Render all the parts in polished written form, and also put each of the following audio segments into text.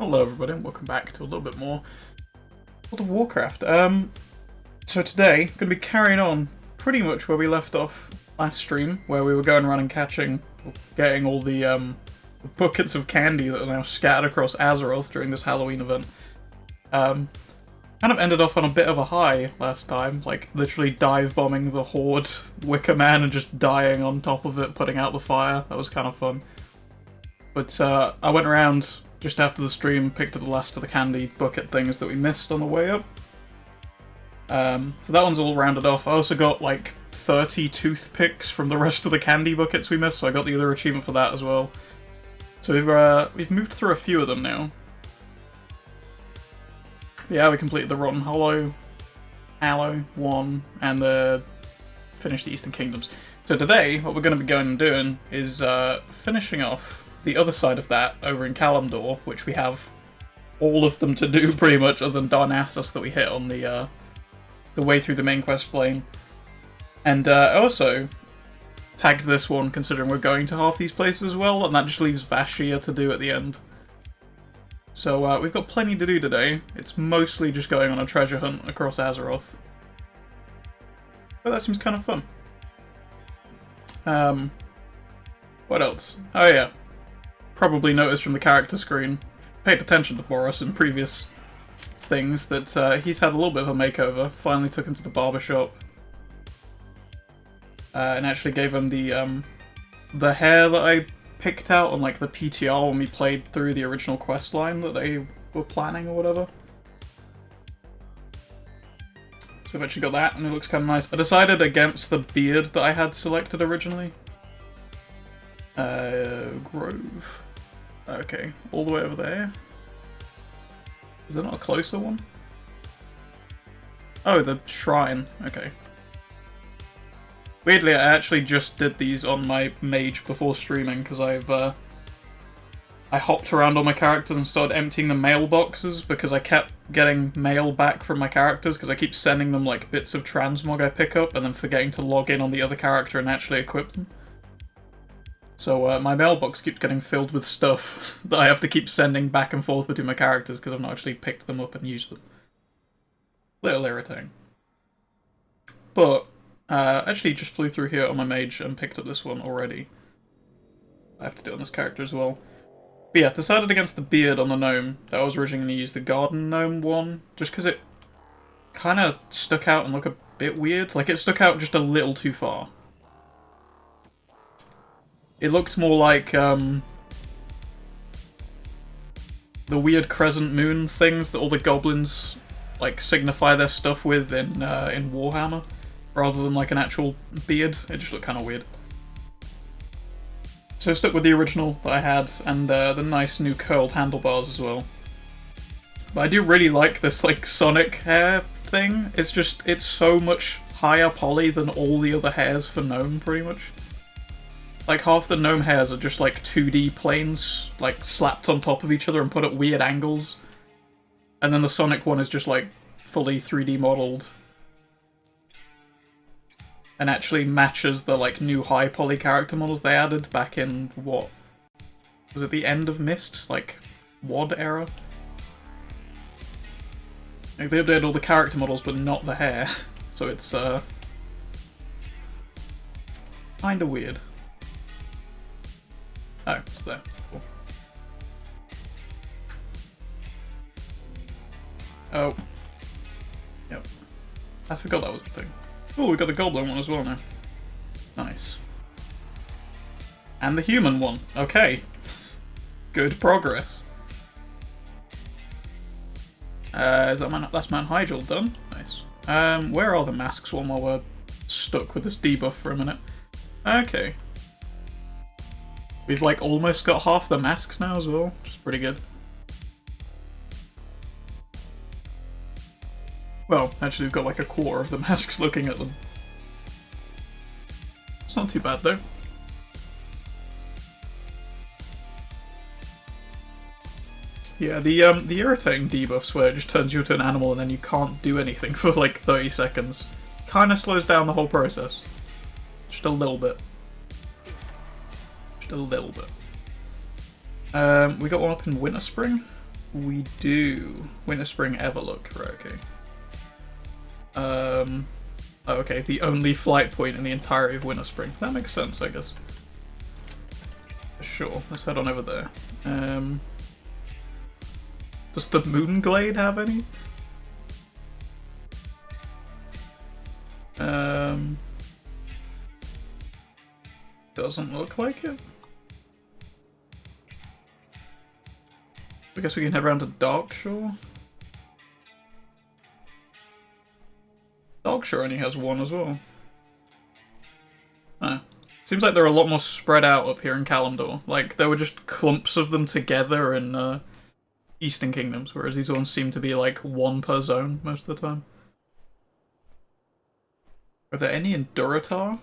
Hello everybody and welcome back to a little bit more World of Warcraft. So today, going to be carrying on pretty much where we left off last stream, where we were going around and getting all the buckets of candy that are now scattered across Azeroth during this Halloween event. Kind of ended off on a bit of a high last time, like literally dive bombing the Horde Wicker Man and just dying on top of it, putting out the fire. That was kind of fun. But I went around just after the stream, picked up the last of the candy bucket things that we missed on the way up. So that one's all rounded off. I also got like 30 toothpicks from the rest of the candy buckets we missed, so I got the other achievement for that as well. So we've moved through a few of them now. Yeah, we completed the Rotten Hollow 1, and finished the Eastern Kingdoms. So today, what we're going to be going and doing is finishing off the other side of that over in Kalimdor, which we have all of them to do pretty much, other than Darnassus that we hit on the way through the main quest plane. And I also tagged this one considering we're going to half these places as well, and that just leaves Vashia to do at the end. So we've got plenty to do today. It's mostly just going on a treasure hunt across Azeroth. But that seems kind of fun. What else? Oh yeah. Probably noticed from the character screen, paid attention to Boris in previous things, that he's had a little bit of a makeover. Finally took him to the barbershop. And actually gave him the hair that I picked out on like the PTR when we played through the original quest line that they were planning or whatever. So we've actually got that, and it looks kind of nice. I decided against the beard that I had selected originally. Grove. Okay, all the way over there. Is there not a closer one? Oh, the shrine. Okay. Weirdly, I actually just did these on my mage before streaming, because I hopped around on my characters and started emptying the mailboxes, because I kept getting mail back from my characters, because I keep sending them like bits of transmog I pick up, and then forgetting to log in on the other character and actually equip them. So my mailbox keeps getting filled with stuff that I have to keep sending back and forth between my characters because I've not actually picked them up and used them. Little irritating. But actually just flew through here on my mage and picked up this one already. I have to do it on this character as well. But yeah, decided against the beard on the gnome. That I was originally going to use the garden gnome one, just because it kind of stuck out and looked a bit weird. Like, it stuck out just a little too far. It looked more like the weird crescent moon things that all the goblins like signify their stuff with in Warhammer, rather than like an actual beard. It just looked kind of weird. So I stuck with the original that I had, and the nice new curled handlebars as well. But I do really like this like Sonic hair thing. It's so much higher poly than all the other hairs for Gnome, pretty much. Like, half the gnome hairs are just, like, 2D planes, like, slapped on top of each other and put at weird angles. And then the Sonic one is just, like, fully 3D modelled. And actually matches the, like, new high poly character models they added back in, what? Was it the end of Mist? Like, WoD era? Like, they updated all the character models, but not the hair. So it's, kinda weird. Oh, it's there. Cool. Oh. Yep. I forgot that was the thing. Oh, we got the goblin one as well now. Nice. And the human one. Okay. Good progress. Is that that's Mount Hyjal done? Nice. Where are the masks while we're stuck with this debuff for a minute? Okay. We've, like, almost got half the masks now as well, which is pretty good. Well, actually we've got, like, a quarter of the masks looking at them. It's not too bad, though. Yeah, the irritating debuffs where it just turns you into an animal and then you can't do anything for, like, 30 seconds. Kinda slows down the whole process. Just a little bit. A little bit. We got one up in Winter Spring. We do. Winter, spring, Everlook. Right, okay. Oh, okay, the only flight point in the entirety of Winter Spring. That makes sense, I guess. Sure, let's head on over there. Does the Moonglade have any? Doesn't look like it. I guess we can head around to Darkshore. Darkshore only has one as well. Huh. Seems like they're a lot more spread out up here in Kalimdor. Like, there were just clumps of them together in Eastern Kingdoms, whereas these ones seem to be like one per zone most of the time. Are there any in Durotar?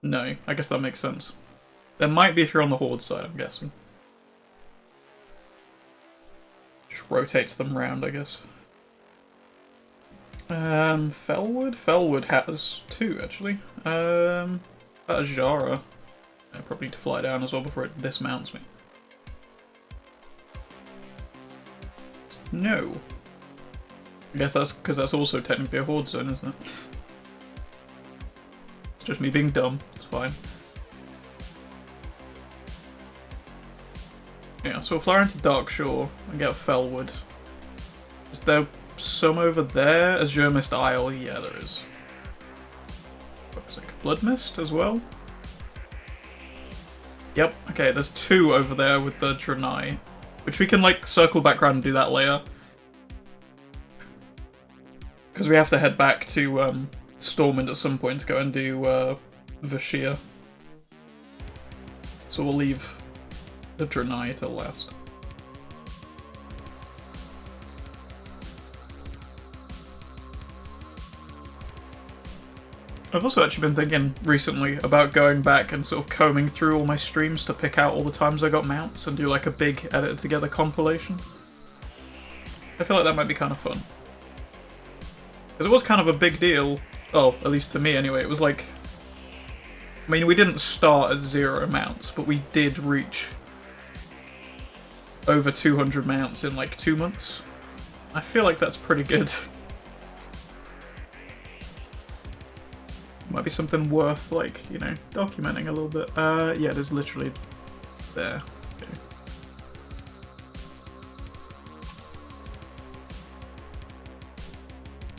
No, I guess that makes sense. There might be if you're on the Horde side, I'm guessing. Just rotates them round, I guess. Felwood? Felwood has two, actually. Jara. I probably need to fly down as well before it dismounts me. No. I guess that's because that's also technically a Horde zone, isn't it? It's just me being dumb. It's fine. Yeah, so we'll fly into Darkshore and get Felwood. Is there some over there? Azure Mist Isle? Yeah, there is. Looks like Blood Mist as well. Yep, okay, there's two over there with the Draenei, which we can, like, circle back around and do that later. Because we have to head back to Stormwind at some point to go and do Vashia. So we'll leave the Draenei till last. I've also actually been thinking recently about going back and sort of combing through all my streams to pick out all the times I got mounts and do like a big edited together compilation. I feel like that might be kind of fun. Because it was kind of a big deal, oh, at least to me anyway, it was like, I mean, we didn't start at 0 mounts, but we did reach over 200 mounts in like 2 months. I feel like that's pretty good. Might be something worth, like, you know, documenting a little bit. Yeah, there's literally there. Okay.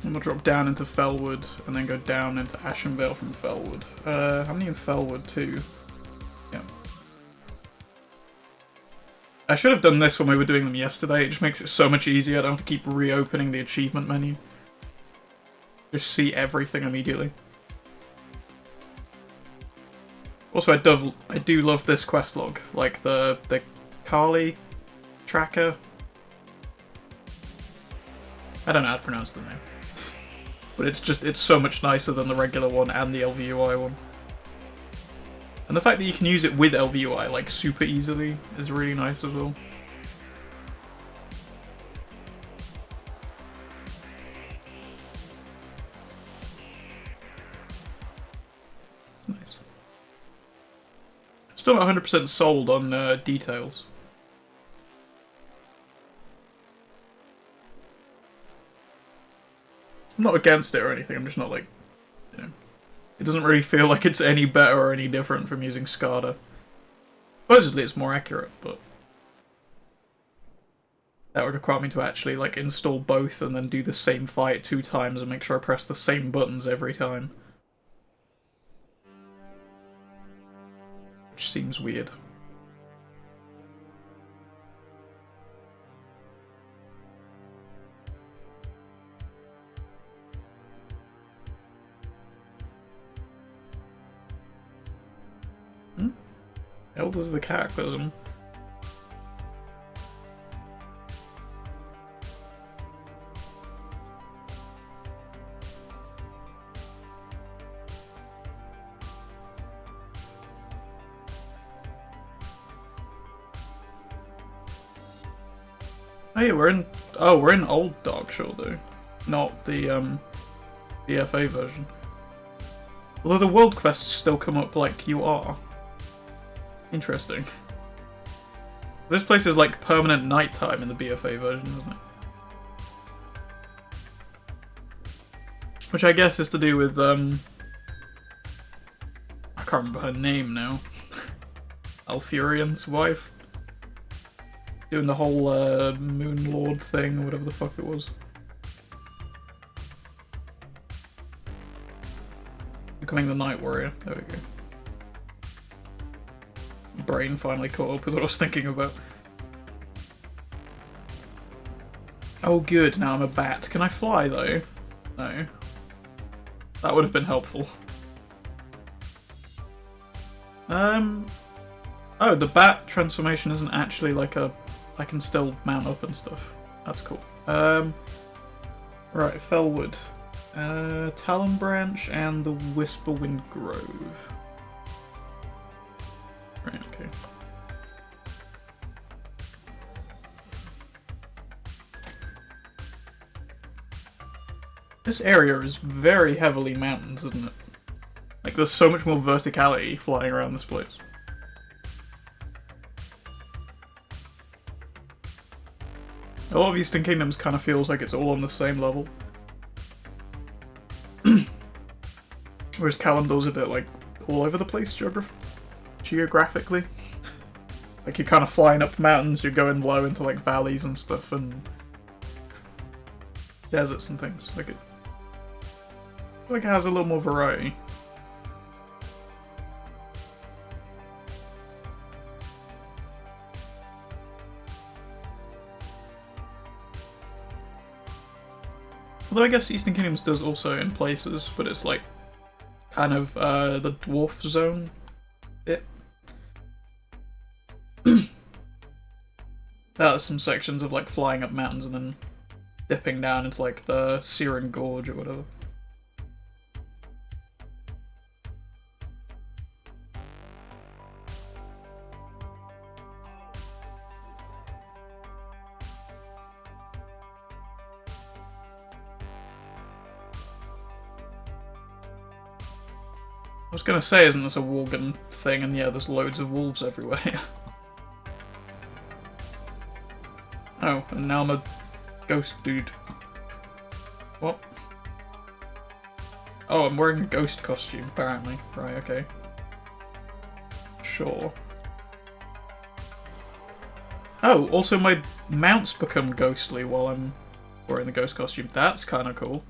And we'll drop down into Felwood, and then go down into Ashenvale from Felwood. How many in Felwood too? Yeah. I should have done this when we were doing them yesterday. It just makes it so much easier. I don't have to keep reopening the achievement menu. Just see everything immediately. Also, I do love this quest log, like the Kali tracker. I don't know how to pronounce the name, but it's so much nicer than the regular one and the LVUI one. And the fact that you can use it with LVUI like super easily is really nice as well. It's nice. Still not 100% sold on details. I'm not against it or anything, I'm just not like, you know, it doesn't really feel like it's any better or any different from using SCADA. Supposedly it's more accurate, but that would require me to actually like install both and then do the same fight 2 times and make sure I press the same buttons every time. Which seems weird. Elders of the Cataclysm. Oh yeah, we're in old Darkshore though, not the BFA version. Although the world quests still come up like you are. Interesting. This place is like permanent nighttime in the BFA version, isn't it? Which I guess is to do with, I can't remember her name now. Alfurian's wife? Doing the whole, Moon Lord thing, or whatever the fuck it was. Becoming the Night Warrior. There we go. Brain finally caught up with what I was thinking about. Oh good, now I'm a bat. Can I fly though? No. That would have been helpful. Oh, the bat transformation isn't actually like a... I can still mount up and stuff. That's cool. Right, Fellwood. Talon Branch and the Whisperwind Grove. Right, okay. This area is very heavily mountains, isn't it? Like, there's so much more verticality flying around this place. A lot of Eastern Kingdoms kind of feels like it's all on the same level. Whereas Kalimdor's a bit, like, all over the place geographically. Like, you're kind of flying up mountains, you're going low into, like, valleys and stuff, and deserts and things. Like, it has a little more variety. Although I guess Eastern Kingdoms does also in places, but it's like kind of the dwarf zone bit. There's some sections of like flying up mountains and then dipping down into like the Siren Gorge or whatever. I was gonna say, isn't this a Worgen thing? And yeah, there's loads of wolves everywhere. Oh, and now I'm a ghost dude. What? Oh, I'm wearing a ghost costume, apparently. Right, okay. Sure. Oh, also my mounts become ghostly while I'm wearing the ghost costume. That's kind of cool.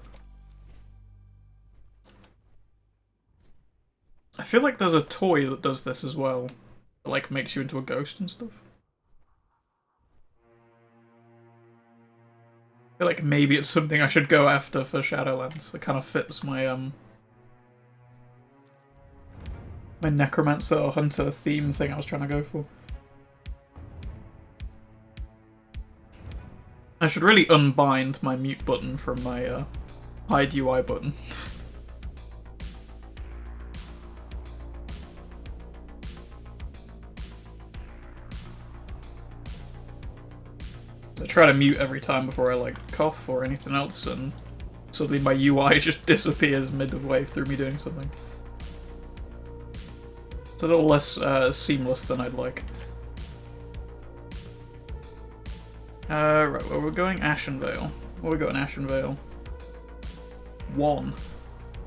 I feel like there's a toy that does this as well. That, like, makes you into a ghost and stuff. I feel like maybe it's something I should go after for Shadowlands. It kind of fits my, my Necromancer or Hunter theme thing I was trying to go for. I should really unbind my mute button from my, hide UI button. I try to mute every time before I, like, cough or anything else, and suddenly my UI just disappears midway through me doing something. It's a little less seamless than I'd like. Right, well, we're going Ashenvale. What we got in Ashenvale? 1.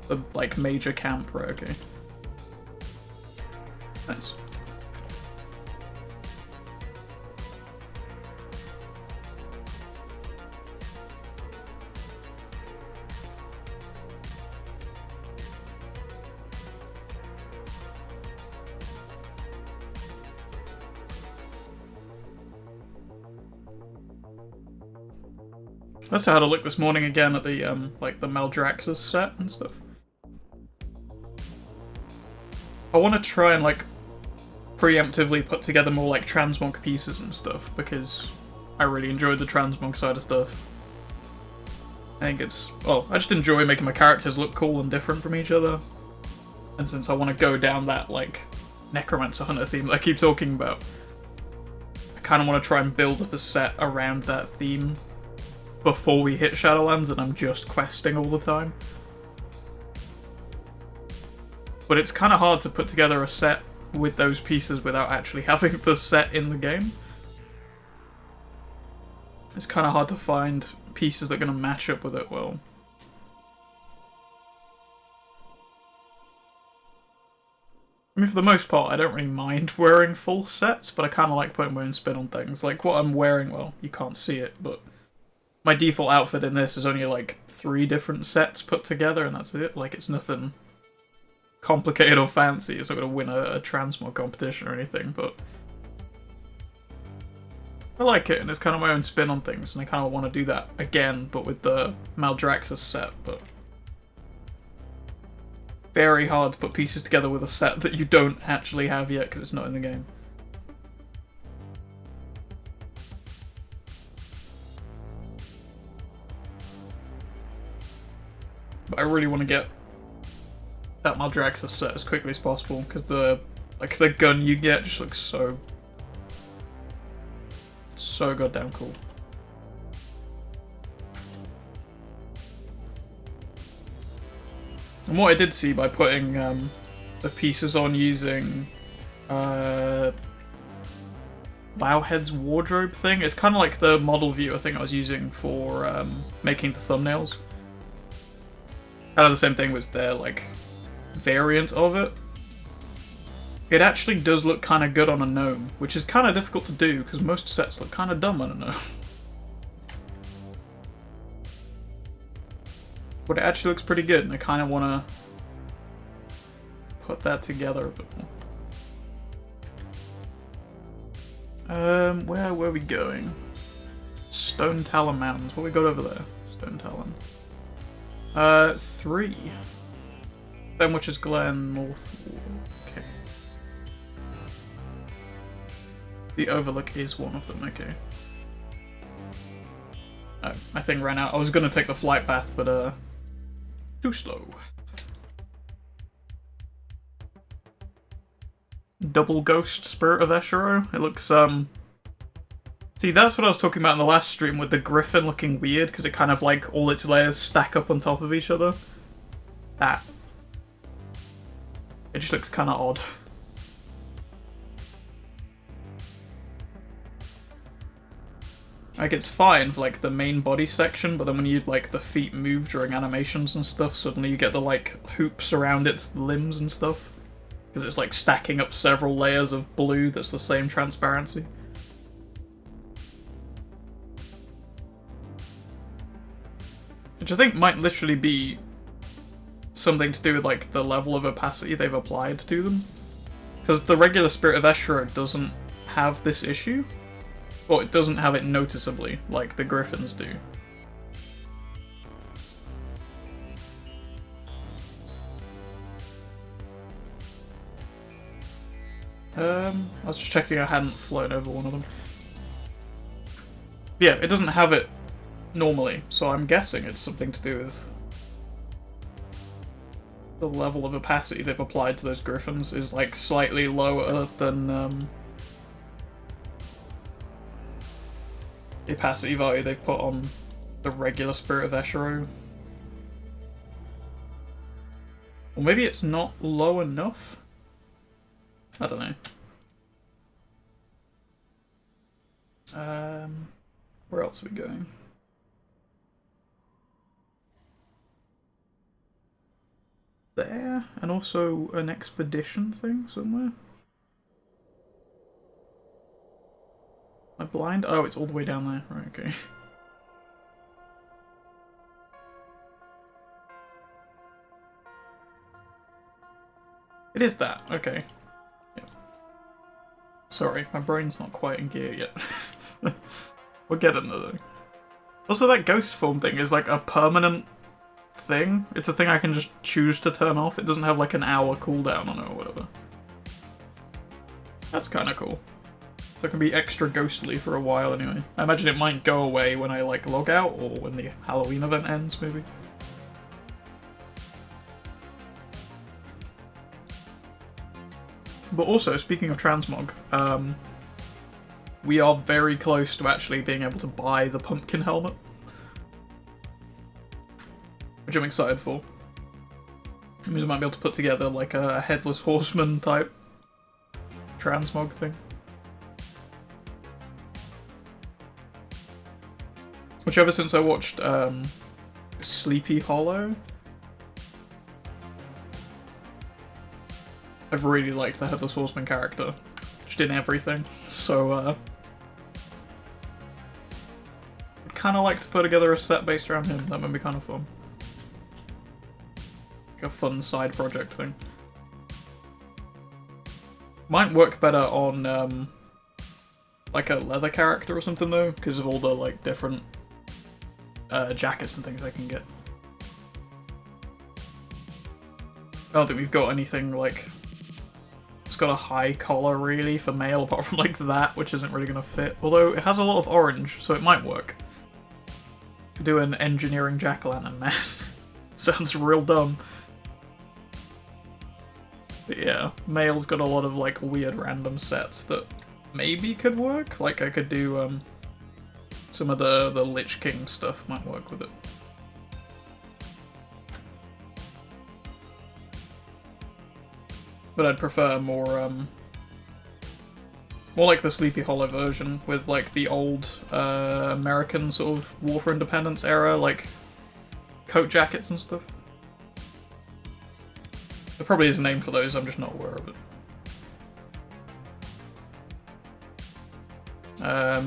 The, like, major camp, right, okay. Nice. I also had a look this morning again at the, like, the Maldraxxus set and stuff. I want to try and, like, preemptively put together more, like, transmog pieces and stuff, because I really enjoyed the transmog side of stuff. I think it's... well, I just enjoy making my characters look cool and different from each other. And since I want to go down that, like, Necromancer Hunter theme that I keep talking about, I kind of want to try and build up a set around that theme before we hit Shadowlands and I'm just questing all the time. But it's kind of hard to put together a set with those pieces without actually having the set in the game. it's kind of hard to find pieces that are going to match up with it well. I mean, for the most part, I don't really mind wearing full sets, but I kind of like putting my own spin on things. Like, what I'm wearing, well, you can't see it, but my default outfit in this is only, like, 3 different sets put together, and that's it. Like, it's nothing complicated or fancy. It's not going to win a transmog competition or anything, but I like it, and it's kind of my own spin on things, and I kind of want to do that again, but with the Maldraxxus set, but very hard to put pieces together with a set that you don't actually have yet because it's not in the game. But I really want to get that Maldraxxus set as quickly as possible because the gun you get just looks so goddamn cool. And what I did see by putting the pieces on using Wowhead's wardrobe thing, it's kind of like the model viewer thing I was using for making the thumbnails. Kind of the same thing was their like variant of it. It actually does look kind of good on a gnome, which is kind of difficult to do because most sets look kind of dumb on a gnome. But it actually looks pretty good, and I kind of want to put that together a bit more. Where were we going? Stone Talon Mountains. What we got over there? Stone Talon. 3. Then which is Glen North. Okay. The Overlook is one of them. Okay. Oh, my thing ran out. I was gonna take the flight path, but too slow. Double Ghost Spirit of Eshero. It looks, see, that's what I was talking about in the last stream with the Griffin looking weird, because it kind of, like, all its layers stack up on top of each other. That. It just looks kind of odd. Like, it's fine for, like, the main body section, but then when you, like, the feet move during animations and stuff, suddenly you get the, like, hoops around its limbs and stuff. Because it's, like, stacking up several layers of blue that's the same transparency. Which I think might literally be something to do with, like, the level of opacity they've applied to them. Because the regular Spirit of Eshero doesn't have this issue. Well, it doesn't have it noticeably, like the Griffins do. I was just checking I hadn't flown over one of them. Yeah, it doesn't have it normally, so I'm guessing it's something to do with the level of opacity they've applied to those Griffins is like slightly lower than the opacity value they've put on the regular Spirit of Eshero. Or maybe it's not low enough? I don't know. Where else are we going? There, and also an expedition thing somewhere. Am I blind? Oh, it's all the way down there. Right, okay. It is that, okay. Yeah. Sorry, my brain's not quite in gear yet. We'll get into though. Also, that ghost form thing is like a permanent thing. It's a thing I can just choose to turn off. It doesn't have like an hour cooldown on it or whatever. That's kind of cool. So it can be extra ghostly for a while anyway. I imagine it might go away when I like log out or when the Halloween event ends maybe. But also, speaking of transmog, we are very close to actually being able to buy the pumpkin helmet. Which I'm excited for. It means I might be able to put together like a headless horseman type transmog thing. Which ever since I watched Sleepy Hollow, I've really liked the Headless Horseman character. Just in everything. So, I'd kind of like to put together a set based around him. That might be kind of fun. Like a fun side project thing. Might work better on, like a leather character or something, though, because of all the, like, different jackets and things I can get. I don't think we've got anything, like... It's got a high collar, really, for male, apart from, like, that, which isn't really going to fit. Although, it has a lot of orange, so it might work. Do an engineering jack-o'-lantern man. Sounds real dumb. But yeah, male's got a lot of, like, weird random sets that maybe could work. Like, I could do, some of the Lich King stuff might work with it. But I'd prefer more like the Sleepy Hollow version with like the old American sort of War for Independence era, like coat jackets and stuff. There probably is a name for those, I'm just not aware of it.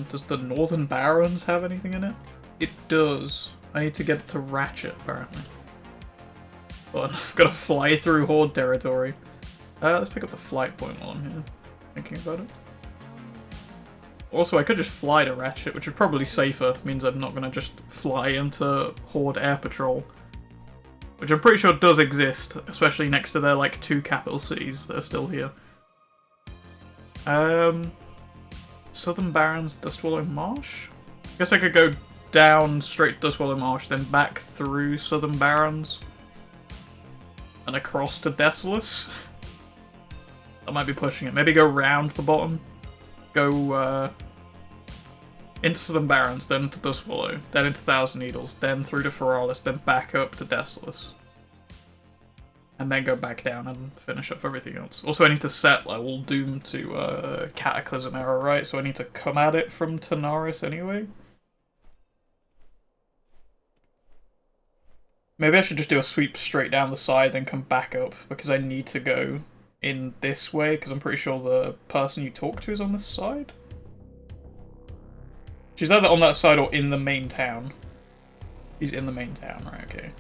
Does the Northern Barons have anything in it? It does. I need to get it to Ratchet, apparently. But I've got to fly through Horde territory. Let's pick up the flight point while I'm here, thinking about it. Also, I could just fly to Ratchet, which is probably safer. Means I'm not going to just fly into Horde Air Patrol. Which I'm pretty sure does exist, especially next to their, like, 2 capital cities that are still here. Southern Barrens, Dustwallow Marsh? I guess I could go down straight to Dustwallow Marsh, then back through Southern Barrens. And across to Desolus. I might be pushing it. Maybe go round the bottom. Go into Southern Barrens, then to Dustwallow, then into Thousand Needles, then through to Feralis, then back up to Desolus. And then go back down and finish up everything else. Also, I need to set level Doom to Cataclysm era, right? So I need to come at it from Tanaris anyway. Maybe I should just do a sweep straight down the side, then come back up, because I need to go in this way, because I'm pretty sure the person you talk to is on this side. She's either on that side or in the main town. He's in the main town, right, okay.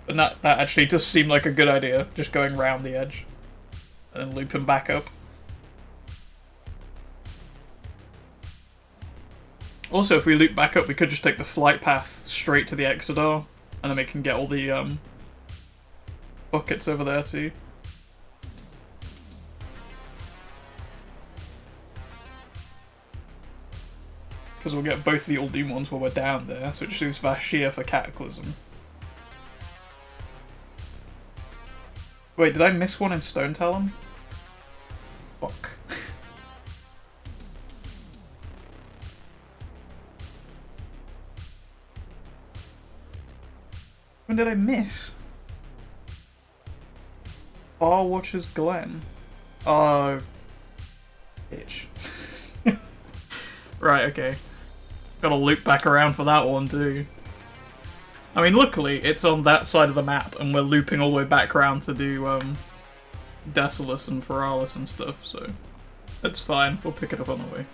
But that actually does seem like a good idea, just going round the edge. And then loop him back up. Also, if we loop back up, we could just take the flight path straight to the Exodar, and then we can get all the buckets over there too. Because we'll get both the Uldoom ones while we're down there, so it just leaves Vashir for Cataclysm. Wait, did I miss one in Stone Talon? Fuck. When did I miss? Far Watcher's Glen. Oh, bitch. Right, okay. Gotta loop back around for that one too. I mean, luckily, it's on that side of the map, and we're looping all the way back around to do, Desolus and Feralis and stuff, so... That's fine, we'll pick it up on the way.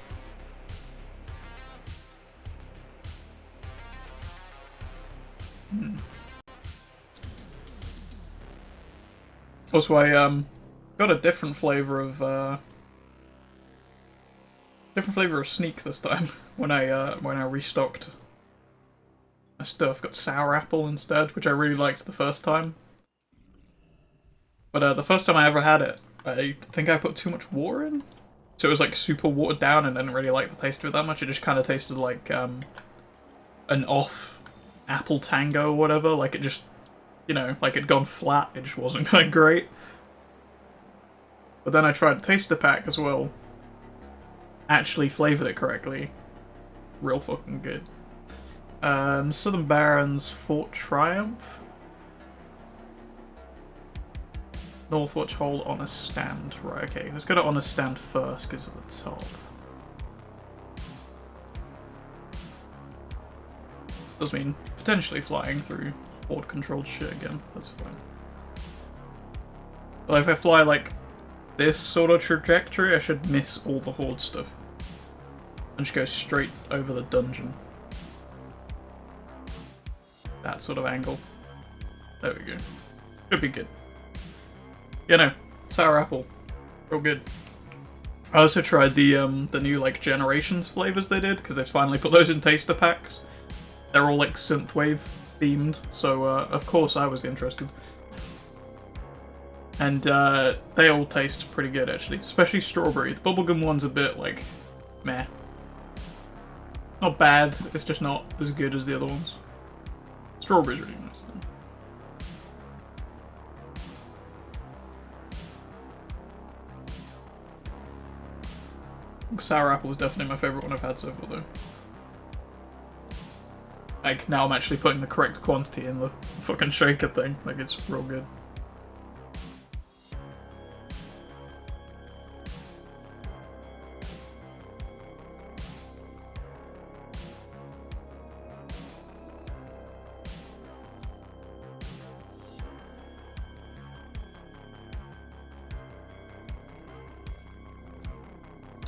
Also, I, got a different flavour of, Sneak this time, when I restocked my stuff. Got Sour Apple instead, which I really liked the first time. But the first time I ever had it, I think I put too much water in. So it was like super watered down and I didn't really like the taste of it that much. It just kind of tasted like an off apple tango or whatever. Like it just, you know, like it'd gone flat. It just wasn't that great. But then I tried Taster Pack as well. Actually flavoured it correctly. Real fucking good. Southern Barrens, Fort Triumph. Northwatch hold on a stand. Right, okay. Let's go to on a stand first because of the top. Does mean potentially flying through horde-controlled shit again. That's fine. But if I fly like this sort of trajectory, I should miss all the horde stuff. And just go straight over the dungeon. That sort of angle. There we go. Should be good. You know, sour apple. Real good. I also tried the new like Generations flavors they did, because they've finally put those in taster packs. They're all like synthwave themed, so of course I was interested. And they all taste pretty good actually, especially strawberry. The bubblegum one's a bit like meh. Not bad, it's just not as good as the other ones. Strawberry's really nice though. Sour apple is definitely my favourite one I've had so far though. Like, now I'm actually putting the correct quantity in the fucking shaker thing. Like, it's real good.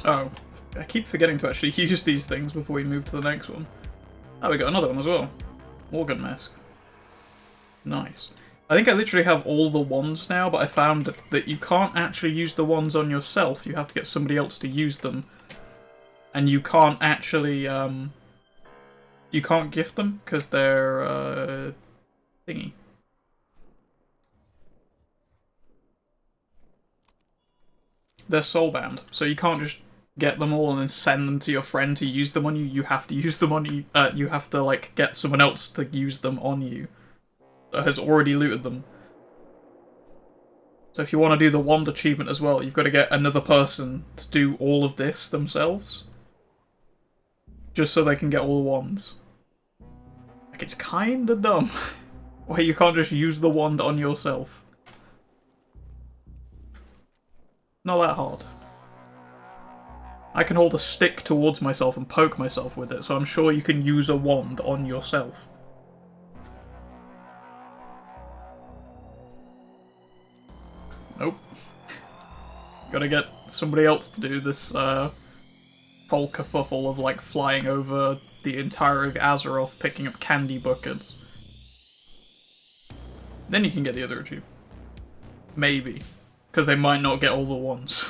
Oh, I keep forgetting to actually use these things before we move to the next one. Oh, we got another one as well. Morgan mask. Nice. I think I literally have all the wands now, but I found that you can't actually use the wands on yourself. You have to get somebody else to use them. And you can't actually, you can't gift them, because they're, thingy. They're soulbound, so you can't just get them all and then send them to your friend to use them on you. You have to use them on you. You have to like get someone else to use them on you that has already looted them. So if you want to do the wand achievement as well, you've got to get another person to do all of this themselves, just so they can get all the wands. Like, it's kind of dumb. Why you can't just use the wand on yourself. Not that hard. I can hold a stick towards myself and poke myself with it, so I'm sure you can use a wand on yourself. Nope. Gotta get somebody else to do this whole kerfuffle of like flying over the entire of Azeroth picking up candy buckets. Then you can get the other achievement. Maybe. Because they might not get all the wands.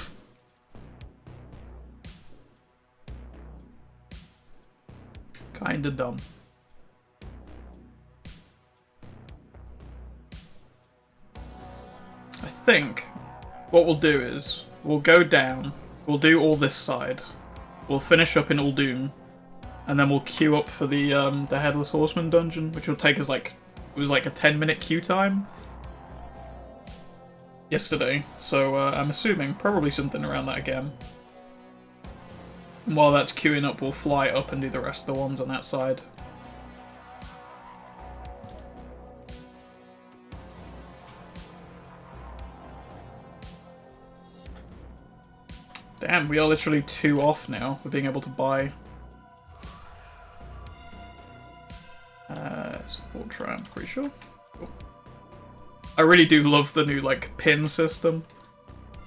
Kinda dumb. I think what we'll do is we'll go down, we'll do all this side, we'll finish up in Uldum, and then we'll queue up for the Headless Horseman dungeon, which will take us like, it was like a 10-minute queue time yesterday, so I'm assuming probably something around that again. And while that's queuing up, we'll fly up and do the rest of the ones on that side. Damn, we are literally 2 off now for being able to buy. It's full try, I'm pretty sure. Cool. I really do love the new like pin system.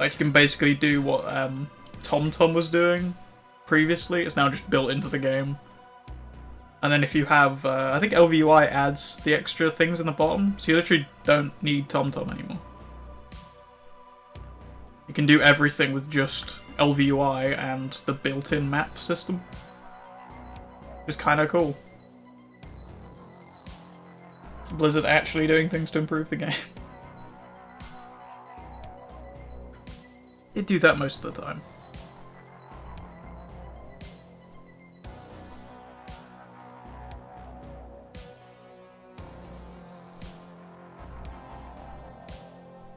Like you can basically do what TomTom was doing previously. It's now just built into the game. And then if you have, I think LVUI adds the extra things in the bottom, so you literally don't need TomTom anymore. You can do everything with just LVUI and the built-in map system. It's kind of cool. Blizzard actually doing things to improve the game. They do that most of the time.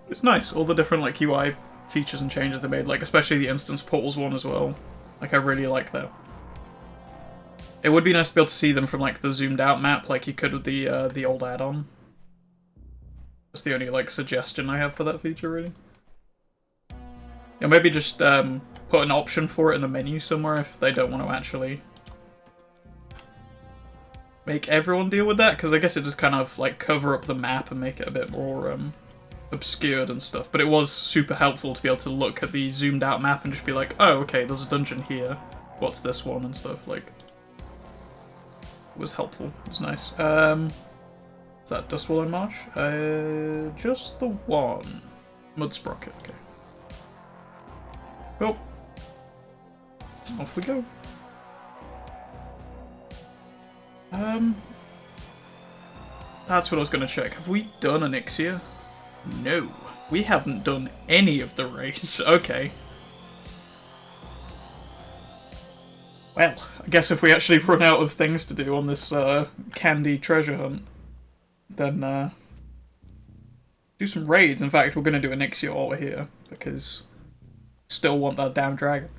It's nice, all the different like UI features and changes they made, like especially the instance portals one as well. Like I really like that. It would be nice to be able to see them from like the zoomed out map, like you could with the old add-on. That's the only like suggestion I have for that feature, really. Yeah, maybe just put an option for it in the menu somewhere if they don't want to actually make everyone deal with that, because I guess it just kind of like cover up the map and make it a bit more obscured and stuff. But it was super helpful to be able to look at the zoomed out map and just be like, oh, okay, there's a dungeon here. What's this one and stuff. Like, it was helpful. It was nice. Is that Dustwallow Marsh? Just the one. Mud Sprocket. Okay. Well, off we go. That's what I was going to check. Have we done Onyxia? No. We haven't done any of the raids. Okay. Well, I guess if we actually run out of things to do on this candy treasure hunt, then do some raids. In fact, we're going to do Onyxia while we're here, because still want that damn dragon.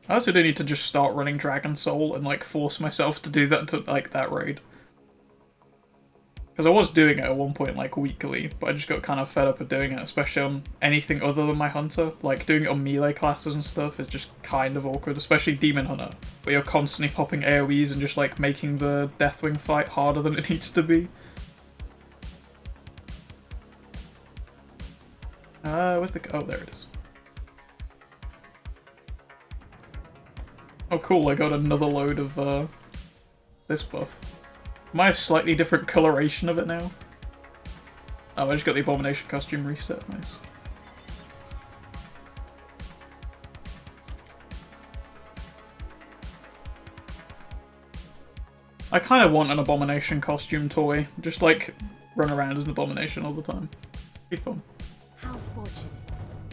I also do need to just start running Dragon Soul and like force myself to do that to like that raid. Because I was doing it at one point like weekly, but I just got kind of fed up of doing it, especially on anything other than my Hunter. Like doing it on melee classes and stuff is just kind of awkward, especially Demon Hunter, where you're constantly popping AoEs and just like making the Deathwing fight harder than it needs to be. Where's the... oh, there it is. Oh cool, I got another load of this buff. Am I a slightly different coloration of it now? Oh, I just got the Abomination costume reset, nice. I kind of want an Abomination costume toy. Just like run around as an Abomination all the time. Be fun. How fortunate.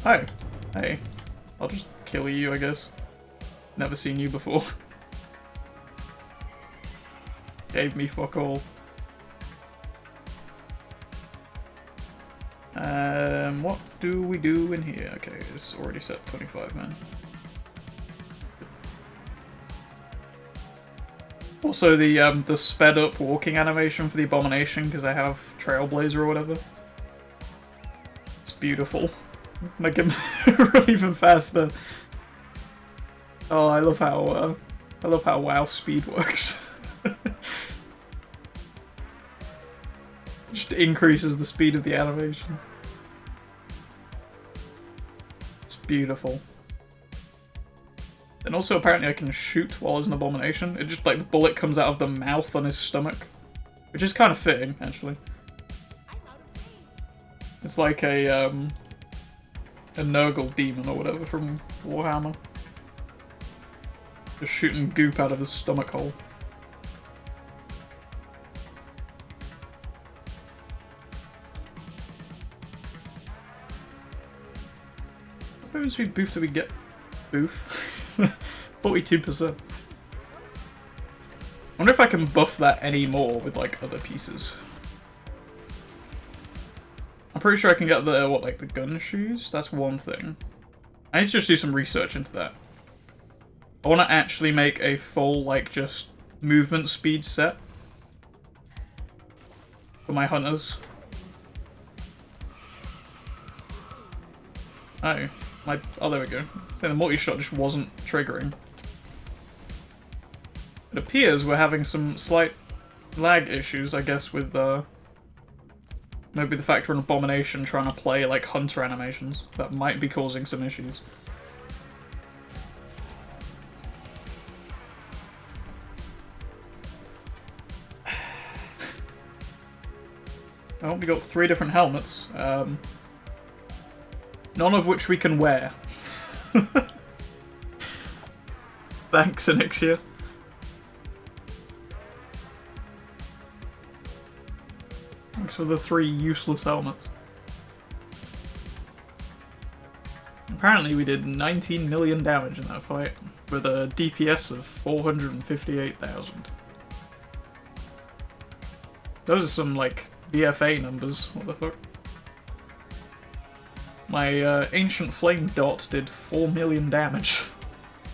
Oh, hey. I'll just kill you, I guess. Never seen you before. Gave me fuck all. What do we do in here? Okay, it's already set 25, man. Also, the sped up walking animation for the Abomination, because I have Trailblazer or whatever. It's beautiful. Make him run even faster. Oh, I love how WoW speed works. Just increases the speed of the animation. It's beautiful. And also apparently I can shoot while as an Abomination. It just like the bullet comes out of the mouth on his stomach. Which is kind of fitting, actually. It's like a Nurgle demon or whatever from Warhammer. Just shooting goop out of his stomach hole. What bonus speed boof do we get? Boof? 42%. I wonder if I can buff that any more with like other pieces. I'm pretty sure I can get the, what, like the gun shoes? That's one thing. I need to just do some research into that. I want to actually make a full, like, just movement speed set for my hunters. Oh, there we go. So the multi-shot just wasn't triggering. It appears we're having some slight lag issues, I guess, with maybe the fact we're an Abomination trying to play like Hunter animations. That might be causing some issues. Oh, we got 3 different helmets. None of which we can wear. Thanks, Onyxia. Thanks for the 3 useless helmets. Apparently we did 19 million damage in that fight, with a DPS of 458,000. Those are some, like, BFA numbers. What the fuck? My Ancient Flame Dot did 4 million damage.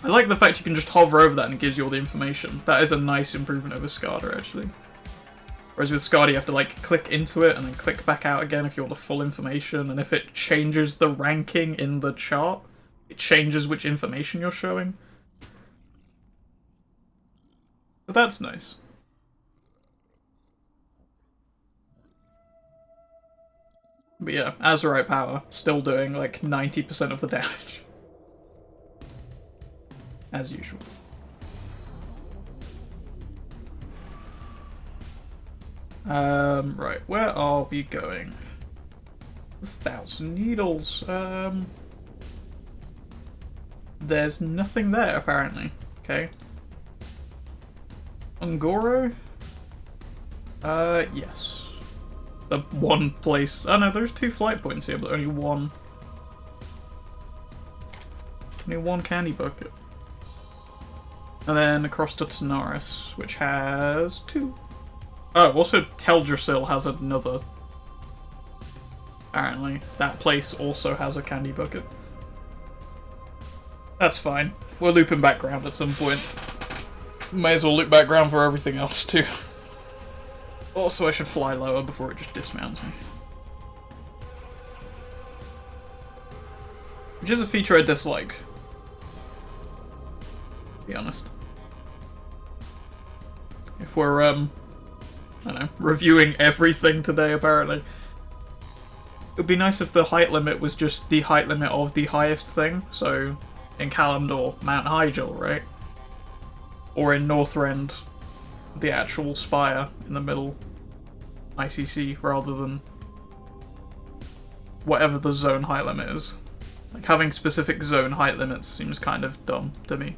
I like the fact you can just hover over that and it gives you all the information. That is a nice improvement over Skada, actually. Whereas with Skadi, you have to like click into it and then click back out again if you want the full information, and if it changes the ranking in the chart, it changes which information you're showing. But that's nice. But yeah, Azurite power, still doing like 90% of the damage. As usual. Right, where are we going? 1,000 needles. There's nothing there, apparently. Okay. Ungoro? Yes. The one place. Oh no, there's 2 flight points here, but only one. Only one candy bucket. And then across to Tanaris, which has 2. Oh, also Teldrassil has another. Apparently, that place also has a candy bucket. That's fine. We're looping background at some point. May as well loop background for everything else too. Also, I should fly lower before it just dismounts me. Which is a feature I dislike. To be honest. If we're, I don't know, reviewing everything today, apparently. It would be nice if the height limit was just the height limit of the highest thing. So, in Kalimdor, Mount Hyjal, right? Or in Northrend, the actual spire in the middle, ICC, rather than whatever the zone height limit is. Like, having specific zone height limits seems kind of dumb to me.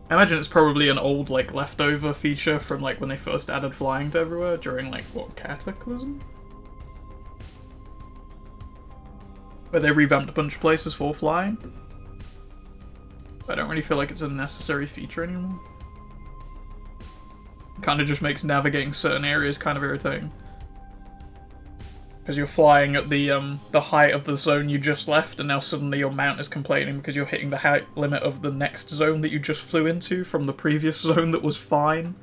I imagine it's probably an old, like, leftover feature from, like, when they first added flying to everywhere during, like, what, Cataclysm? Where they revamped a bunch of places for flying. I don't really feel like it's a necessary feature anymore. It kind of just makes navigating certain areas kind of irritating. Because you're flying at the height of the zone you just left, and now suddenly your mount is complaining because you're hitting the height limit of the next zone that you just flew into from the previous zone that was fine.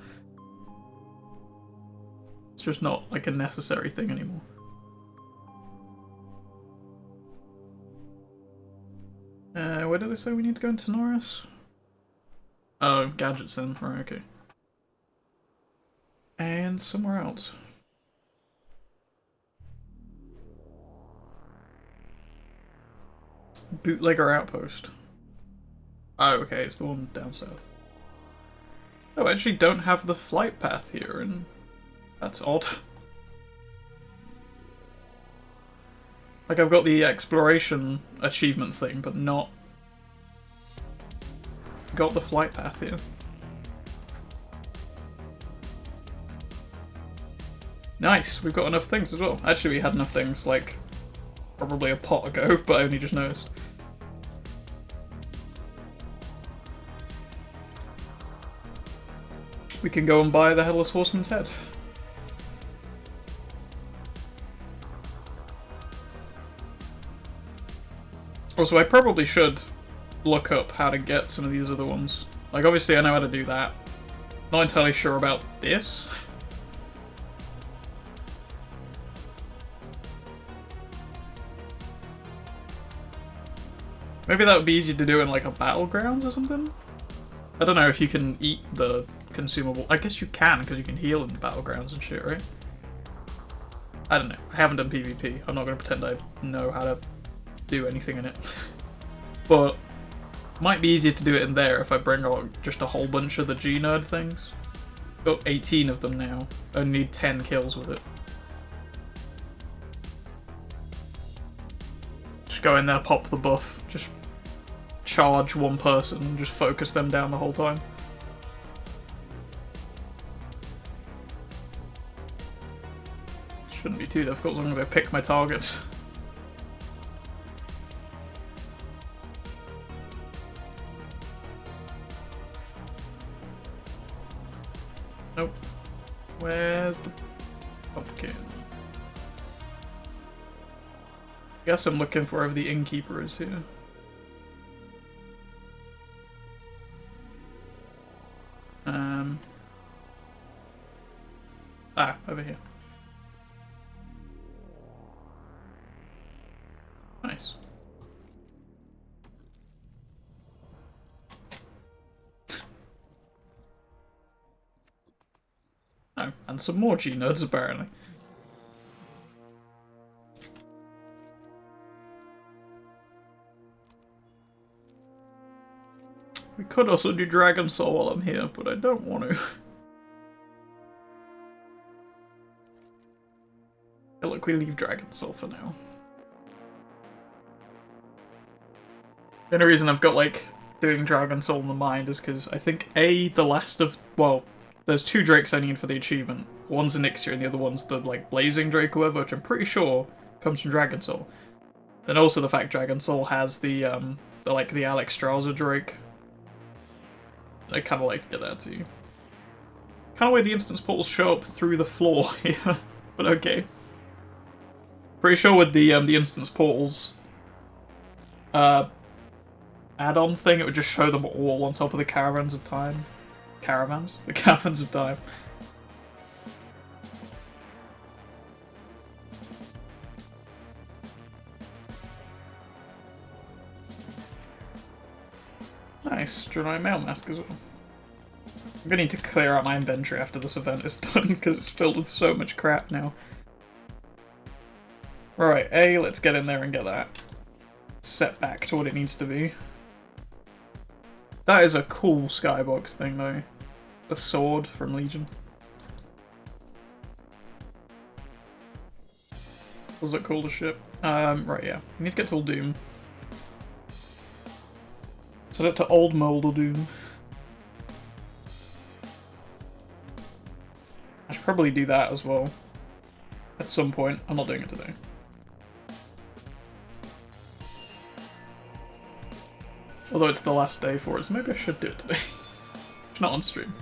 It's just not, like, a necessary thing anymore. Where did I say we need to go into Norris? Oh, gadgets then. Right, okay. And somewhere else. Bootlegger Outpost. Oh, okay, it's the one down south. Oh, I actually don't have the flight path here, and that's odd. Like, I've got the exploration achievement thing, but not got the flight path here. Nice, we've got enough things as well. Actually, we had enough things, like, probably a pot ago, but I only just noticed. We can go and buy the Headless Horseman's head. Also, I probably should look up how to get some of these other ones. Like, obviously I know how to do that. Not entirely sure about this. Maybe that would be easy to do in, like, a Battlegrounds or something? I don't know if you can eat the consumable. I guess you can, because you can heal in Battlegrounds and shit, right? I don't know. I haven't done PvP. I'm not going to pretend I know how to do anything in it. But might be easier to do it in there if I bring out just a whole bunch of the G-Nerd things. Got 18 of them now. Only need 10 kills with it. Just go in there, pop the buff, just charge one person and just focus them down the whole time. Shouldn't be too difficult as long as I pick my targets. Nope. Where's the pumpkin? Guess I'm looking for wherever the innkeeper is here. Ah, over here. Nice. Oh, and some more G-Nerds apparently. We could also do Dragon Soul while I'm here, but I don't want to. Yeah, look, we leave Dragon Soul for now. The only reason I've got, like, doing Dragon Soul in the mind is because I think, the last of... Well, there's 2 Drakes I need for the achievement. One's Elixir and the other one's the, like, Blazing Drake or whatever, which I'm pretty sure comes from Dragon Soul. And also the fact Dragon Soul has the Alex Strauser Drake. I kind of like to get that too. Kind of way the instance portals show up through the floor here, but okay. Pretty sure with the instance portals add-on thing, it would just show them all on top of the Caravans of Time. Caravans? The Caravans of Time. Nice, Draenei Mail Mask as well. I'm gonna need to clear out my inventory after this event is done, because it's filled with so much crap now. Right, let's get in there and get that set back to what it needs to be. That is a cool skybox thing, though. The sword from Legion. Does look cool as shit. Right, yeah. We need to get to Doom. Set it to Old Mold Doom. I should probably do that as well. At some point. I'm not doing it today. Although it's the last day for it, so maybe I should do it today. Not on stream.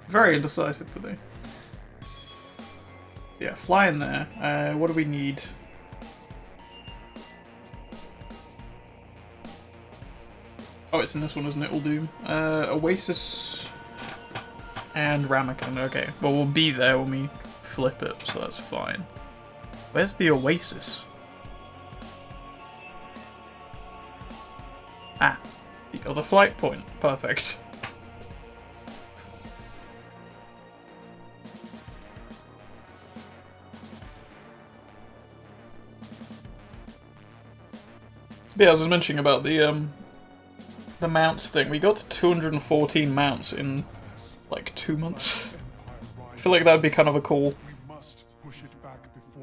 Very indecisive today. Yeah, fly in there. What do we need? Oh, it's in this one, isn't it? Uldoom. Oasis and Ramekin. Okay, well, we'll be there when we flip it, so that's fine. Where's the Oasis? Ah, the other flight point. Perfect. Yeah, I was mentioning about the mounts thing. We got to 214 mounts in like 2 months. I feel like that'd be kind of a cool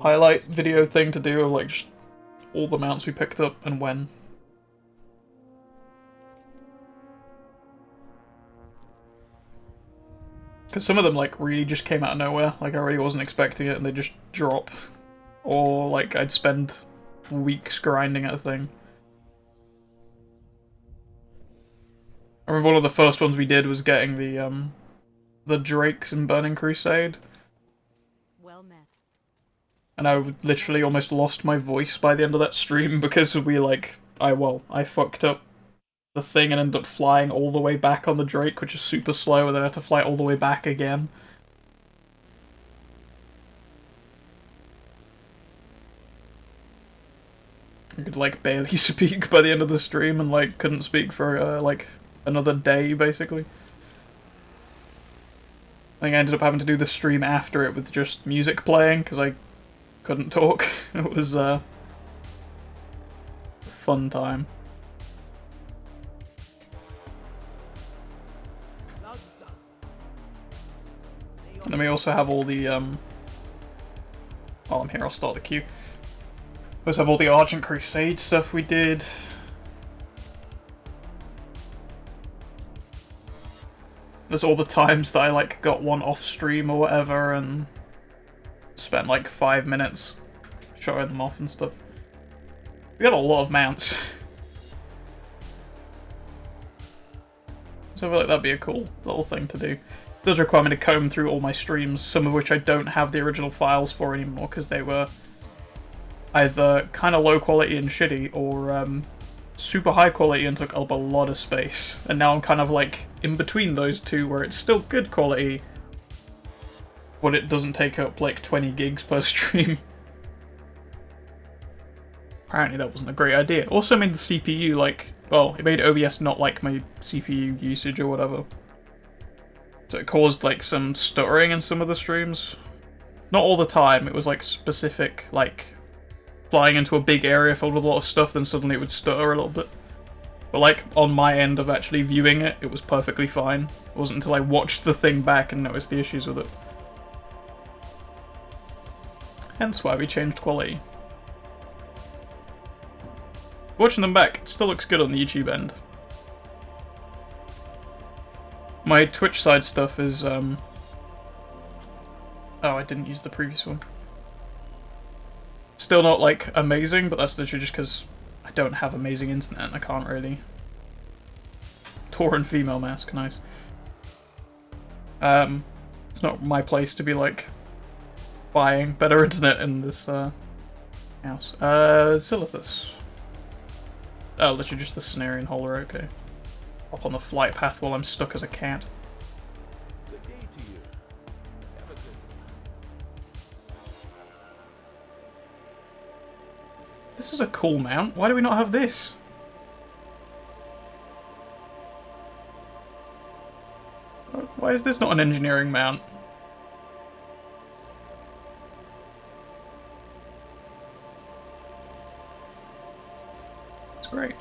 highlight video thing to do of like just all the mounts we picked up and when. Because some of them like really just came out of nowhere. Like I really wasn't expecting it and they just drop. Or like I'd spend weeks grinding at a thing. I remember one of the first ones we did was getting the Drakes in Burning Crusade. Well met. And I literally almost lost my voice by the end of that stream because we I fucked up the thing and ended up flying all the way back on the Drake, which is super slow, and then I had to fly all the way back again. I could like barely speak by the end of the stream and like couldn't speak for like another day, basically. I think I ended up having to do the stream after it with just music playing, because I couldn't talk. It was a fun time. And then we also have all the, while I'm here, I'll start the queue. We also have all the Argent Crusade stuff we did. There's all the times that I like got one off stream or whatever and spent like 5 minutes showing them off and stuff. We got a lot of mounts. So I feel like that'd be a cool little thing to do. It does require me to comb through all my streams, some of which I don't have the original files for anymore because they were either kind of low quality and shitty or super high quality and took up a lot of space. And now I'm kind of like in between those two where it's still good quality but it doesn't take up like 20 gigs per stream. Apparently that wasn't a great idea. Also made the CPU like, well, it made OBS not like my CPU usage or whatever. So it caused like some stuttering in some of the streams. Not all the time, it was like specific, like flying into a big area filled with a lot of stuff, then suddenly it would stutter a little bit. But like on my end of actually viewing it, it was perfectly fine. It wasn't until I watched the thing back and noticed the issues with it. Hence why we changed quality. Watching them back, it still looks good on the YouTube end. My Twitch side stuff is, oh, I didn't use the previous one. Still not, like, amazing, but that's literally just because I don't have amazing internet and I can't really. Tauren female mask, nice. It's not my place to be, like, buying better internet in this, house. Silithus. Oh, literally just the Cenarian Holler, okay. Up on the flight path while I'm stuck as a cat. This is a cool mount. Why do we not have this? Why is this not an engineering mount? It's great.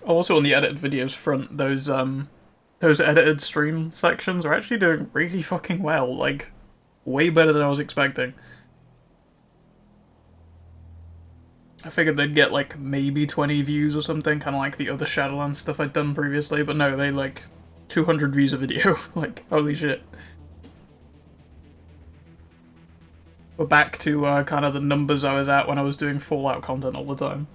Also on the edited videos front, those edited stream sections are actually doing really fucking well, like, way better than I was expecting. I figured they'd get, like, maybe 20 views or something, kind of like the other Shadowlands stuff I'd done previously, but no, they, like, 200 views a video, like, holy shit. We're back to, kind of the numbers I was at when I was doing Fallout content all the time.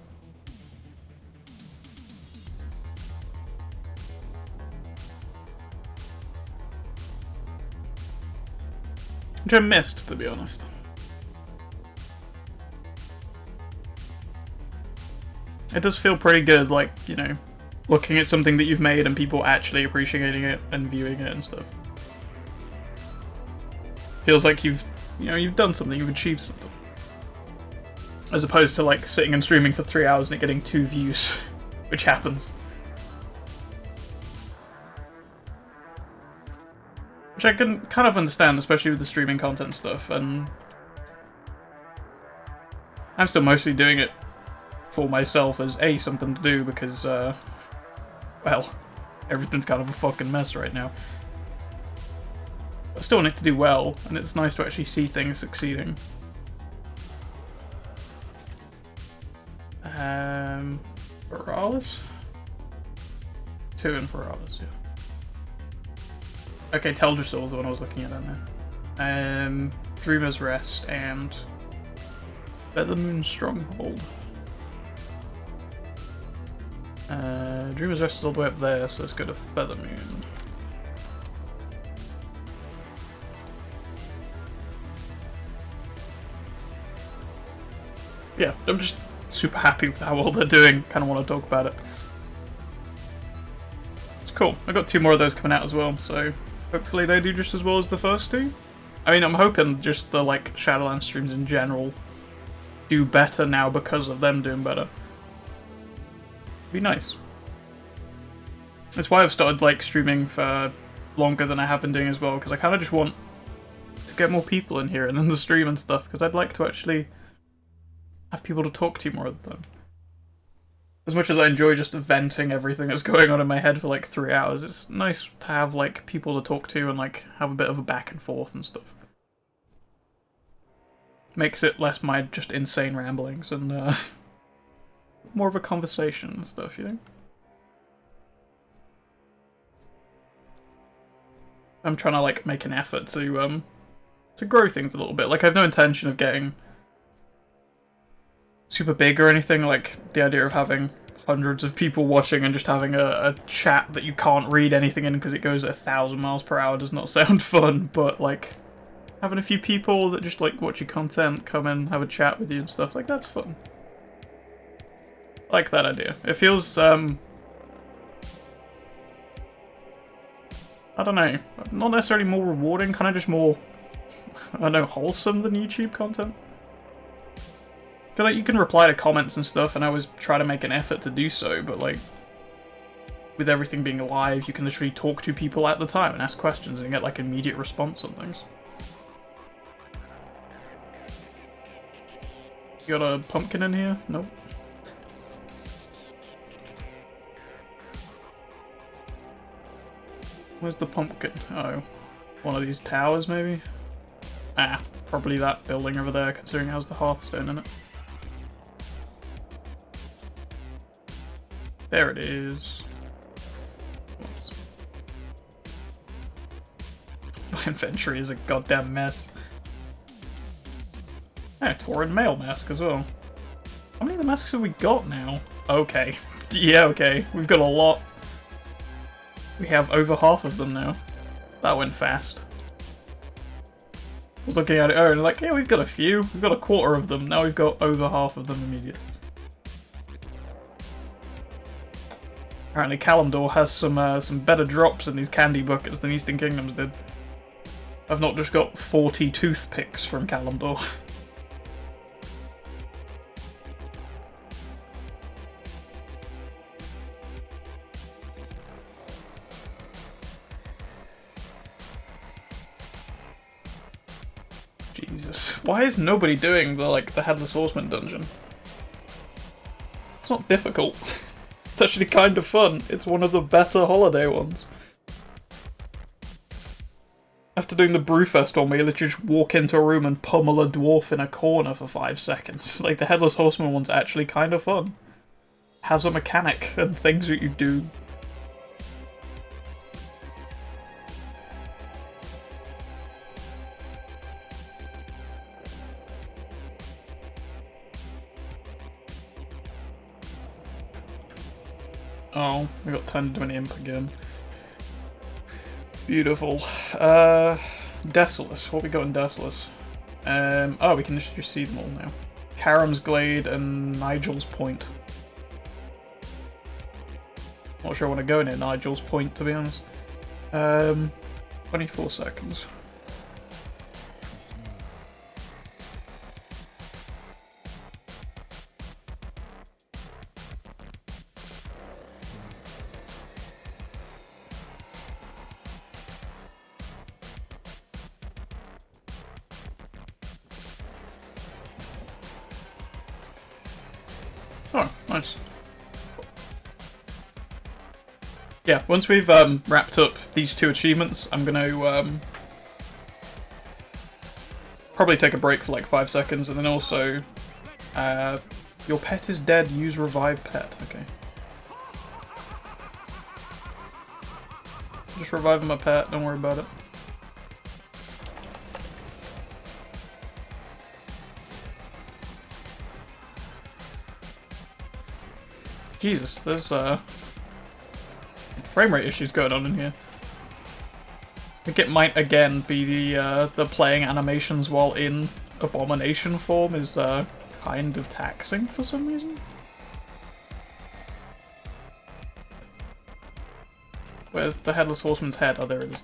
Which I missed, to be honest. It does feel pretty good, like, you know, looking at something that you've made and people actually appreciating it and viewing it and stuff. Feels like you've done something, you've achieved something. As opposed to, like, sitting and streaming for 3 hours and it getting 2 views, which happens. Which I can kind of understand, especially with the streaming content stuff, and I'm still mostly doing it for myself as A, something to do, because, well, everything's kind of a fucking mess right now. But I still want it to do well, and it's nice to actually see things succeeding. Veralis? 2 in Veralis, yeah. Okay, Teldrassil was the one I was looking at down there. Dreamer's Rest and Feathermoon Stronghold. Dreamer's Rest is all the way up there, so let's go to Feathermoon. Yeah, I'm just super happy with how well they're doing. Kind of want to talk about it. It's cool. I got 2 more of those coming out as well, so hopefully they do just as well as the first 2. I mean, I'm hoping just the, like, Shadowlands streams in general do better now because of them doing better. Be nice. That's why I've started, like, streaming for longer than I have been doing as well, because I kind of just want to get more people in here and then the stream and stuff, because I'd like to actually have people to talk to more of the time. As much as I enjoy just venting everything that's going on in my head for like 3 hours, it's nice to have like people to talk to and like have a bit of a back and forth and stuff. Makes it less my just insane ramblings and more of a conversation and stuff, you know? I'm trying to like make an effort to grow things a little bit. Like, I have no intention of getting super big or anything. Like, the idea of having hundreds of people watching and just having a chat that you can't read anything in because it goes at 1,000 miles per hour does not sound fun, but like, having a few people that just like watch your content come in, have a chat with you and stuff, like that's fun. I like that idea. It feels I don't know, not necessarily more rewarding, kind of just more, I don't know, wholesome than YouTube content. Because like, you can reply to comments and stuff, and I always try to make an effort to do so, but like, with everything being live, you can literally talk to people at the time and ask questions and get like immediate response on things. You got a pumpkin in here? Nope. Where's the pumpkin? Oh, one of these towers maybe? Ah, probably that building over there, considering it has the Hearthstone in it. There it is. My inventory is a goddamn mess. Yeah, Tauren mail mask as well. How many of the masks have we got now? Okay. Yeah, okay. We've got a lot. We have over half of them now. That went fast. I was looking at it and like, yeah, we've got a few. We've got a quarter of them. Now we've got over half of them immediately. Apparently Kalimdor has some better drops in these candy buckets than Eastern Kingdoms did. I've not just got 40 toothpicks from Kalimdor. Jesus. Why is nobody doing the Headless Horseman dungeon? It's not difficult. It's actually kind of fun. It's one of the better holiday ones. After doing the Brewfest one, where you literally just walk into a room and pummel a dwarf in a corner for 5 seconds. Like, the Headless Horseman one's actually kind of fun. Has a mechanic and things that you do. Oh, we got turned into an imp again. Beautiful. Desolus. What we got in Desolus? Oh, we can just see them all now. Karam's Glade and Nigel's Point. Not sure I want to go near Nigel's Point, to be honest. 24 seconds. Oh, nice. Yeah, once we've wrapped up these 2 achievements, I'm gonna probably take a break for like 5 seconds, and then also your pet is dead, use revive pet. Okay. Just reviving my pet, don't worry about it. Jesus, there's frame rate issues going on in here. I think it might again be the playing animations while in abomination form is kind of taxing for some reason. Where's the Headless Horseman's head? Oh, there it is.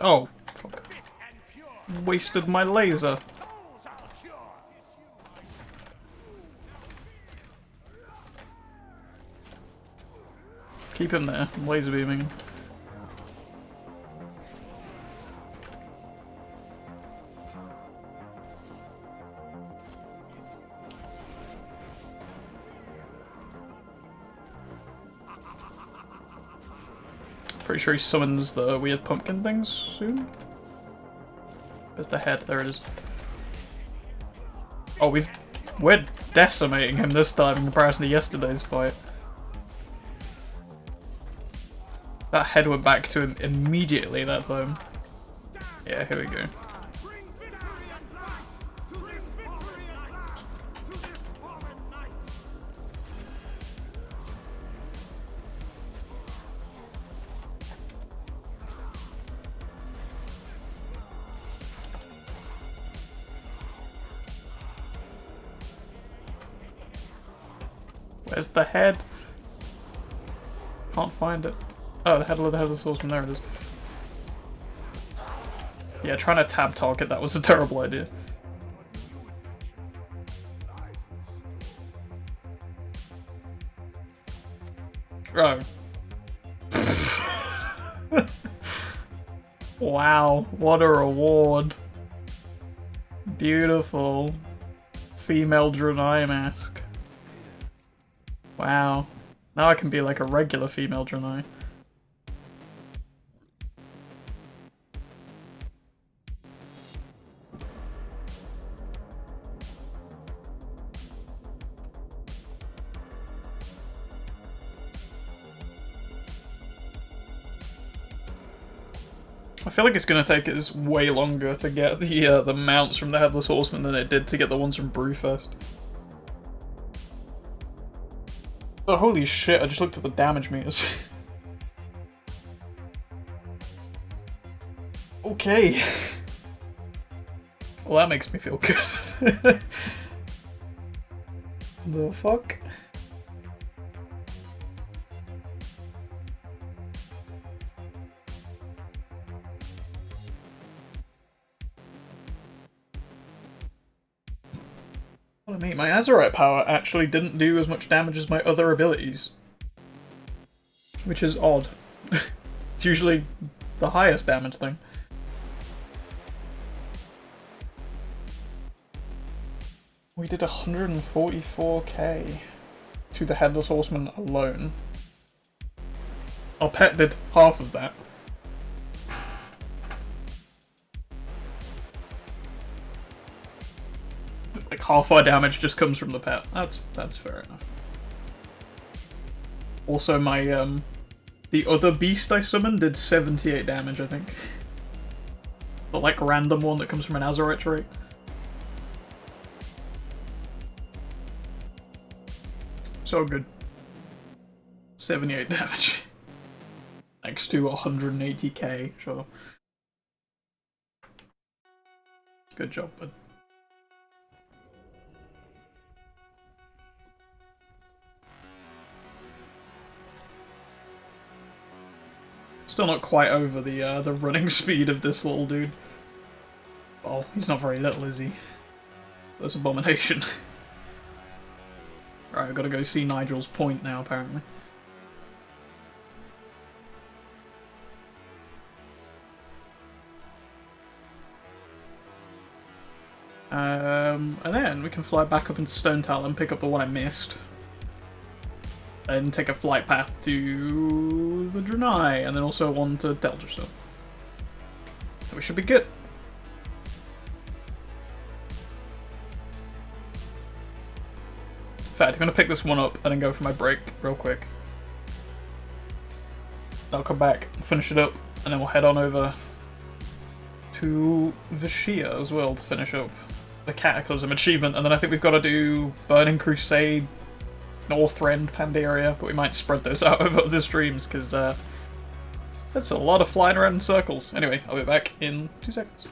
Oh, fuck. Wasted my laser. Keep him there. I'm laser beaming him. Pretty sure he summons the weird pumpkin things soon. Where's the head? There it is. Oh, we're decimating him this time in comparison to yesterday's fight. That head went back to him immediately that time. Yeah, here we go. Where's the head? Can't find it. Oh, the head of the Headless Horseman, there it is. Yeah, trying to tab target, that was a terrible idea. Oh. Wow, what a reward. Beautiful. Female Draenei mask. Wow. Now I can be like a regular female Draenei. I feel like it's gonna take us way longer to get the mounts from the Headless Horseman than it did to get the ones from Brewfest. Oh, holy shit, I just looked at the damage meters. Okay. Well, that makes me feel good. The fuck? I mean, my Azerite power actually didn't do as much damage as my other abilities. Which is odd. It's usually the highest damage thing. We did 144k to the Headless Horseman alone. Our pet did half of that. Like half our damage just comes from the pet. That's fair enough. Also, my the other beast I summoned did 78 damage, I think. The like random one that comes from an Azerite trait. So good. 78 damage. Next to 180k, sure. Good job, bud. Still not quite over the running speed of this little dude. Well, he's not very little, is he? That's abomination. Right, I've got to go see Nigel's point now, apparently. And then we can fly back up into Stone Tower and pick up the one I missed. And take a flight path to the Draenei, and then also one to Delta. So we should be good. In fact, I'm going to pick this one up and then go for my break real quick. I'll come back, finish it up, and then we'll head on over to Vashia as well to finish up the Cataclysm achievement. And then I think we've got to do Burning Crusade, Northrend, Pandaria, but we might spread those out over other streams because that's a lot of flying around in circles. Anyway, I'll be back in 2 seconds.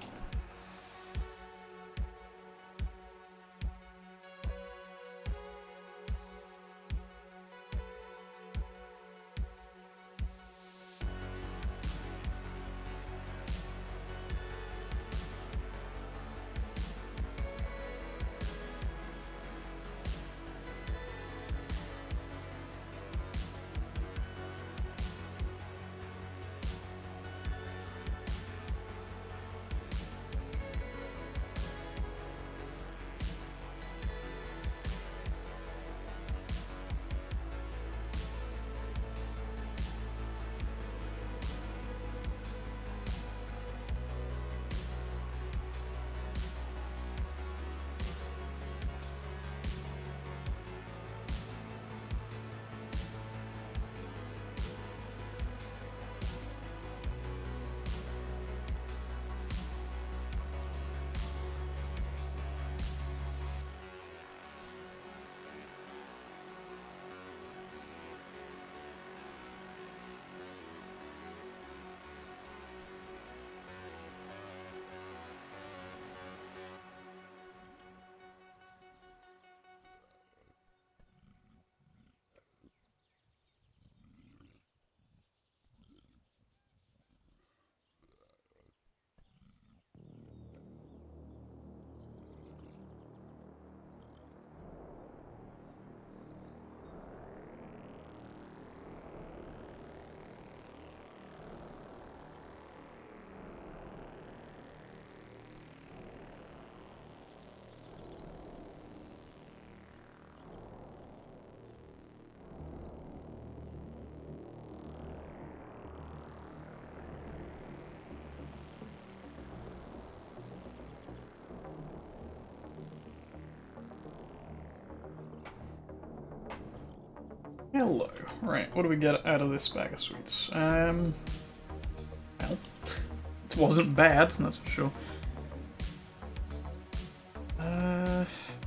Hello. Right, what do we get out of this bag of sweets? Well, it wasn't bad, that's for sure.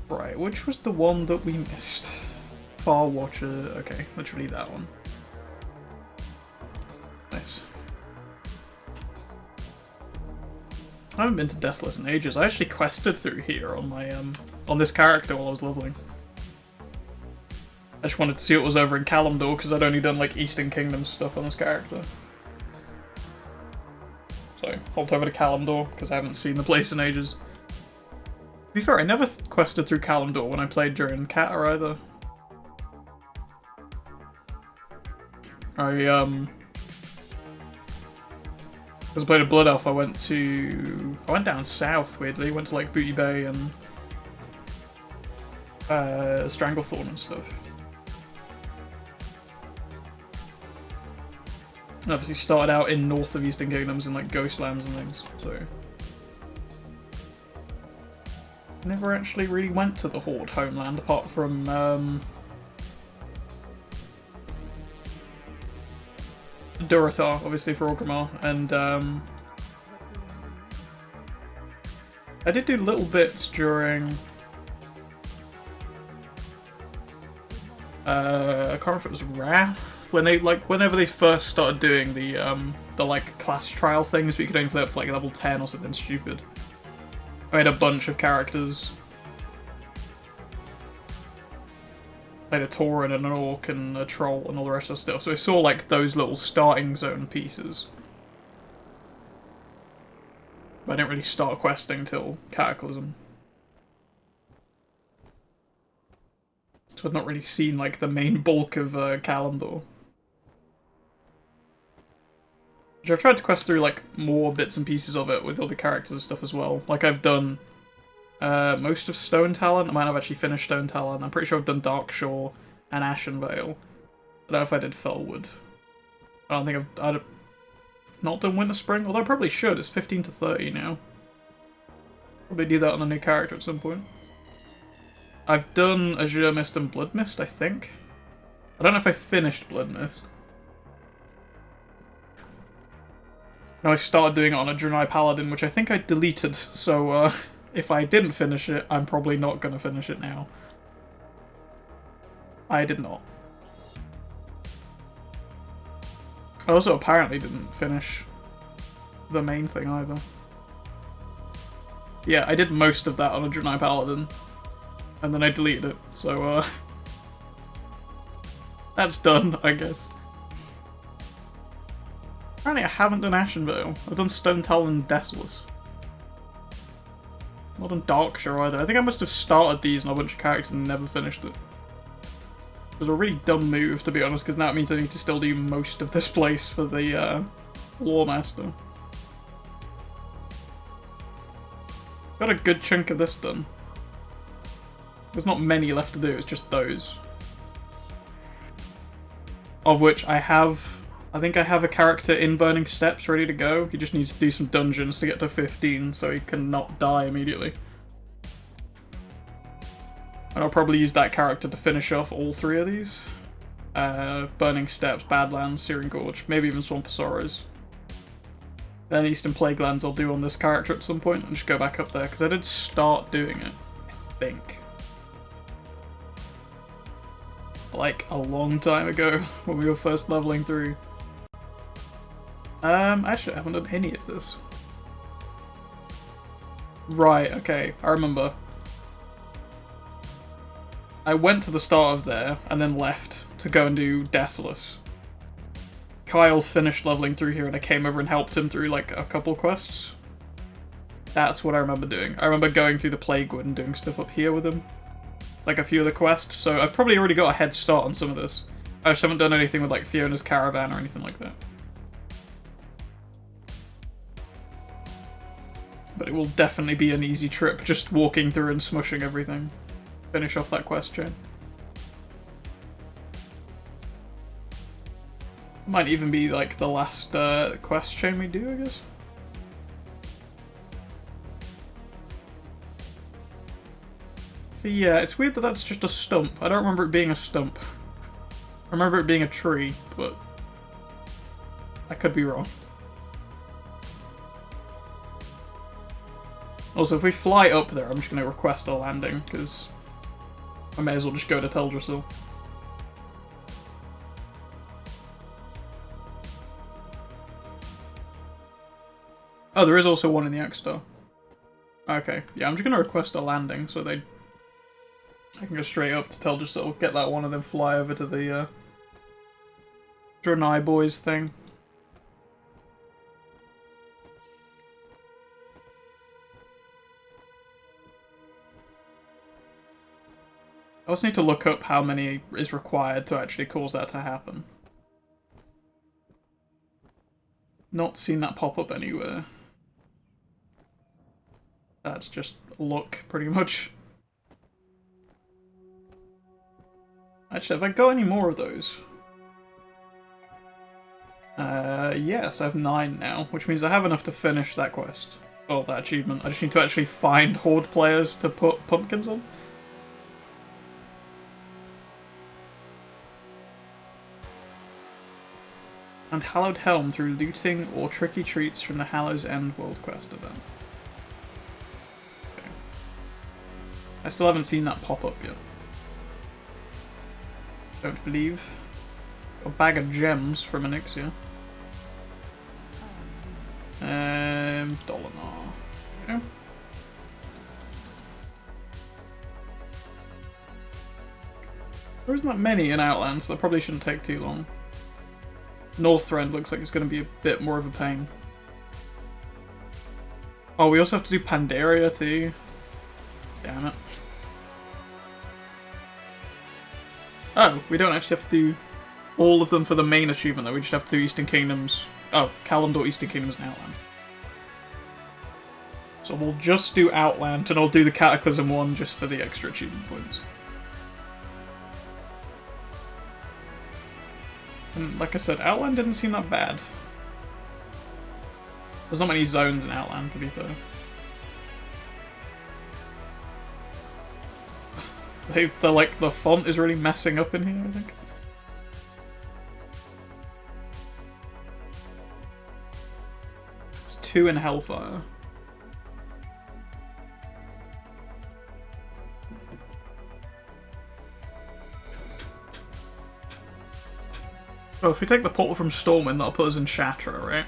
Right, which was the one that we missed? Far Watcher, okay, literally that one. Nice. I haven't been to Deathless in ages. I actually quested through here on my, on this character while I was leveling. I just wanted to see what was over in Kalimdor, because I'd only done, like, Eastern Kingdom stuff on this character. So, hopped over to Kalimdor, because I haven't seen the place in ages. To be fair, I never quested through Kalimdor when I played during Cata either. Because I played a Blood Elf, I went down south, weirdly. Went to, like, Booty Bay and Stranglethorn and stuff. And obviously started out in north of Eastern Kingdoms in, like, Ghostlands and things, so... Never actually really went to the Horde homeland, apart from, Durotar, obviously, for Orgrimmar, and, I did do little bits during... I can't remember if it was Wrath, when they, like, whenever they first started doing the, like, class trial things, but you could only play up to, like, level 10 or something stupid. I made a bunch of characters. Played a Tauren and an Orc and a Troll and all the rest of the stuff. So I saw, like, those little starting zone pieces. But I didn't really start questing till Cataclysm. So I've not really seen, like, the main bulk of Kalimdor. Which I've tried to quest through, like, more bits and pieces of it with all the characters and stuff as well. Like, I've done most of Stone Talon. I might have actually finished Stone Talon. I'm pretty sure I've done Darkshore and Ashen Vale. I don't know if I did Felwood. I don't think I've not done Winter Spring, although I probably should. It's 15 to 30 now. Probably do that on a new character at some point. I've done Azure Mist and Blood Mist, I think. I don't know if I finished Blood Mist. No, I started doing it on a Draenei Paladin, which I think I deleted, so if I didn't finish it, I'm probably not going to finish it now. I did not. I also apparently didn't finish the main thing either. Yeah, I did most of that on a Draenei Paladin, and then I deleted it, so that's done, I guess. Apparently I haven't done Ashen Vale. I've done Stone Talon and Desolate. Not done Darkshore either. I think I must have started these on a bunch of characters and never finished it. It was a really dumb move, to be honest, because now it means I need to still do most of this place for the Lore Master. Got a good chunk of this done. There's not many left to do, it's just those. Of which I think I have a character in Burning Steps ready to go. He just needs to do some dungeons to get to 15 so he can not die immediately. And I'll probably use that character to finish off all three of these. Burning Steps, Badlands, Searing Gorge, maybe even Swamp of Sorrows. Then Eastern Plaguelands I'll do on this character at some point and just go back up there, because I did start doing it, I think. Like, a long time ago, when we were first leveling through. Actually, I haven't done any of this. Right, okay, I remember. I went to the start of there, and then left to go and do Desolate. Kyle finished leveling through here, and I came over and helped him through, like, a couple quests. That's what I remember doing. I remember going through the Plaguewood and doing stuff up here with him. Like, a few of the quests, so I've probably already got a head start on some of this. I just haven't done anything with, like, Fiona's Caravan or anything like that. But it will definitely be an easy trip, just walking through and smushing everything. Finish off that quest chain. Might even be, like, the last quest chain we do, I guess. So yeah, it's weird that that's just a stump. I don't remember it being a stump. I remember it being a tree, but I could be wrong. Also, if we fly up there, I'm just going to request a landing, because I may as well just go to Teldrassil. Oh, there is also one in the X-Star. Okay, yeah, I'm just going to request a landing, so I can go straight up to Teldrassil, get that one, and then fly over to the Draenei Boys thing. I also need to look up how many is required to actually cause that to happen. Not seen that pop up anywhere. That's just luck, pretty much. Actually, have I got any more of those? Yes, I have 9 now, which means I have enough to finish that quest. Or that achievement. I just need to actually find Horde players to put pumpkins on. And Hallowed Helm through looting or tricky treats from the Hallows End World Quest event. Okay. I still haven't seen that pop up yet. Don't believe. A bag of gems from Onyxia. Dolinar. Okay. There isn't that many in Outlands, so that probably shouldn't take too long. Northrend looks like it's going to be a bit more of a pain. Oh, we also have to do Pandaria too. Damn it. Oh, we don't actually have to do all of them for the main achievement though, we just have to do Eastern Kingdoms. Oh, Kalimdor Eastern Kingdoms and Outland. So we'll just do Outland and I'll do the Cataclysm one just for the extra achievement points. And like I said, Outland didn't seem that bad. There's not many zones in Outland, to be fair. They're like, the font is really messing up in here, I think. It's 2 in Hellfire. Oh, if we take the portal from Stormwind, that'll put us in Shatra, right?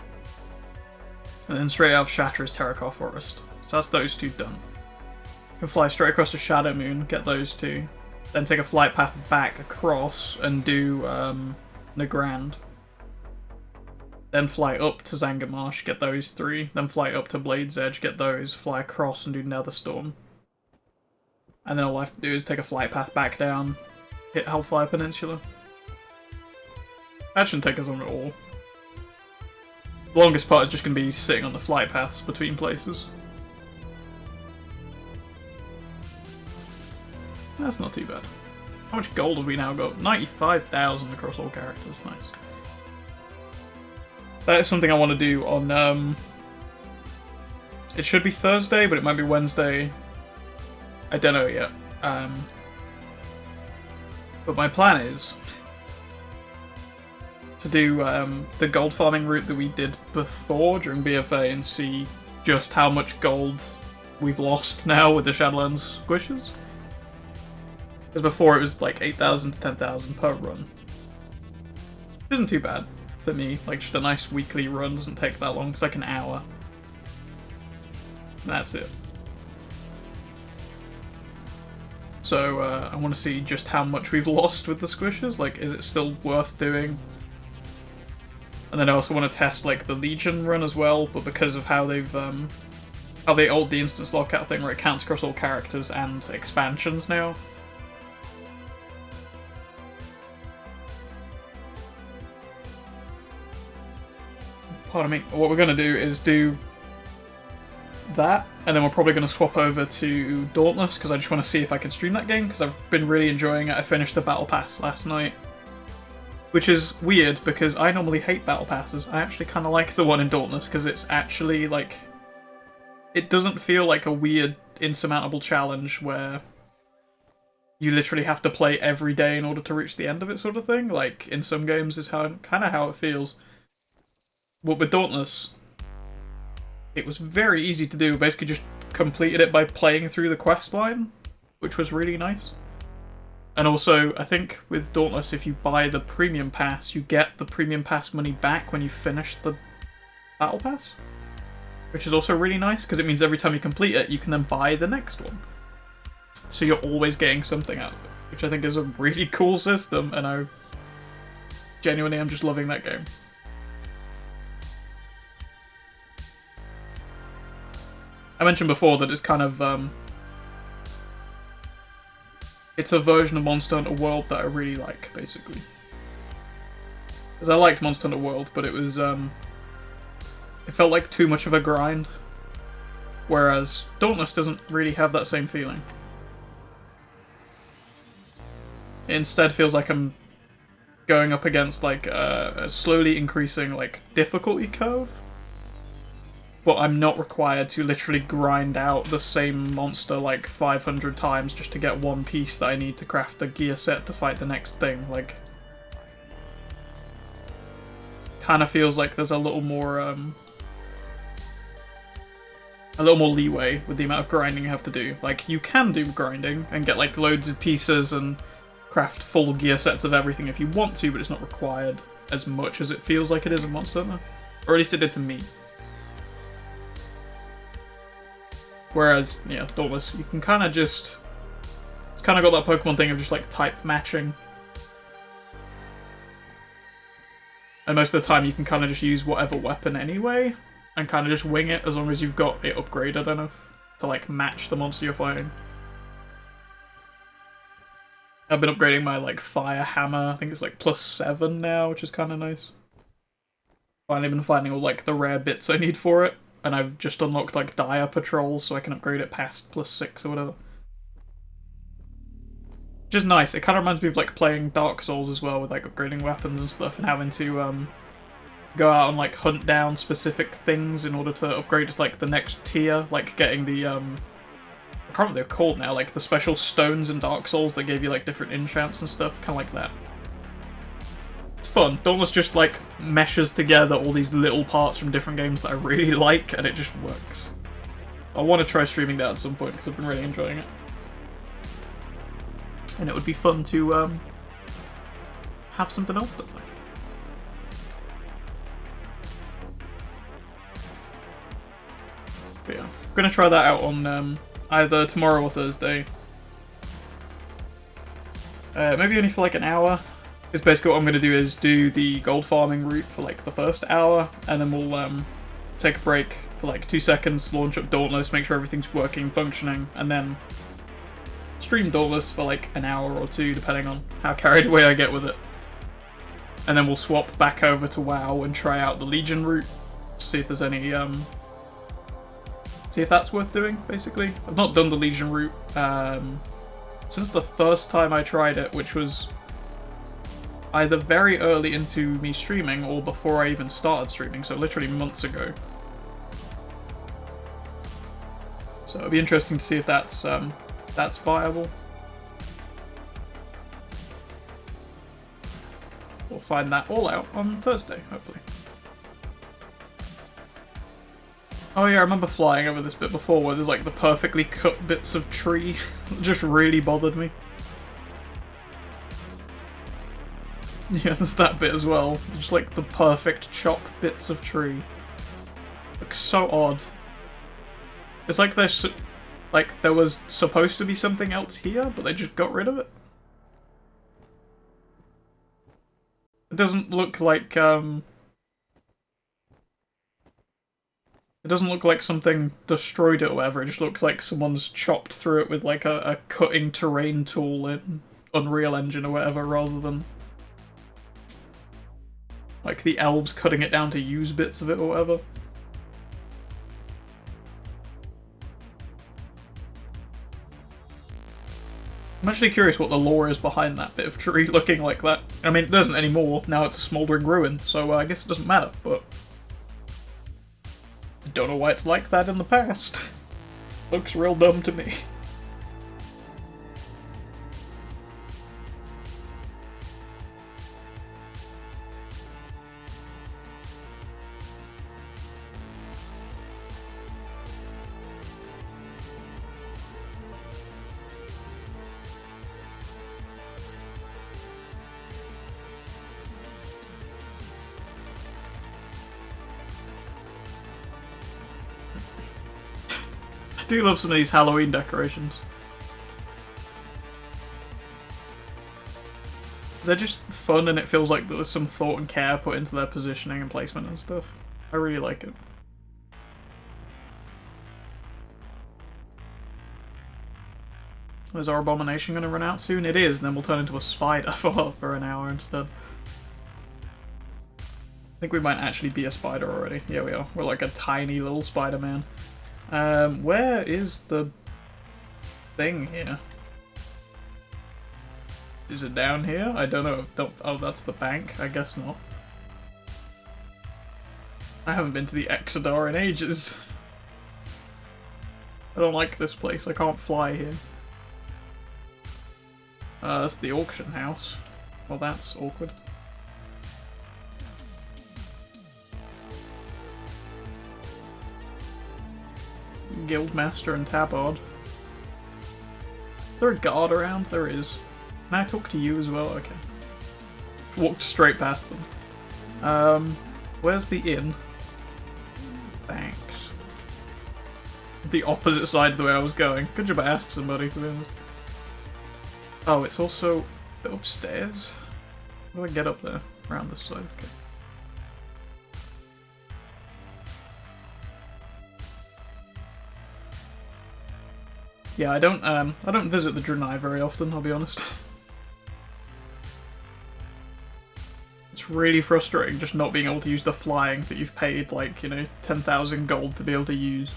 And then straight out of Shatra is Terracotta Forest. So that's those 2 done. We can fly straight across to Shadowmoon, get those 2. Then take a flight path back across and do Nagrand. Then fly up to Zangarmarsh, get those 3. Then fly up to Blade's Edge, get those. Fly across and do Netherstorm. And then all I have to do is take a flight path back down, hit Hellfire Peninsula. That shouldn't take us long at all. The longest part is just going to be sitting on the flight paths between places. That's not too bad. How much gold have we now got? 95,000 across all characters. Nice. That is something I want to do on... It should be Thursday, but it might be Wednesday. I don't know yet. But my plan is to do the gold farming route that we did before during BFA and see just how much gold we've lost now with the Shadowlands squishes. Because before it was like 8,000 to 10,000 per run. Isn't too bad for me, like just a nice weekly run, doesn't take that long, it's like an hour. And that's it. So I want to see just how much we've lost with the squishes, like is it still worth doing? And then I also want to test like the Legion run as well, but because of how they've how they altered the instance lockout thing where it counts across all characters and expansions now. Pardon me. What we're going to do is do that, and then we're probably going to swap over to Dauntless, because I just want to see if I can stream that game, because I've been really enjoying it. I finished the Battle Pass last night. Which is weird, because I normally hate Battle Passes. I actually kind of like the one in Dauntless, because it's actually, like... It doesn't feel like a weird, insurmountable challenge where you literally have to play every day in order to reach the end of it, sort of thing. Like, in some games is kind of how it feels. But with Dauntless, it was very easy to do. Basically just completed it by playing through the quest line, which was really nice. And also, I think with Dauntless, if you buy the Premium Pass, you get the Premium Pass money back when you finish the Battle Pass. Which is also really nice, because it means every time you complete it, you can then buy the next one. So you're always getting something out of it, which I think is a really cool system, and I'm just loving that game. I mentioned before that it's kind of, it's a version of Monster Hunter World that I really like, basically. Because I liked Monster Hunter World, but it was, it felt like too much of a grind. Whereas Dauntless doesn't really have that same feeling. It instead feels like I'm going up against, like, a slowly increasing, like, difficulty curve. But I'm not required to literally grind out the same monster like 500 times just to get one piece that I need to craft the gear set to fight the next thing. Like, kind of feels like there's a little more leeway with the amount of grinding you have to do. Like, you can do grinding and get like loads of pieces and craft full gear sets of everything if you want to, but it's not required as much as it feels like it is in Monster Hunter. Or at least it did to me. Whereas, yeah, Dauntless, you can kind of just... It's kind of got that Pokemon thing of just, like, type matching. And most of the time you can kind of just use whatever weapon anyway, and kind of just wing it as long as you've got it upgraded enough to, like, match the monster you're fighting. I've been upgrading my, like, Fire Hammer. I think it's, like, +7 now, which is kind of nice. Finally been finding all, like, the rare bits I need for it. And I've just unlocked, like, Dire Patrols, so I can upgrade it past +6 or whatever. Which is nice. It kind of reminds me of, like, playing Dark Souls as well, with, like, upgrading weapons and stuff, and having to, go out and, like, hunt down specific things in order to upgrade to, like, the next tier. Like, getting the, I can't remember what they're called now, like, the special stones in Dark Souls that gave you, like, different enchants and stuff. Kind of like that. It's fun. Dauntless just, like, meshes together all these little parts from different games that I really like, and it just works. I want to try streaming that at some point, because I've been really enjoying it. And it would be fun to, have something else to play. But yeah, I'm going to try that out on, either tomorrow or Thursday. Maybe only for, like, an hour. Because basically what I'm going to do is do the gold farming route for like the first hour, and then we'll take a break for like 2 seconds, launch up Dauntless, make sure everything's working, functioning, and then stream Dauntless for like an hour or two, depending on how carried away I get with it. And then we'll swap back over to WoW and try out the Legion route, to see if there's any, see if that's worth doing, basically. I've not done the Legion route since the first time I tried it, which was either very early into me streaming or before I even started streaming, so literally months ago. So it'll be interesting to see if that's viable. We'll find that all out on Thursday, hopefully. Oh yeah, I remember flying over this bit before where there's like the perfectly cut bits of tree that just really bothered me. Yeah, there's that bit as well. Just like the perfect chop bits of tree. Looks so odd. It's like there's like there was supposed to be something else here, but they just got rid of it. It doesn't look like it doesn't look like something destroyed it or whatever. It just looks like someone's chopped through it with like a cutting terrain tool in Unreal Engine or whatever, rather than like the elves cutting it down to use bits of it or whatever. I'm actually curious what the lore is behind that bit of tree looking like that. I mean, it doesn't anymore. Now it's a smouldering ruin, so I guess it doesn't matter, but I don't know why it's like that in the past. Looks real dumb to me. do love some of these Halloween decorations. They're just fun, and it feels like there was some thought and care put into their positioning and placement and stuff. I really like it. Is our abomination going to run out soon? It is, and then we'll turn into a spider for an hour instead. I think we might actually be a spider already. Yeah, we are. We're like a tiny little Spider-Man. Where is the thing here? Is it down here? I don't know. Oh, that's the bank? I guess not. I haven't been to the Exodar in ages. I don't like this place. I can't fly here. That's the auction house. Well, that's awkward. Guildmaster and Tabard. Is there a guard around? There is. Can I talk to you as well? Okay. Walked straight past them. Where's the inn? Thanks. The opposite side of the way I was going. Could you ask somebody, to be honest? Oh, it's also upstairs? How do I get up there? Around this side, okay. Yeah, I don't visit the Draenei very often, I'll be honest. It's really frustrating just not being able to use the flying that you've paid, like, you know, 10,000 gold to be able to use.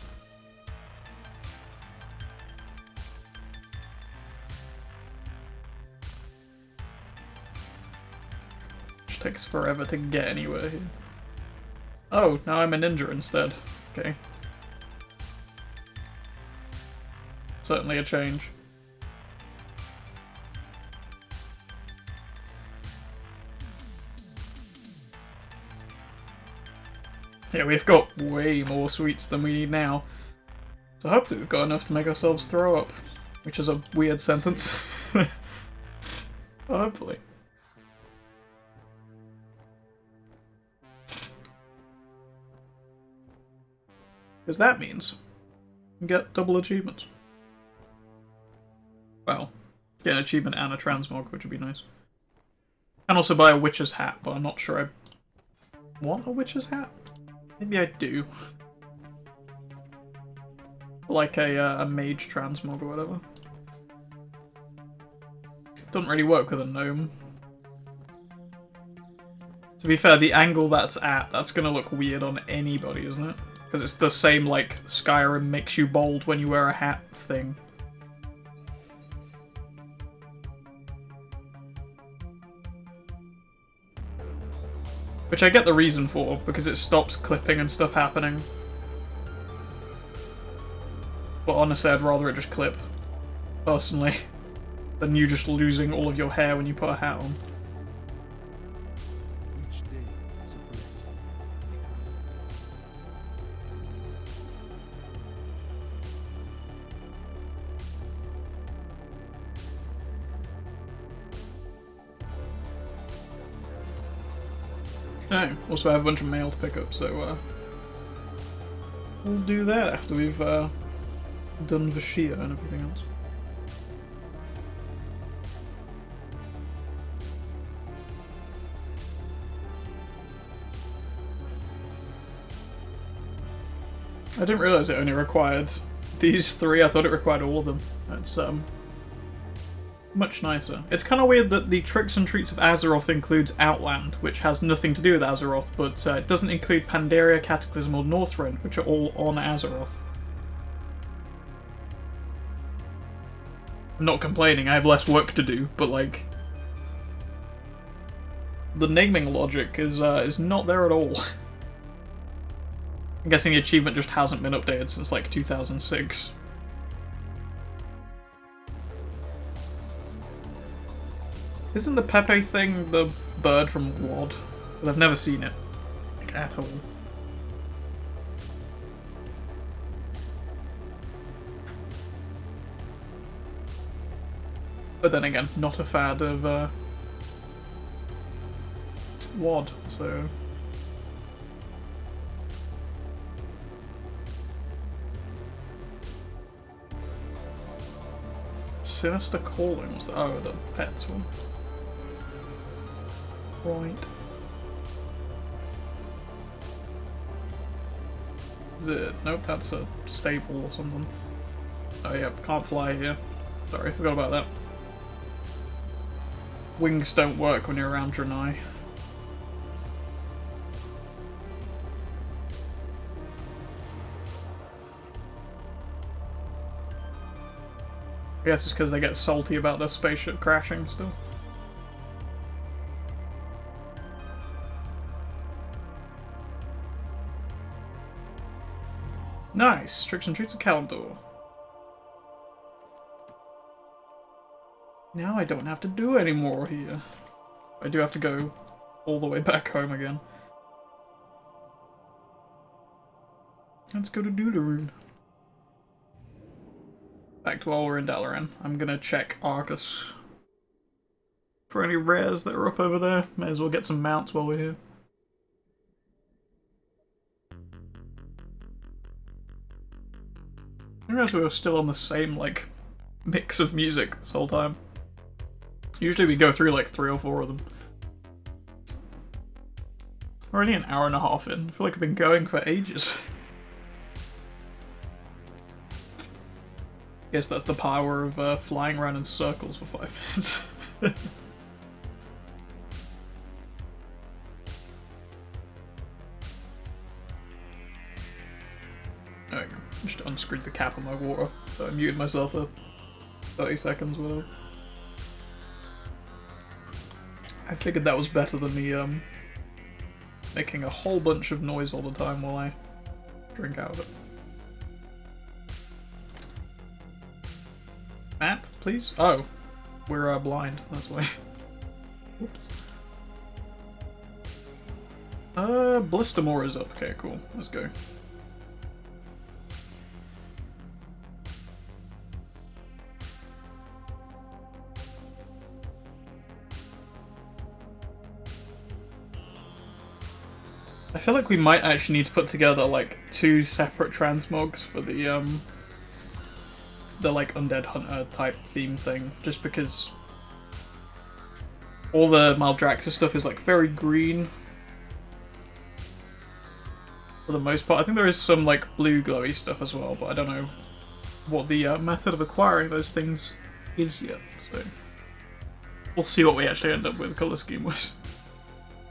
Just takes forever to get anywhere here. Oh, now I'm a ninja instead. Okay. Certainly a change. Yeah, we've got way more sweets than we need now. So hopefully we've got enough to make ourselves throw up. Which is a weird sentence. Hopefully. Because that means we can get double achievements. Well, get an achievement and a transmog, which would be nice. And also buy a witch's hat, but I'm not sure I want a witch's hat. Maybe I do. Like a mage transmog or whatever. Doesn't really work with a gnome. To be fair, the angle that's at, that's gonna look weird on anybody, isn't it? Because it's the same, like, Skyrim makes you bold when you wear a hat thing. Which I get the reason for, because it stops clipping and stuff happening. But honestly, I'd rather it just clip, personally, than you just losing all of your hair when you put a hat on. Oh, also I have a bunch of mail to pick up, so we'll do that after we've done Vashia and everything else. I didn't realise it only required these three. I thought it required all of them. That's much nicer. It's kind of weird that the Tricks and Treats of Azeroth includes Outland, which has nothing to do with Azeroth, but it doesn't include Pandaria, Cataclysm, or Northrend, which are all on Azeroth. I'm not complaining, I have less work to do, but like... the naming logic is not there at all. I'm guessing the achievement just hasn't been updated since like 2006. Isn't the Pepe thing the bird from WoD? Because I've never seen it, like, at all. But then again, not a fan of WoD, so... Sinister Calling. What's the, oh, the pets one. Right. Is it? Nope, that's a stable or something. Oh yeah, can't fly here. Sorry, forgot about that. Wings don't work when you're around Draenei. I guess it's because they get salty about their spaceship crashing still. Nice! Tricks and Treats of Kalimdor. Now I don't have to do any more here. I do have to go all the way back home again. Let's go to Doodlerune. Back to while we're in Dalaran. I'm gonna check Argus for any rares that are up over there. May as well get some mounts while we're here. I realize we were still on the same, like, mix of music this whole time. Usually we go through like 3 or 4 of them. Already an hour and a half in. I feel like I've been going for ages. Guess that's the power of flying around in circles for 5 minutes. There we go. Just unscrewed the cap on my water, so I muted myself for 30 seconds, whatever. I figured that was better than me making a whole bunch of noise all the time while I drink out of it. Map, please? Oh, we're blind, that's why. Whoops. Blistermore is up. Okay, cool. Let's go. I feel like we might actually need to put together like 2 separate transmogs for the like Undead Hunter type theme thing, just because all the Maldraxxus stuff is like very green for the most part. I think there is some like blue glowy stuff as well, but I don't know what the method of acquiring those things is yet, so we'll see what we actually end up with colour scheme-wise.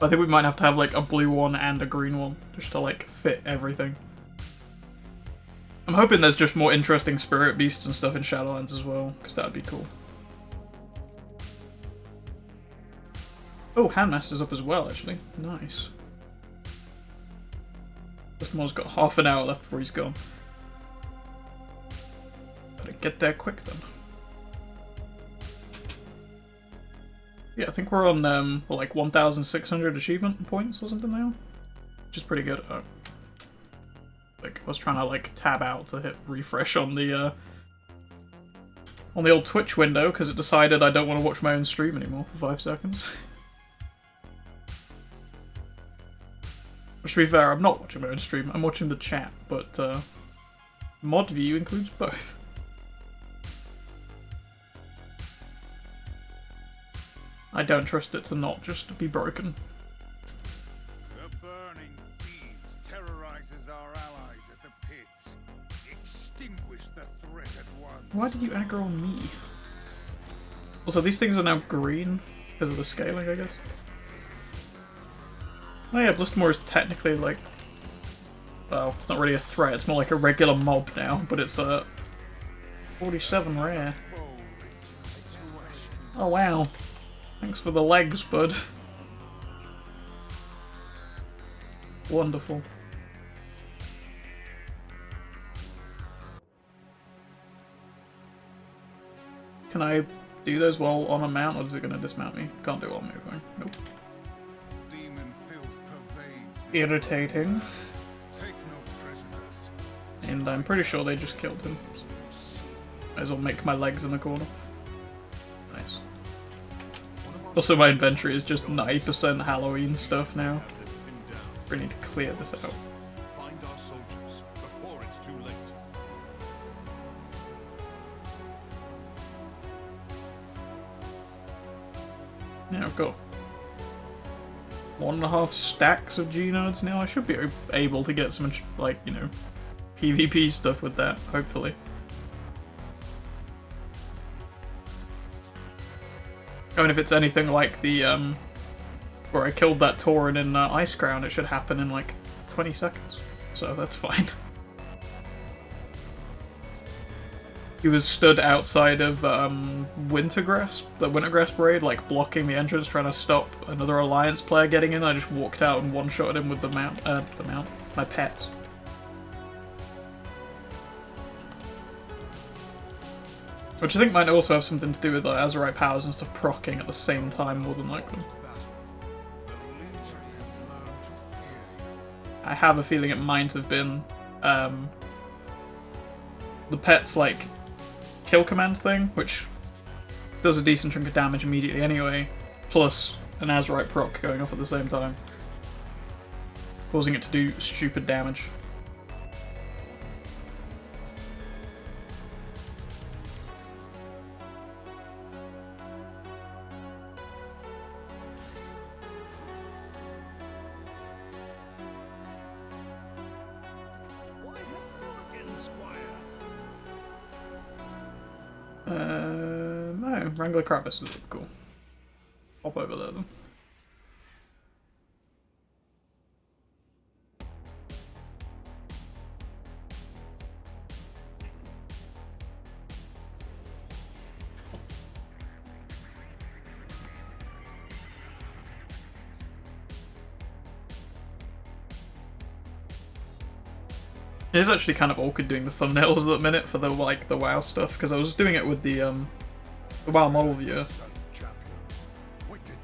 I think we might have to have like a blue one and a green one, just to like fit everything. I'm hoping there's just more interesting spirit beasts and stuff in Shadowlands as well, because that would be cool. Oh, Handmaster's up as well, actually. Nice. This one's got half an hour left before he's gone. Better get there quick then. Yeah, I think we're on like 1,600 achievement points or something now, which is pretty good. Oh. Like I was trying to like tab out to hit refresh on the old Twitch window because it decided I don't want to watch my own stream anymore for 5 seconds. Which, to be fair, I'm not watching my own stream. I'm watching the chat, but mod view includes both. I don't trust it to not just be broken. The burning fiend terrorizes our allies at the pits. Extinguish the threat at once. Why did you aggro on me? Also, these things are now green because of the scaling, I guess. Oh yeah, Blistermore is technically like... well, it's not really a threat, it's more like a regular mob now, but it's a 47 rare. Oh wow. Thanks for the legs, bud. Wonderful. Can I do those while on a mount, or is it going to dismount me? Can't do it while moving. Nope. Irritating. And I'm pretty sure they just killed him. Might as well make my legs in the corner. Nice. Also, my inventory is just 90% Halloween stuff now. We need to clear this out. Find our soldiers before it's too late. Yeah, I've got 1.5 stacks of G-Nodes now. I should be able to get some, like, you know, PvP stuff with that, hopefully. I mean, if it's anything like the, where I killed that Tauren in Ice Crown, it should happen in, like, 20 seconds. So that's fine. He was stood outside of Wintergrass, the Wintergrass Parade, like blocking the entrance, trying to stop another Alliance player getting in. I just walked out and one-shotted him with my pets. Which I think might also have something to do with Azerite powers and stuff proccing at the same time, more than likely. I have a feeling it might have been the pet's like kill command thing, which does a decent chunk of damage immediately anyway, plus an Azerite proc going off at the same time, causing it to do stupid damage. No, Wrangler Kravis is cool. Hop over there then. It is actually kind of awkward doing the thumbnails at the minute for the WoW stuff, because I was doing it with the WoW model viewer,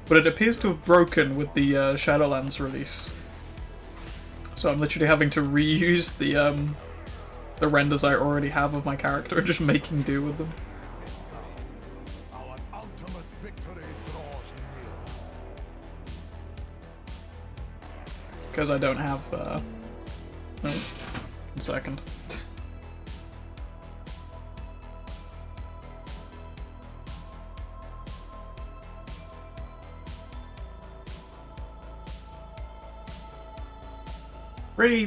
but it appears to have broken with the Shadowlands release. So I'm literally having to reuse the renders I already have of my character and just making do with them. Because I don't have no. 1 second. Really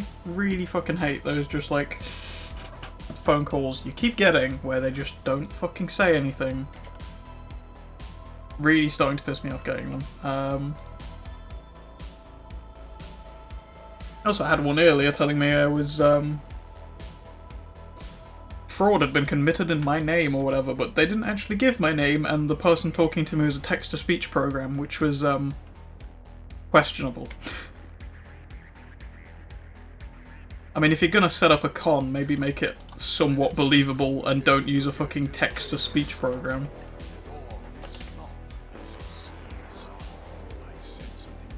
fucking hate those just like phone calls you keep getting where they just don't fucking say anything. Really starting to piss me off getting them. I also had one earlier telling me I was, fraud had been committed in my name or whatever, but they didn't actually give my name, and the person talking to me was a text-to-speech program, which was, questionable. I mean, if you're gonna set up a con, maybe make it somewhat believable and don't use a fucking text-to-speech program.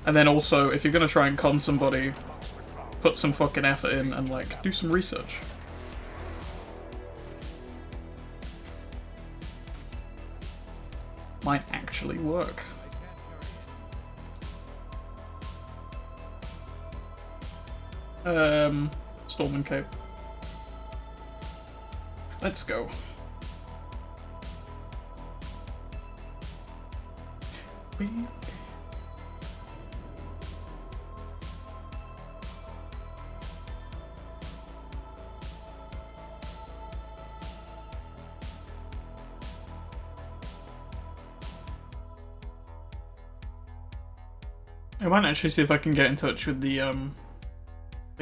And then also, if you're gonna try and con somebody, put some fucking effort in and, like, do some research. Might actually work. Storm and Cape. Let's go. I might actually see if I can get in touch with the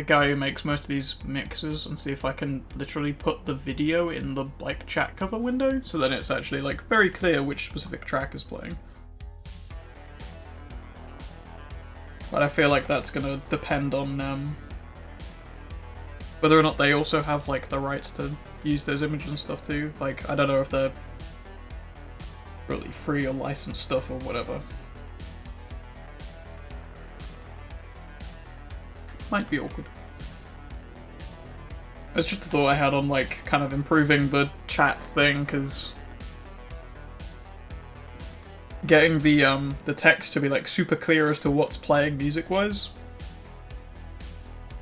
guy who makes most of these mixes and see if I can literally put the video in the like chat cover window, so then it's actually like very clear which specific track is playing. But I feel like that's gonna depend on whether or not they also have like the rights to use those images and stuff too. Like, I don't know if they're really free or licensed stuff or whatever. Might be awkward. It's just a thought I had on like kind of improving the chat thing, because getting the text to be like super clear as to what's playing music-wise,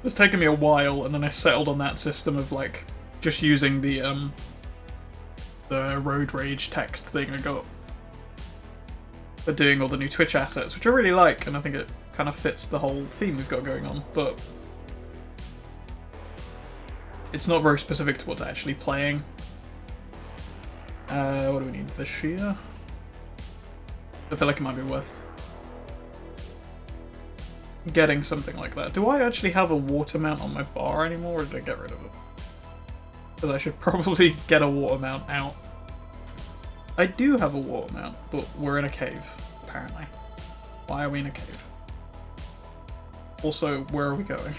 it's taken me a while, and then I settled on that system of like just using the road rage text thing I got. for doing all the new Twitch assets, which I really like, and I think it kind of fits the whole theme we've got going on, but it's not very specific to what's actually playing. What do we need? Vashia? I feel like it might be worth getting something like that. Do I actually have a water mount on my bar anymore, or did I get rid of it? Because I should probably get a water mount out. I do have a water mount, but we're in a cave, apparently. Why are we in a cave? Also, where are we going?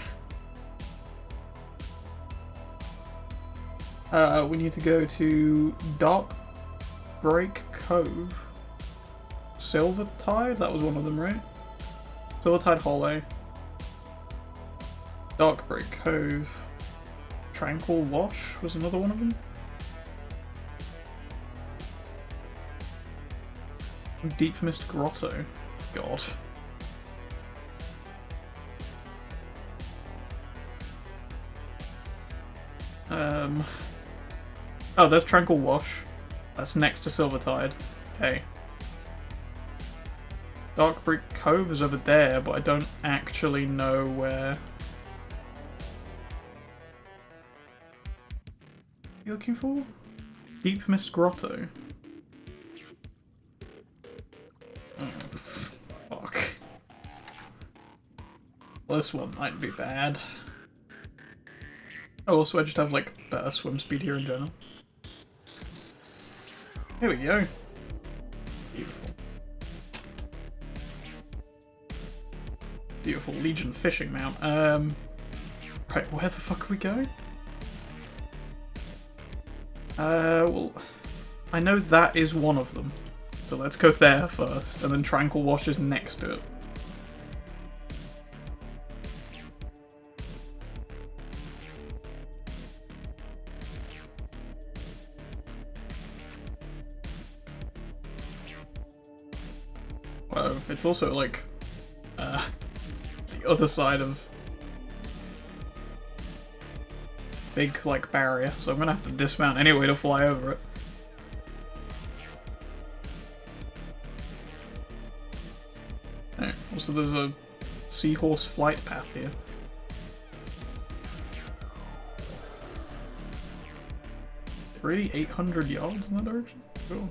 We need to go to Dark Break Cove. Silvertide? That was one of them, right? Silvertide Hollow. Dark Break Cove. Tranquil Wash was another one of them. Deep Mist Grotto. God. Oh, there's Tranquil Wash. That's next to Silvertide. Okay. Dark Break Cove is over there, but I don't actually know where. You looking for? Deep Mist Grotto. Oh, fuck. Well, this one might be bad. Oh, also I just have, like, better swim speed here in general. Here we go. Beautiful. Beautiful Legion fishing mount. Right, where the fuck are we going? Well, I know that is one of them. So let's go there first, and then Tranquil Wash is next to it. Whoa, it's also like, the other side of big, like, barrier, so I'm gonna have to dismount anyway to fly over it. Oh, also there's a seahorse flight path here. Really? 800 yards in that direction? Cool.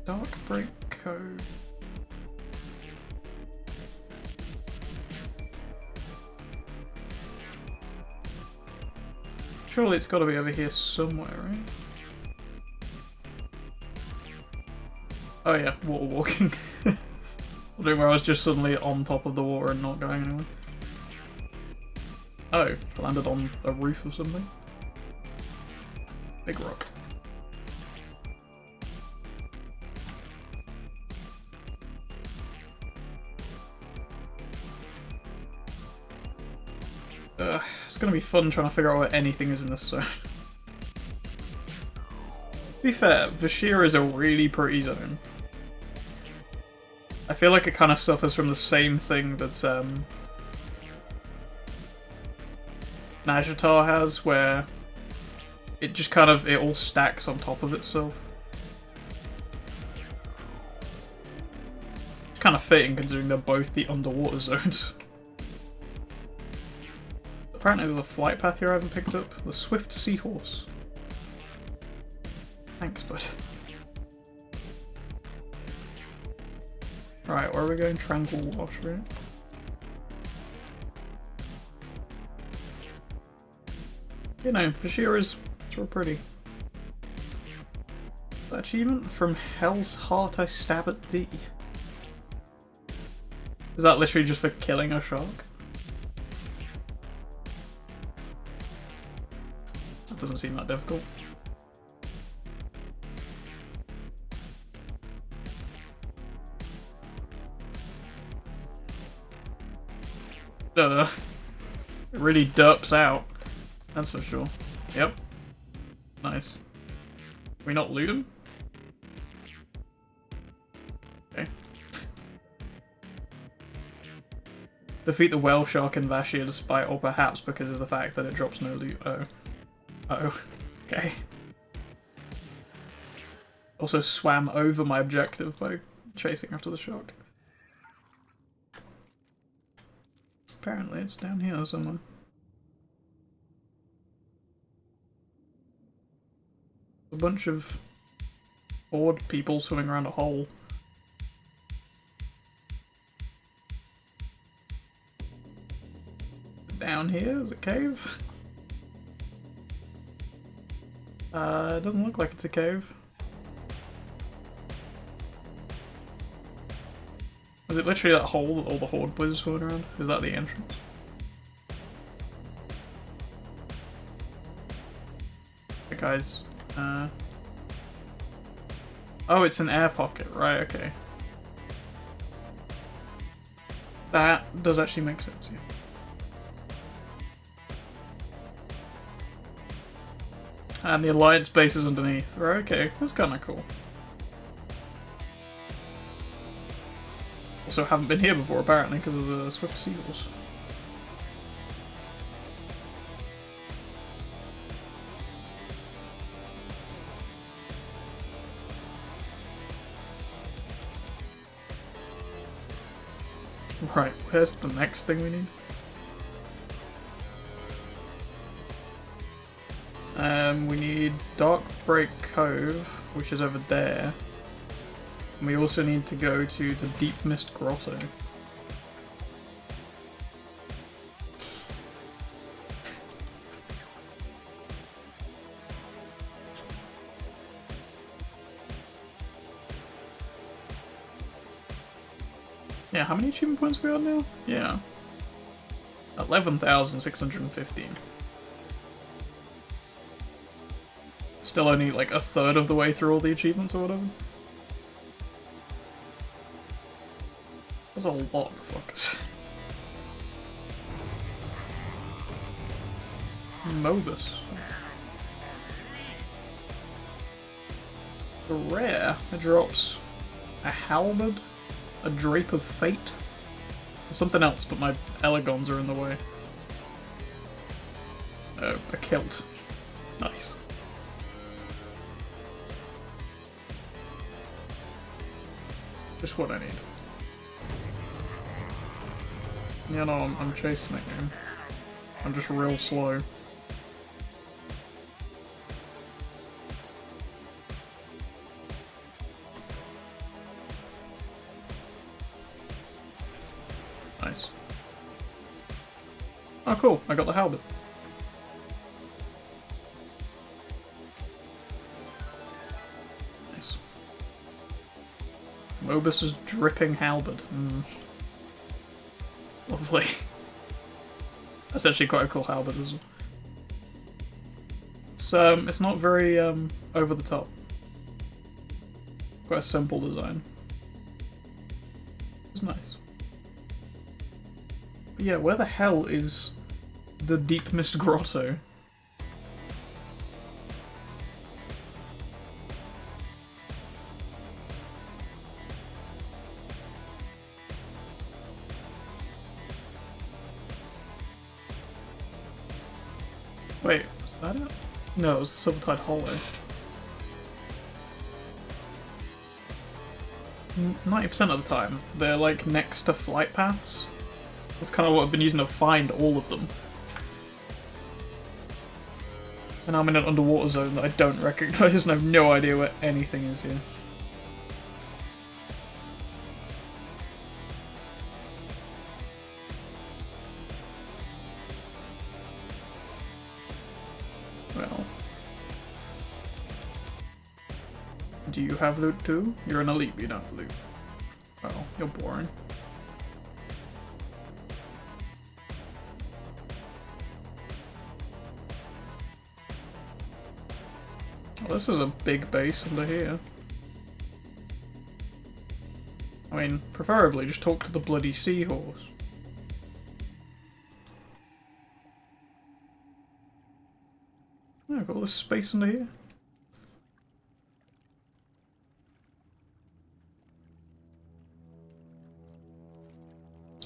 Dark Break Cove. Surely it's got to be over here somewhere, right? Oh yeah, water walking. Wondering where I was just suddenly on top of the water and not going anywhere. Oh, I landed on a roof of something. Big rock. It's gonna be fun trying to figure out where anything is in this zone. To be fair, Vashir is a really pretty zone. I feel like it kind of suffers from the same thing that Nazjatar has, where it just kind of, it all stacks on top of itself. It's kind of fitting considering they're both the underwater zones. Apparently there's a flight path here I haven't picked up. The Swift Seahorse. Thanks, bud. Right, where are we going? Tranquil Wash, right? You know, Vashir is real pretty. The achievement from Hell's Heart I stab at thee. Is that literally just for killing a shark? That doesn't seem that difficult. It really derps out. That's for sure. Yep. Nice. Can we not loot him? Okay. Defeat the whale shark in Vashia despite, or perhaps because of the fact that it drops no loot. Oh. Oh, okay. Also swam over my objective by chasing after the shark. Apparently it's down here somewhere. A bunch of bored people swimming around a hole. Down here is a cave. It doesn't look like it's a cave. Is it literally that hole that all the horde boys are swimming around? Is that the entrance? Hey guys, oh, it's an air pocket, right, okay. That does actually make sense, yeah. And the Alliance base is underneath, right, okay, that's kinda cool. Also haven't been here before, apparently, because of the Swift Seagulls. Right, where's the next thing we need? We need Darkbreak Cove, which is over there. And we also need to go to the Deep Mist Grotto. Yeah, how many achievement points are we on now? Yeah. 11,615. Still only like a third of the way through all the achievements or whatever. That's a lot of fuckers. Mobus. The rare, it drops a halberd, a drape of fate, something else, but my elegons are in the way. Oh, a kilt. Nice. Just what I need. Yeah, no, I'm chasing it, man. I'm just real slow. Nice. Oh, cool. I got the halberd. Nice. Mobus's dripping halberd. Lovely. That's actually quite a cool halberd as well. It's not very, over the top. Quite a simple design. It's nice. But yeah, where the hell is the Deep Mist Grotto? Wait, was that it? No, it was the Silvertide Hollow. 90% of the time, they're like next to flight paths. That's kind of what I've been using to find all of them. And I'm in an underwater zone that I don't recognize and I have no idea where anything is here. Well. Do you have loot too? You're an elite, you don't have loot. Well, you're boring. Well, this is a big base under here. I mean, preferably just talk to the bloody seahorse. Oh, I've got all this space under here.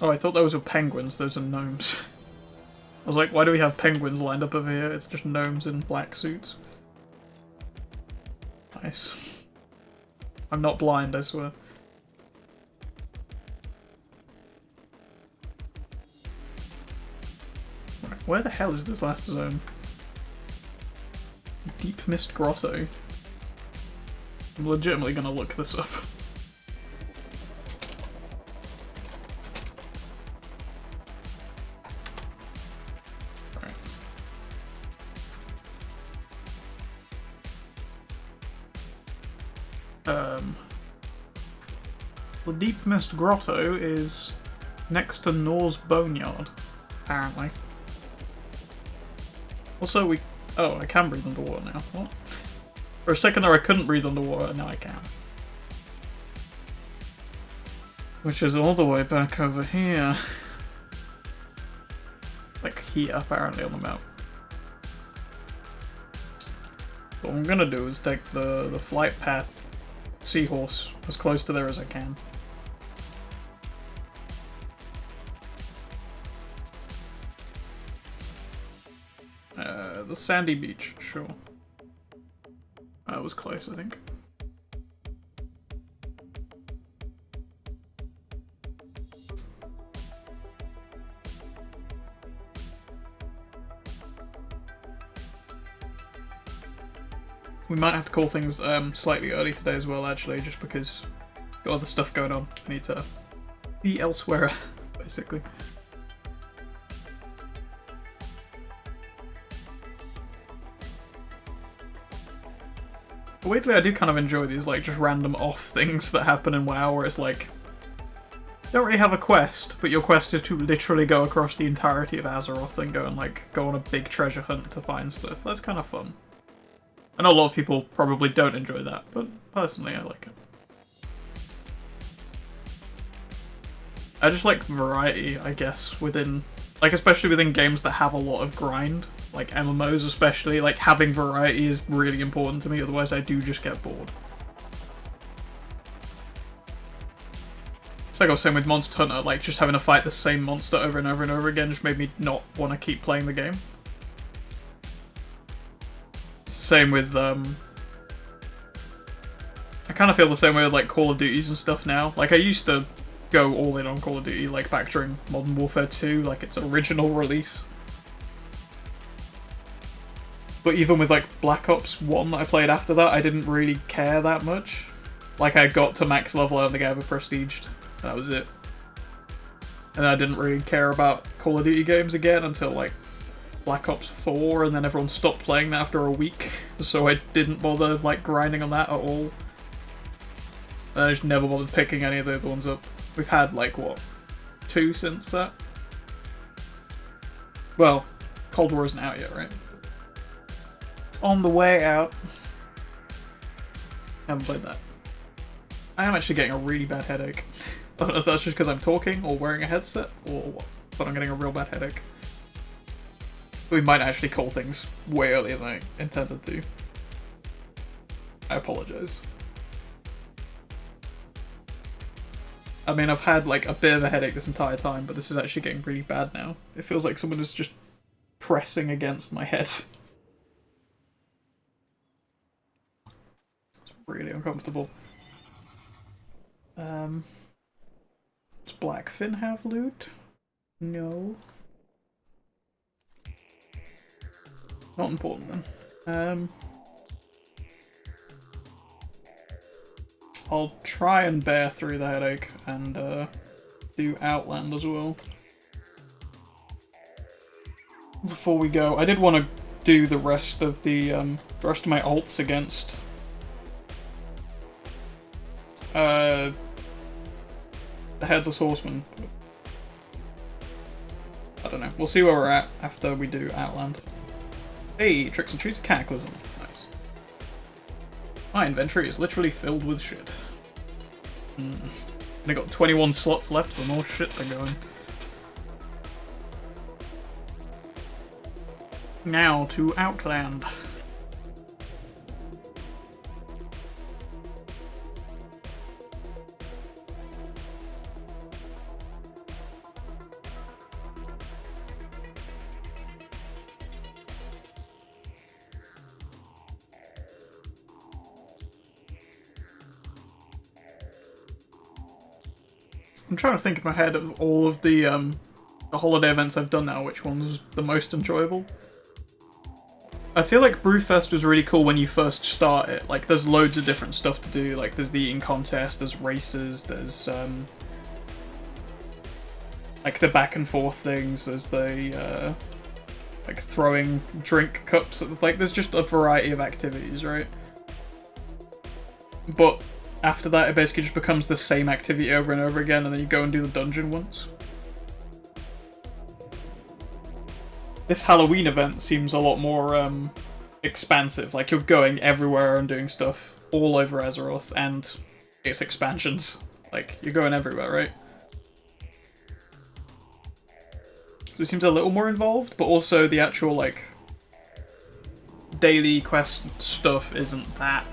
Oh, I thought those were penguins, those are gnomes. I was like, why do we have penguins lined up over here? It's just gnomes in black suits. Nice. I'm not blind, I swear. Right, where the hell is this last zone? Deep Mist Grotto. I'm legitimately gonna look this up. The Deep Mist Grotto is next to Nor's Boneyard, apparently. Also, oh, I can breathe underwater now. What? For a second there I couldn't breathe underwater, now I can. Which is all the way back over here. Like here, apparently, on the map. What I'm gonna do is take the flight path seahorse as close to there as I can. The sandy beach, sure. That was close, I think. We might have to call things slightly early today as well, actually, just because got other stuff going on. I need to be elsewhere, basically. But weirdly, I do kind of enjoy these, like, just random off things that happen in WoW, where it's like, you don't really have a quest, but your quest is to literally go across the entirety of Azeroth and go on a big treasure hunt to find stuff. That's kind of fun. I know a lot of people probably don't enjoy that, but personally I like it. I just like variety, I guess, within, like, especially within games that have a lot of grind, like MMOs especially, like, having variety is really important to me, otherwise I do just get bored. It's like I was saying with Monster Hunter, like, just having to fight the same monster over and over and over again just made me not want to keep playing the game. It's the same with, I kind of feel the same way with, like, Call of Duties and stuff now. Like, I used to go all in on Call of Duty, like, back during Modern Warfare 2, like, its original release. But even with, like, Black Ops 1 that I played after that, I didn't really care that much. Like, I got to max level, I don't think I ever prestiged. That was it. And I didn't really care about Call of Duty games again until, like, Black Ops 4, and then everyone stopped playing that after a week, so I didn't bother, like, grinding on that at all. And I just never bothered picking any of the other ones up. We've had, like, what, 2 since that? Well, Cold War isn't out yet, right? It's on the way out. I haven't played that. I am actually getting a really bad headache. I don't know if that's just because I'm talking or wearing a headset or what, but I'm getting a real bad headache. We might actually call things way earlier than I intended to. I apologize. I mean, I've had like a bit of a headache this entire time, but this is actually getting pretty bad now. It feels like someone is just pressing against my head. It's really uncomfortable. Does Blackfin have loot? No. Not important then. I'll try and bear through the headache and do Outland as well. Before we go, I did want to do the rest of my ults against the Headless Horseman. I don't know. We'll see where we're at after we do Outland. Hey, Tricks and Treats Cataclysm. Nice. My inventory is literally filled with shit. And I got 21 slots left for more shit to go in. Now to Outland. I'm trying to think in my head of all of the holiday events I've done now, which one was the most enjoyable. I feel like Brewfest was really cool when you first start it. Like, there's loads of different stuff to do. Like, there's the eating contest, there's races, there's like the back and forth things, there's the like throwing drink cups. Like, there's just a variety of activities, right? But after that, it basically just becomes the same activity over and over again, and then you go and do the dungeon once. This Halloween event seems a lot more expansive. Like, you're going everywhere and doing stuff all over Azeroth and its expansions. Like, you're going everywhere, right? So it seems a little more involved, but also the actual, like, daily quest stuff isn't that.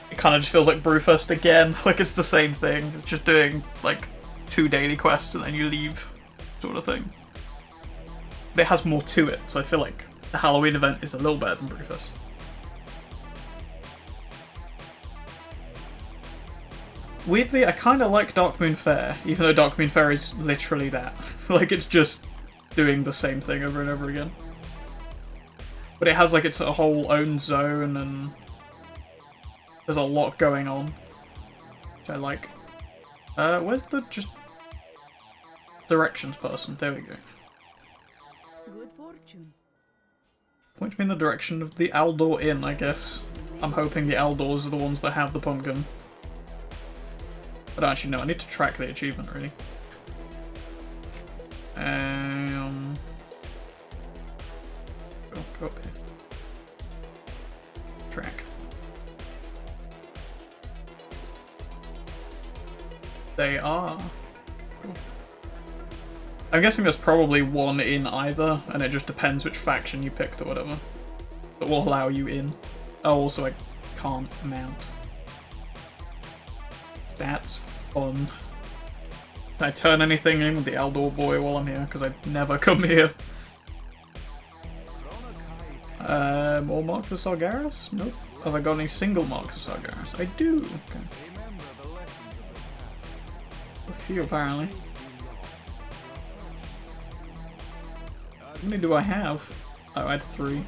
It kind of just feels like Brewfest again. Like, it's the same thing. It's just doing, like, 2 daily quests and then you leave, sort of thing. But it has more to it, so I feel like the Halloween event is a little better than Brewfest. Weirdly, I kind of like Darkmoon Fair, even though Darkmoon Fair is literally that. Like, it's just doing the same thing over and over again. But it has, like, its whole own zone, and there's a lot going on, which I like. Where's the just directions person? There we go. Good fortune. Point me in the direction of the Aldor Inn, I guess. I'm hoping the Aldors are the ones that have the pumpkin. But actually, no, I need to track the achievement, really. Go up here. Track. They are. Cool. I'm guessing there's probably one in either, and it just depends which faction you picked or whatever. That will allow you in. Oh, also I can't mount. That's fun. Can I turn anything in with the Aldor boy while I'm here? Because I never come here. More marks of Sargeras? Nope. Have I got any single marks of Sargeras? I do. Okay. A few apparently. How many do I have? Oh, I had 3. Okay.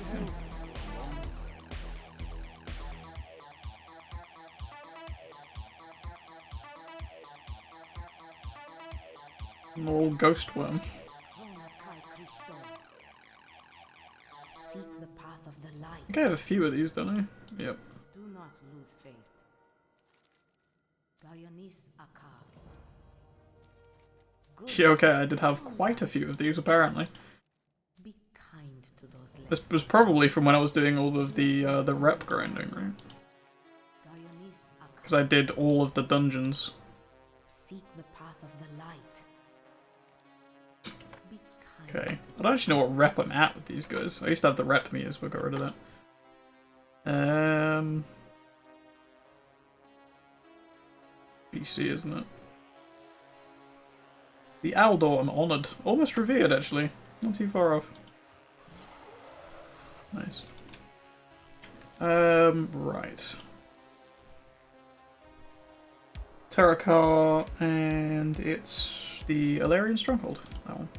More ghost worm. Seek the path of the light. I think I have a few of these, don't I? Yep. Do not lose faith. Gaionis Akar. Yeah, okay, I did have quite a few of these apparently. Be kind to those less. This was probably from when I was doing all of the rep grinding, right? Gaionis Akar. Because I did all of the dungeons. Seek the path of the light. Be kind. Okay. I don't actually know what rep I'm at with these guys. I used to have the rep meters, but got rid of that. BC, isn't it? The Aldor, I'm honoured. Almost revered, actually. Not too far off. Nice. Right. Terracar, and it's the Alarian Stronghold. That one.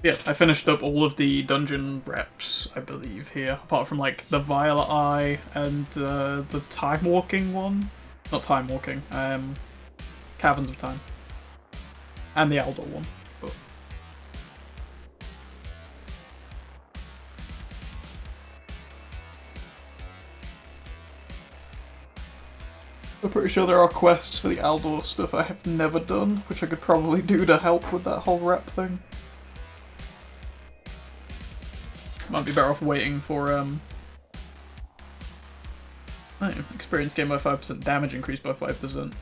Yeah, I finished up all of the dungeon reps, I believe, here. Apart from, like, the Violet Eye and the Time Walking one. Not Time Walking, Caverns of Time. And the Aldor one. But I'm pretty sure there are quests for the Aldor stuff I have never done, which I could probably do to help with that whole rep thing. Might be better off waiting for, oh, experience gained by 5%, damage increased by 5%.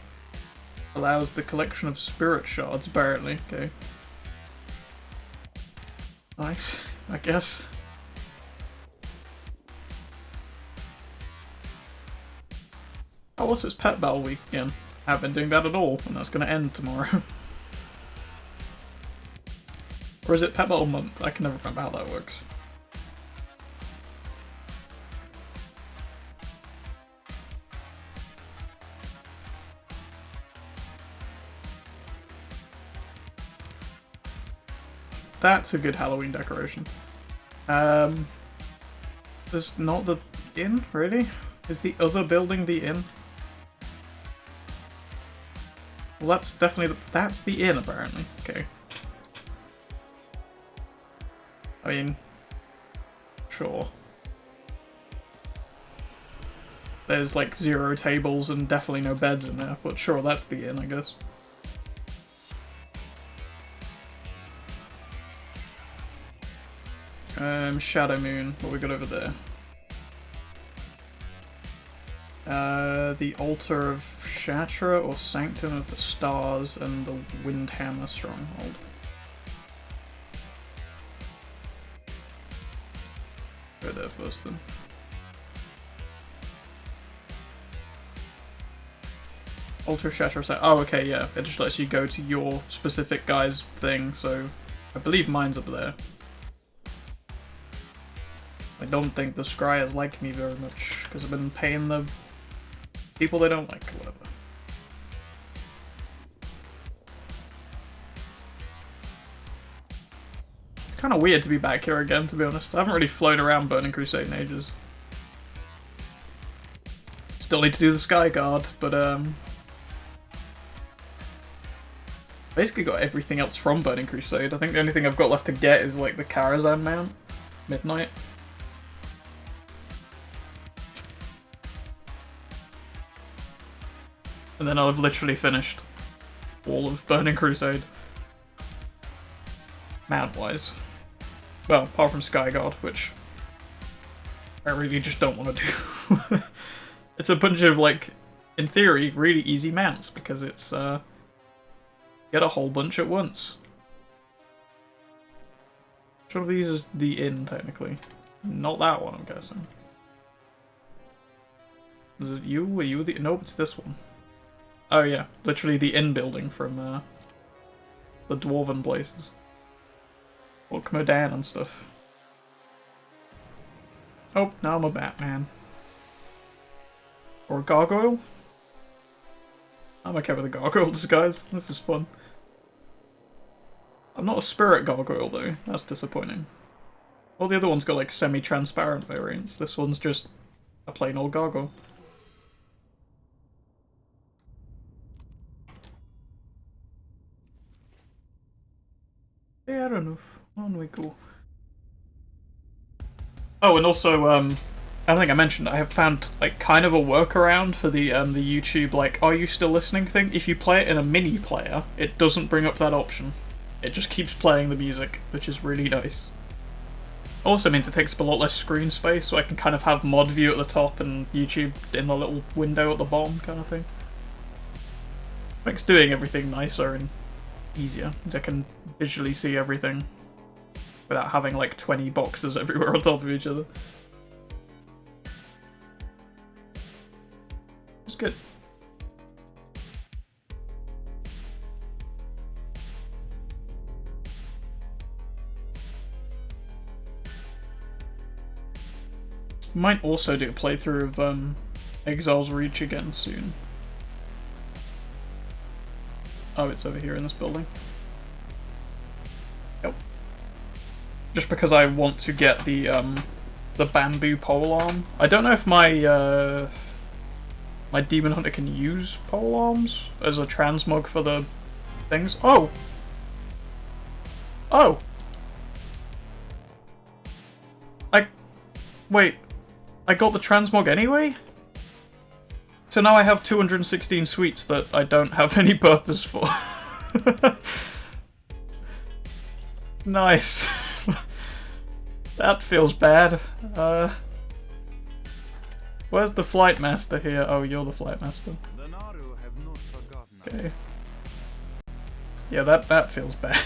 Allows the collection of spirit shards, apparently. Okay. Nice, I guess. Oh, also it's Pet Battle Week again. I haven't been doing that at all, and that's going to end tomorrow. Or is it Pet Battle Month? I can never remember how that works. That's a good Halloween decoration. There's not the inn, really? Is the other building the inn? Well, that's definitely that's the inn, apparently. Okay. I mean, sure. There's like 0 tables and definitely no beds in there, but sure, that's the inn, I guess. Shadow Moon, what we got over there? The Altar of Shatra or Sanctum of the Stars and the Windhammer Stronghold. Go there first then. Altar of Shatra. Oh, okay, yeah. It just lets you go to your specific guy's thing, so I believe mine's up there. I don't think the Scryers like me very much, because I've been paying the people they don't like, or whatever. It's kind of weird to be back here again, to be honest. I haven't really flown around Burning Crusade in ages. Still need to do the Sky Guard, but basically got everything else from Burning Crusade. I think the only thing I've got left to get is like the Karazhan mount, Midnight. And then I'll have literally finished all of Burning Crusade. Mount-wise. Well, apart from Skyguard, which I really just don't want to do. It's a bunch of, like, in theory, really easy mounts, because it's, get a whole bunch at once. Which one of these is the inn, technically? Not that one, I'm guessing. Is it you? Are you the... Nope, it's this one. Oh yeah, literally the inn building from the dwarven places. Or Comodan and stuff. Oh, now I'm a Batman. Or a gargoyle? I'm okay with a gargoyle disguise. This is fun. I'm not a spirit gargoyle though. That's disappointing. All the other ones got like semi-transparent variants. This one's just a plain old gargoyle. Yeah, I don't know. Aren't we cool? Oh, and also, I don't think I mentioned, I have found, like, kind of a workaround for the YouTube, like, are you still listening thing? If you play it in a mini player, it doesn't bring up that option. It just keeps playing the music, which is really nice. Also means it takes up a lot less screen space, so I can kind of have mod view at the top and YouTube in the little window at the bottom kind of thing. Makes doing everything nicer and easier, because I can visually see everything without having like 20 boxes everywhere on top of each other. It's good. Might also do a playthrough of Exile's Reach again soon. Oh, it's over here in this building. Yep. Just because I want to get the bamboo polearm. I don't know if my my Demon Hunter can use polearms as a transmog for the things. Oh! Oh! Wait. I got the transmog anyway? So now I have 216 sweets that I don't have any purpose for. Nice. That feels bad. Where's the Flight Master here? Oh, you're the Flight Master. Okay. Yeah, that feels bad.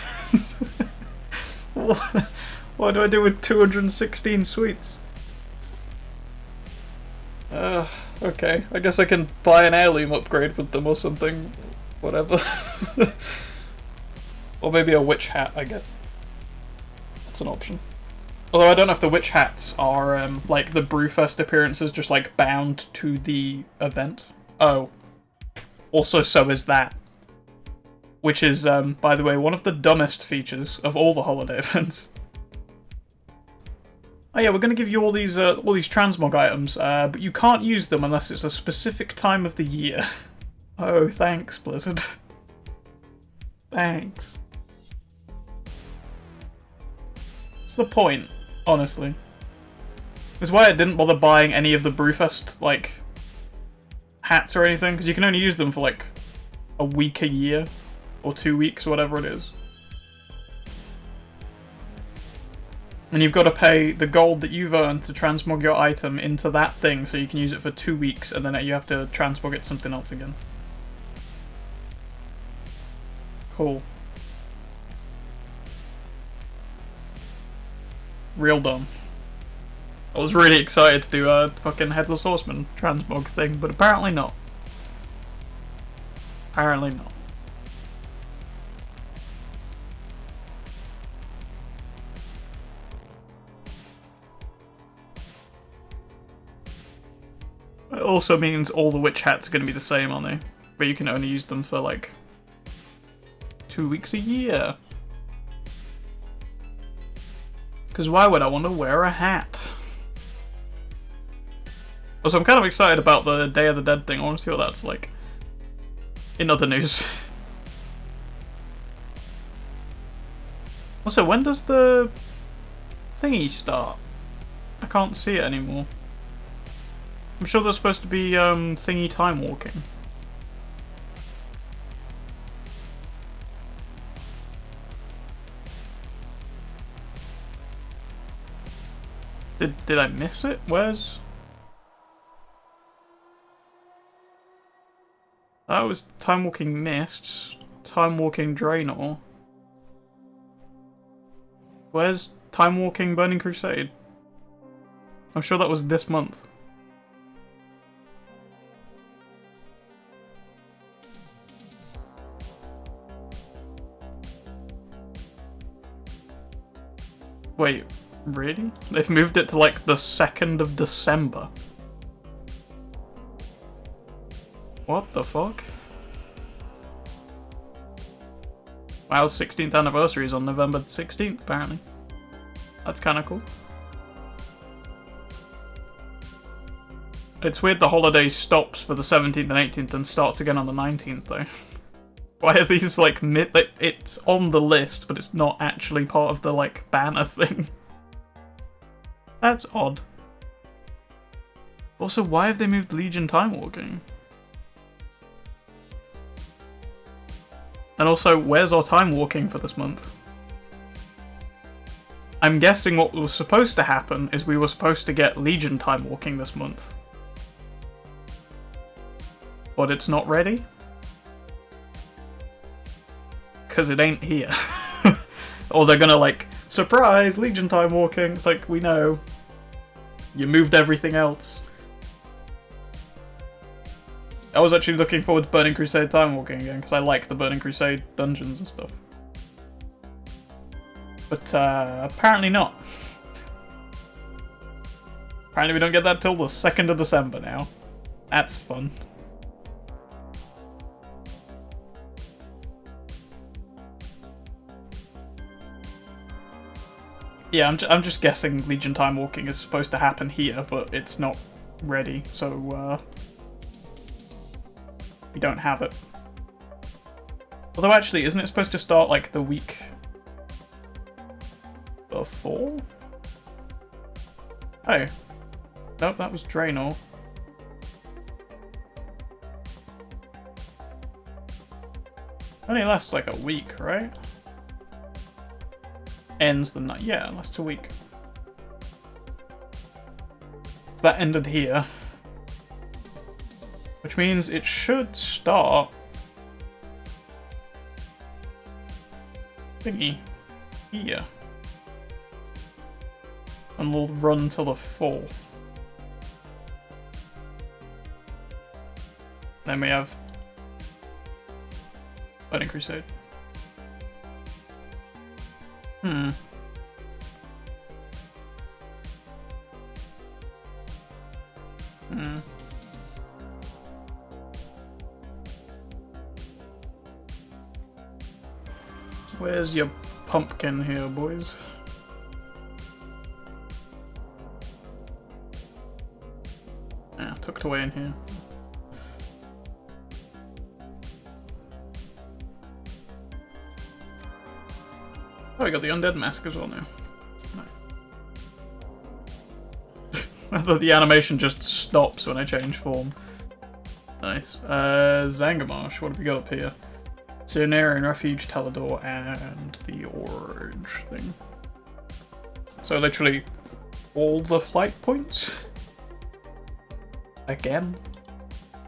What do I do with 216 sweets? Okay. I guess I can buy an heirloom upgrade with them or something. Whatever. Or maybe a witch hat, I guess. That's an option. Although I don't know if the witch hats are, like, the Brewfest appearances just, like, bound to the event. Oh. Also, so is that. which is, by the way, one of the dumbest features of all the holiday events. Oh yeah, we're going to give you all these transmog items, but you can't use them unless it's a specific time of the year. Oh, thanks, Blizzard. Thanks. What's the point, honestly? It's why I didn't bother buying any of the Brewfest, like, hats or anything, because you can only use them for, like, a week a year, or 2 weeks, or whatever it is. And you've got to pay the gold that you've earned to transmog your item into that thing, so you can use it for 2 weeks, and then you have to transmog it to something else again. Cool. Real dumb. I was really excited to do a fucking Headless Horseman transmog thing, but apparently not. Apparently not. It also means all the witch hats are going to be the same, aren't they? But you can only use them for, like, 2 weeks a year. Because why would I want to wear a hat? Also, I'm kind of excited about the Day of the Dead thing. I want to see what that's like. In other news. Also, when does the thingy start? I can't see it anymore. I'm sure there's supposed to be thingy time walking. Did I miss it? Where's... That was Time Walking Mist, Time Walking Draenor. Where's Time Walking Burning Crusade? I'm sure that was this month. Wait, really? They've moved it to like the 2nd of December. What the fuck? WoW's 16th anniversary is on November 16th, apparently. That's kinda cool. It's weird the holiday stops for the 17th and 18th and starts again on the 19th, though. Why are these, like, it's on the list, but it's not actually part of the, like, banner thing. That's odd. Also, why have they moved Legion Time Walking? And also, where's our time walking for this month? I'm guessing what was supposed to happen is we were supposed to get Legion Time Walking this month. But it's not ready? Because it ain't here. Or they're gonna, like, surprise, Legion Time Walking. It's like, we know. You moved everything else. I was actually looking forward to Burning Crusade Time Walking again, because I like the Burning Crusade dungeons and stuff. But, apparently not. Apparently we don't get that till the 2nd of December now. That's fun. Yeah, I'm just guessing Legion Time Walking is supposed to happen here, but it's not ready, so, we don't have it. Although actually, isn't it supposed to start like the week before? Oh. Nope, that was Draenor. Only lasts like a week, right? Ends the night. Yeah, lasts a week. So that ended here. Which means it should start thingy here. And we'll run till the 4th. Then we have Burning Crusade. Hmm. Where's your pumpkin here, boys? Yeah, tucked away in here. Oh, I got the undead mask as well now. No. I thought the animation just stops when I change form. Nice. Zangamarsh, what have we got up here? Cenarian Refuge, Talador, and the Orange thing. So literally all the flight points? Again?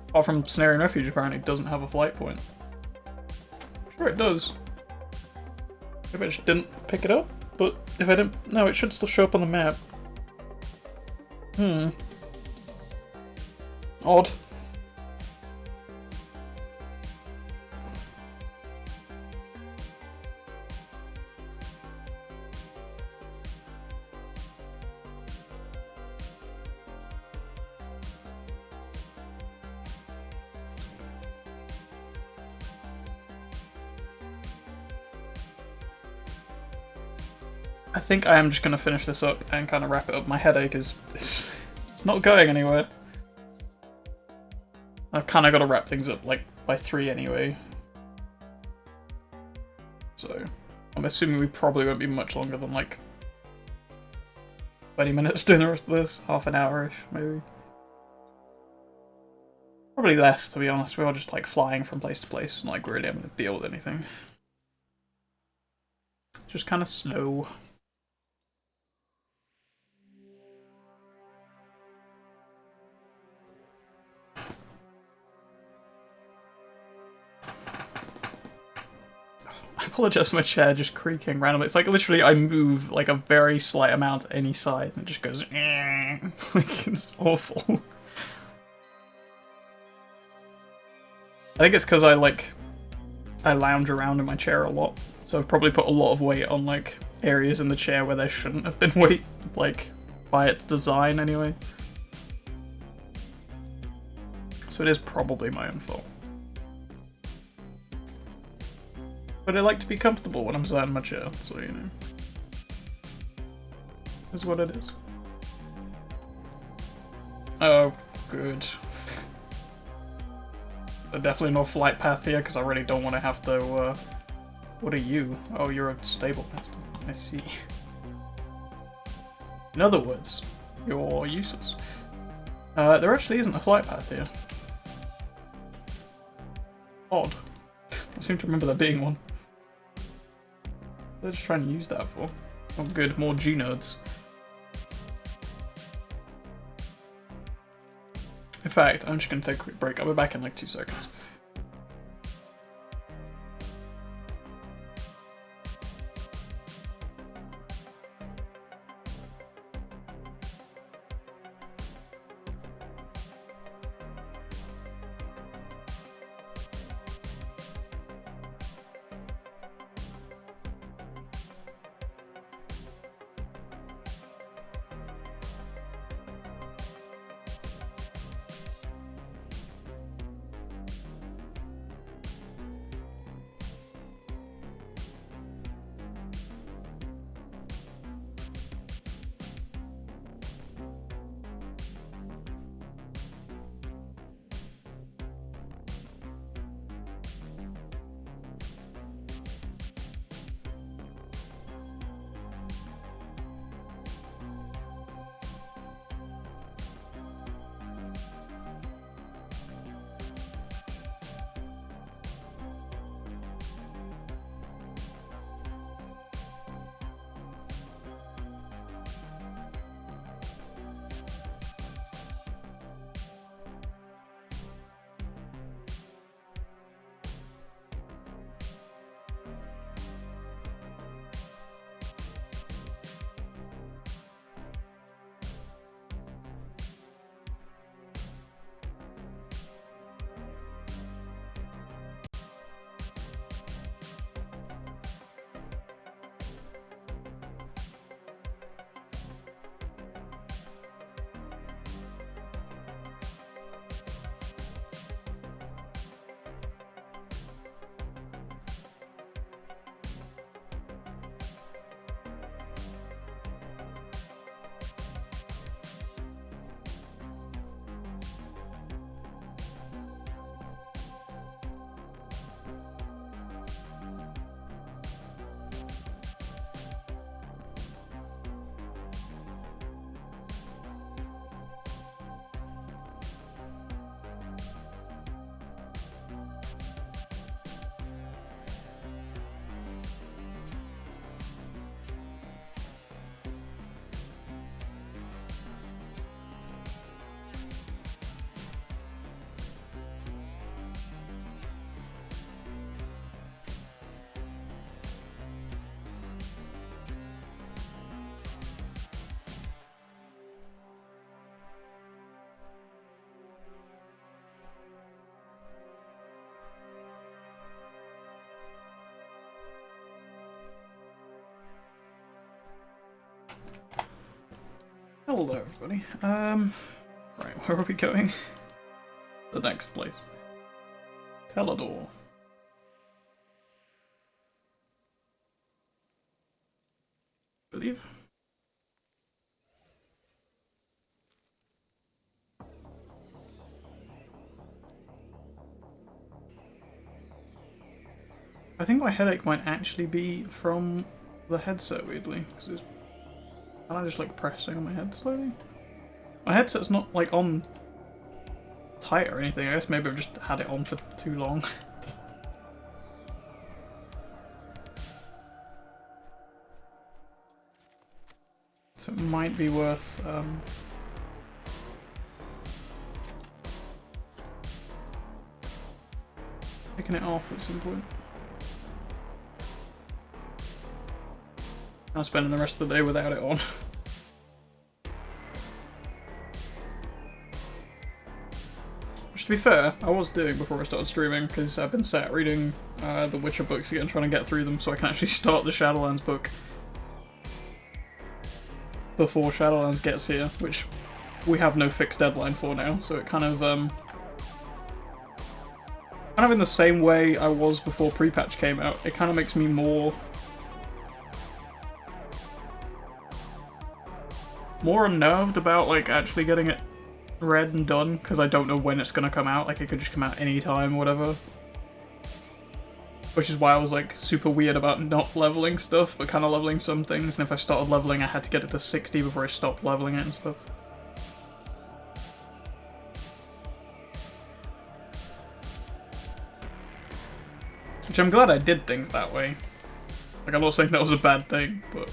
Apart from Cenarian Refuge apparently doesn't have a flight point. Sure it does. Maybe I just didn't pick it up, but if I didn't... No, it should still show up on the map. Odd. I think I am just going to finish this up and kind of wrap it up. My headache is it's not going anywhere. I've kind of got to wrap things up like by 3 anyway. So I'm assuming we probably won't be much longer than like 20 minutes doing the rest of this. Half an hour-ish, maybe. Probably less, to be honest. We're all just like flying from place to place and like really having to deal with anything. Just kind of slow. I apologize for my chair just creaking randomly. It's like literally I move like a very slight amount to any side and it just goes like it's awful. I think it's because I lounge around in my chair a lot. So I've probably put a lot of weight on like areas in the chair where there shouldn't have been weight, like by its design anyway. So it is probably my own fault. But I like to be comfortable when I'm sat in my chair, so you know. Is what it is. Oh, good. There's definitely no flight path here, because I really don't want to have to, What are you? Oh, you're a stable master. I see. In other words, you're useless. There actually isn't a flight path here. Odd. I seem to remember there being one. Let's just try and use that for. Oh good, more G-nodes. In fact, I'm just going to take a quick break. I'll be back in like 2 seconds. Hello, everybody. Right, where are we going? The next place. Hallows. I believe. I think my headache might actually be from the headset, weirdly, because it's kind of just like pressing on my head slowly. My headset's not like on tight or anything. I guess maybe I've just had it on for too long. So it might be worth picking it off at some point. I'm spending the rest of the day without it on. Which, to be fair, I was doing before I started streaming, because I've been sat reading the Witcher books again, trying to get through them so I can actually start the Shadowlands book before Shadowlands gets here, which we have no fixed deadline for now, so it kind of in the same way I was before pre-patch came out, it kind of makes me more unnerved about like actually getting it read and done, because I don't know when it's gonna come out. Like, it could just come out any time or whatever. Which is why I was like super weird about not leveling stuff, but kind of leveling some things, and if I started leveling I had to get it to 60 before I stopped leveling it and stuff. Which I'm glad I did things that way. Like, I'm not saying that was a bad thing, but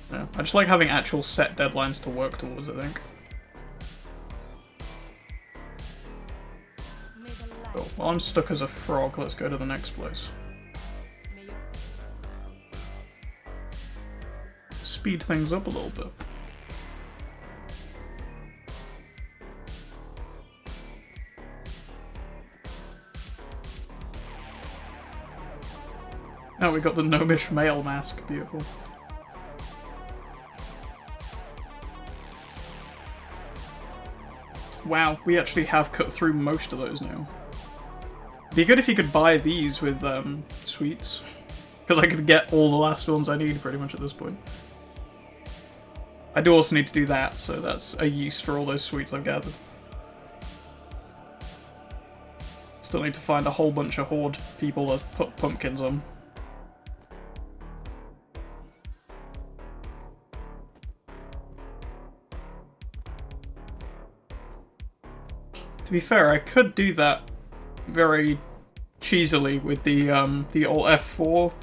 yeah, I just like having actual set deadlines to work towards, I think. Cool. Well, I'm stuck as a frog. Let's go to the next place. Speed things up a little bit. Oh, we got the gnomish male mask. Beautiful. Wow, we actually have cut through most of those now. It'd be good if you could buy these with sweets, because I could get all the last ones I need pretty much at this point. I do also need to do that, so that's a use for all those sweets I've gathered. Still need to find a whole bunch of horde people to put pumpkins on. To be fair, I could do that very cheesily with the Alt F4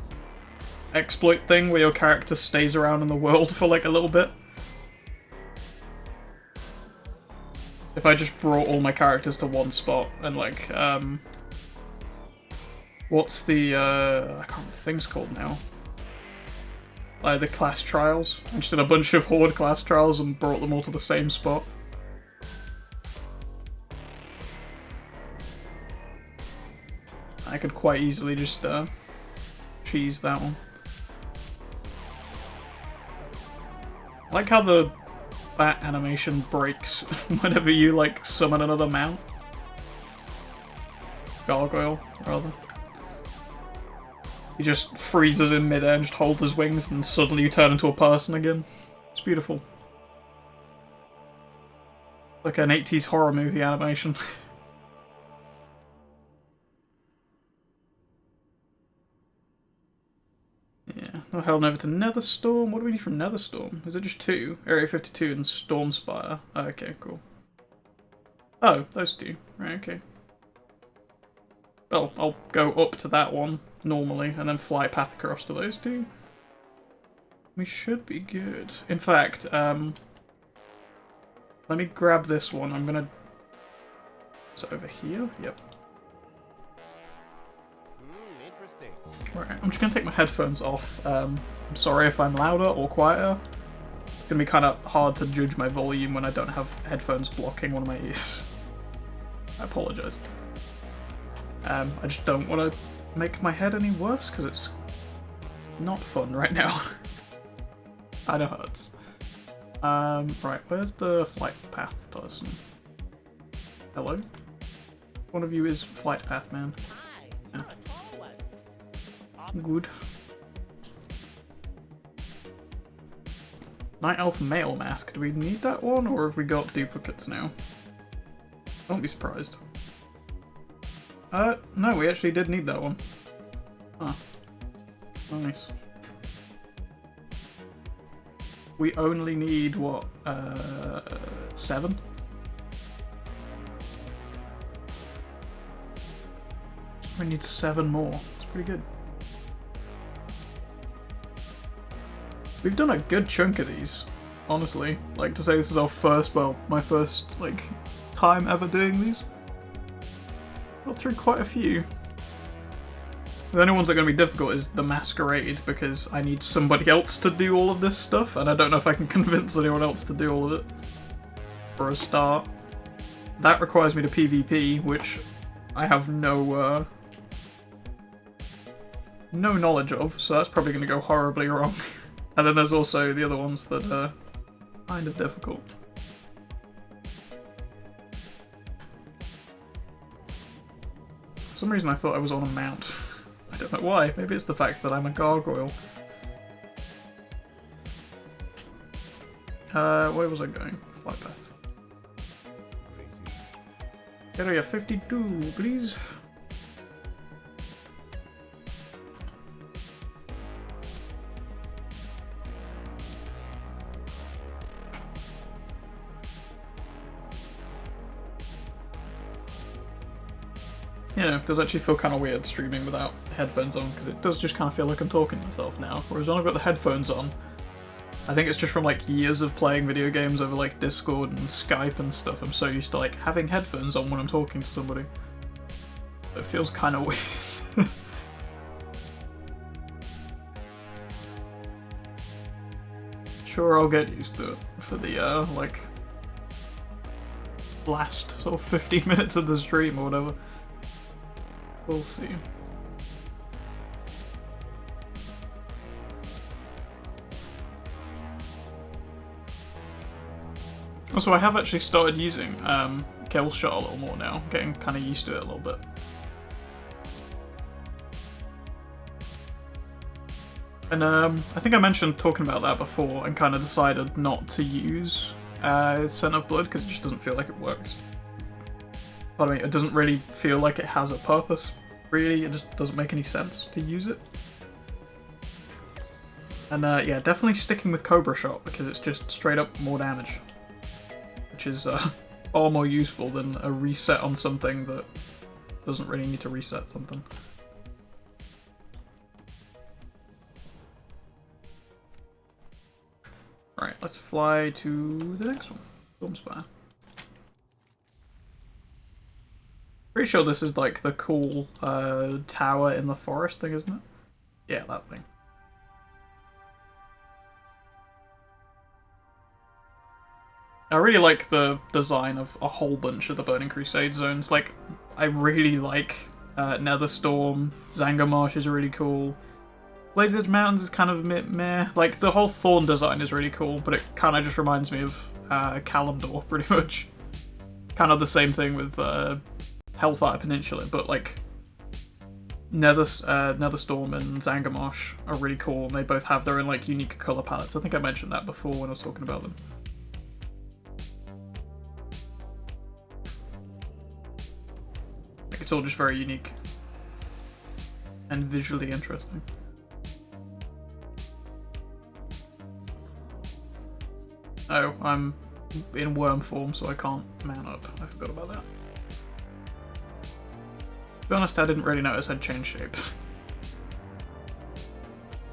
exploit thing, where your character stays around in the world for like a little bit. If I just brought all my characters to one spot and like, what's the, I can't remember what the thing's called now. Like the class trials. I just did a bunch of horde class trials and brought them all to the same spot. I could quite easily just cheese that one. I like how the bat animation breaks whenever you like summon another mount. Gargoyle, rather. He just freezes in midair and just holds his wings, and suddenly you turn into a person again. It's beautiful. Like an 80s horror movie animation. Yeah, we'll head on over to Netherstorm. What do we need from Netherstorm? Is it just two? Area 52 and Stormspire. Oh, okay, cool. Oh, those two. Right, okay. Well, I'll go up to that one, normally, and then fly path across to those two. We should be good. In fact, let me grab this one. I'm gonna... Is it over here? Yep. Right, I'm just going to take my headphones off. I'm sorry if I'm louder or quieter. It's going to be kind of hard to judge my volume when I don't have headphones blocking one of my ears. I apologise. I just don't want to make my head any worse, because it's not fun right now. I know it hurts. Right, where's the flight path person? Hello? One of you is flight path man. Yeah. Good. Night Elf male mask. Do we need that one, or have we got duplicates now? Don't be surprised. No, we actually did need that one. Huh. Nice. We only need, what, 7? We need 7 more. It's pretty good. We've done a good chunk of these, honestly. Like, to say this is our first, well, my first, like, time ever doing these. Got through quite a few. The only ones that are going to be difficult is the Masquerade, because I need somebody else to do all of this stuff, and I don't know if I can convince anyone else to do all of it. For a start. That requires me to PvP, which I have no knowledge of, so that's probably going to go horribly wrong. And then there's also the other ones that are kind of difficult. For some reason I thought I was on a mount. I don't know why. Maybe it's the fact that I'm a gargoyle. Where was I going? Flight path. Area 52, please. Yeah, it does actually feel kind of weird streaming without headphones on, because it does just kind of feel like I'm talking to myself now. Whereas when I've got the headphones on, I think it's just from like years of playing video games over like Discord and Skype and stuff. I'm so used to like having headphones on when I'm talking to somebody. It feels kind of weird. Sure, I'll get used to it for the like last sort of 15 minutes of the stream or whatever. We'll see. Also, I have actually started using Kill Shot a little more now, getting kind of used to it a little bit. And I think I mentioned talking about that before and kind of decided not to use Scent of Blood because it just doesn't feel like it works. But I mean, it doesn't really feel like it has a purpose, really. It just doesn't make any sense to use it. And yeah, definitely sticking with Cobra Shot because it's just straight up more damage. Which is far more useful than a reset on something that doesn't really need to reset something. Right, let's fly to the next one. Storm Spire. Pretty sure this is like the cool tower in the forest thing, isn't it? Yeah, that thing. I really like the design of a whole bunch of the Burning Crusade zones. Like, I really like Netherstorm, Zangarmarsh is really cool. Blade's Edge Mountains is kind of meh. Like, the whole Thorn design is really cool, but it kind of just reminds me of Kalimdor, pretty much. Kind of the same thing with Hellfire Peninsula, but like Netherstorm and Zangarmarsh are really cool, and they both have their own like unique color palettes. I think I mentioned that before when I was talking about them. Like, it's all just very unique and visually interesting. Oh, I'm in worm form, so I can't mount up. I forgot about that. To be honest, I didn't really notice I'd changed shape.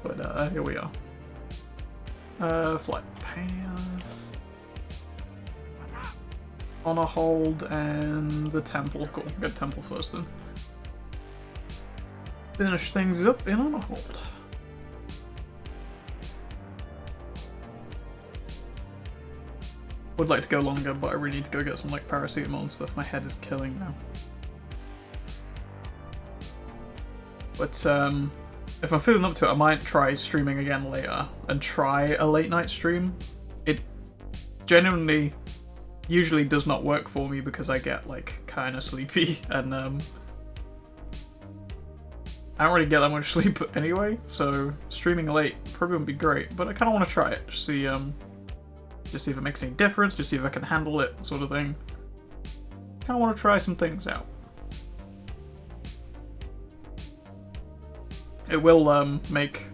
But here we are. Flight path. On a hold and the temple. Cool, get temple first then. Finish things up in on a hold. Would like to go longer, but I really need to go get some like paracetamol and stuff. My head is killing now. But if I'm feeling up to it, I might try streaming again later and try a late night stream. It genuinely usually does not work for me because I get like kind of sleepy and I don't really get that much sleep anyway, so streaming late probably wouldn't be great, but I kind of want to try it, just see if it makes any difference, just see if I can handle it, sort of thing. Kind of want to try some things out. It will make...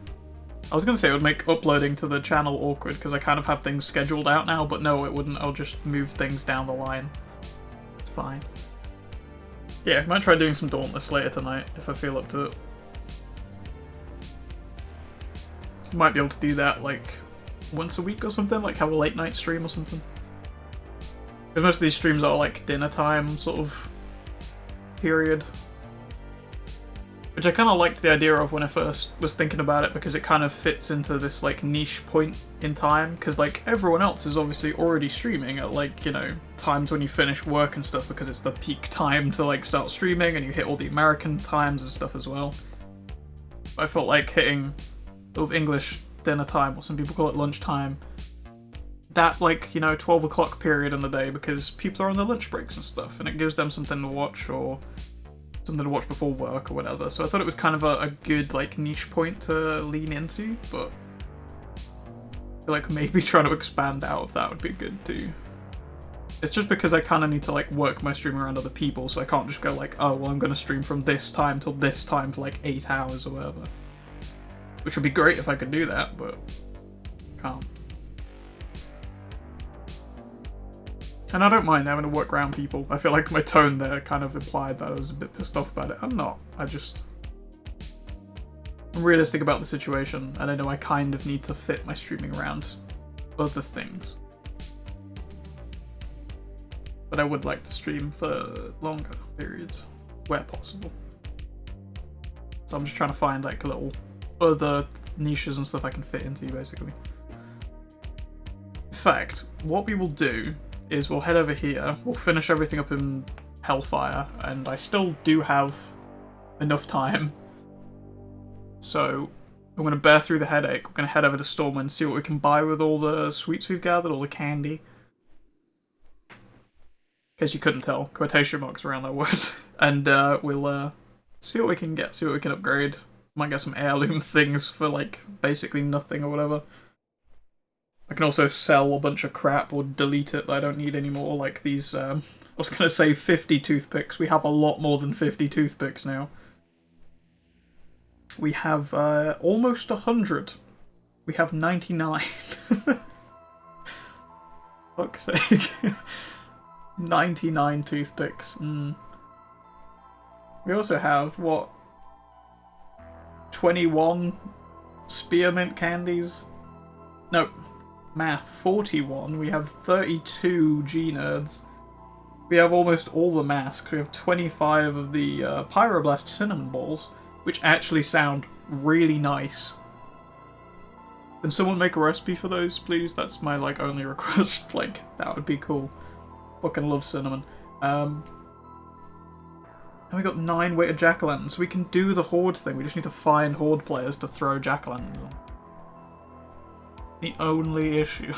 I was going to say it would make uploading to the channel awkward, because I kind of have things scheduled out now, but no, it wouldn't. I'll just move things down the line. It's fine. Yeah, I might try doing some Dauntless later tonight, if I feel up to it. Might be able to do that, like, once a week or something, like have a late night stream or something. Because most of these streams are, like, dinner time, sort of, period. Which I kind of liked the idea of when I first was thinking about it, because it kind of fits into this, like, niche point in time. Because, like, everyone else is obviously already streaming at, like, you know, times when you finish work and stuff, because it's the peak time to, like, start streaming, and you hit all the American times and stuff as well. But I felt like hitting sort of English dinner time, or some people call it lunchtime, that, like, you know, 12 o'clock period in the day, because people are on their lunch breaks and stuff, and it gives them something to watch, or something to watch before work or whatever. So I thought it was kind of a good, like, niche point to lean into, but I feel like maybe trying to expand out of that would be good too. It's just because I kind of need to, like, work my stream around other people, so I can't just go like, oh, well, I'm going to stream from this time till this time for like 8 hours or whatever. Which would be great if I could do that, but can't. And I don't mind having to work around people. I feel like my tone there kind of implied that I was a bit pissed off about it. I'm not. I'm realistic about the situation, and I know I kind of need to fit my streaming around other things. But I would like to stream for longer periods, where possible. So I'm just trying to find, like, little other niches and stuff I can fit into, basically. In fact, what we will do is we'll head over here, we'll finish everything up in Hellfire, and I still do have enough time. So I'm going to bear through the headache, we're going to head over to Stormwind, see what we can buy with all the sweets we've gathered, all the candy. In case you couldn't tell, quotation marks around that word. And we'll see what we can get, see what we can upgrade. Might get some heirloom things for, like, basically nothing or whatever. I can also sell a bunch of crap or delete it that I don't need anymore, like these, I was going to say 50 toothpicks. We have a lot more than 50 toothpicks now. We have almost 100. We have 99. Fuck's sake. 99 toothpicks. We also have, what, 21 spearmint candies? No. Math, 41. We have 32 G-Nerds. We have almost all the masks. We have 25 of the Pyroblast Cinnamon Balls, which actually sound really nice. Can someone make a recipe for those, please? That's my, like, only request. Like, that would be cool. Fucking love cinnamon. And we got 9 weighted jack-o'-lanterns, so we can do the Horde thing. We just need to find Horde players to throw jack-o'-lanterns on. The only issue.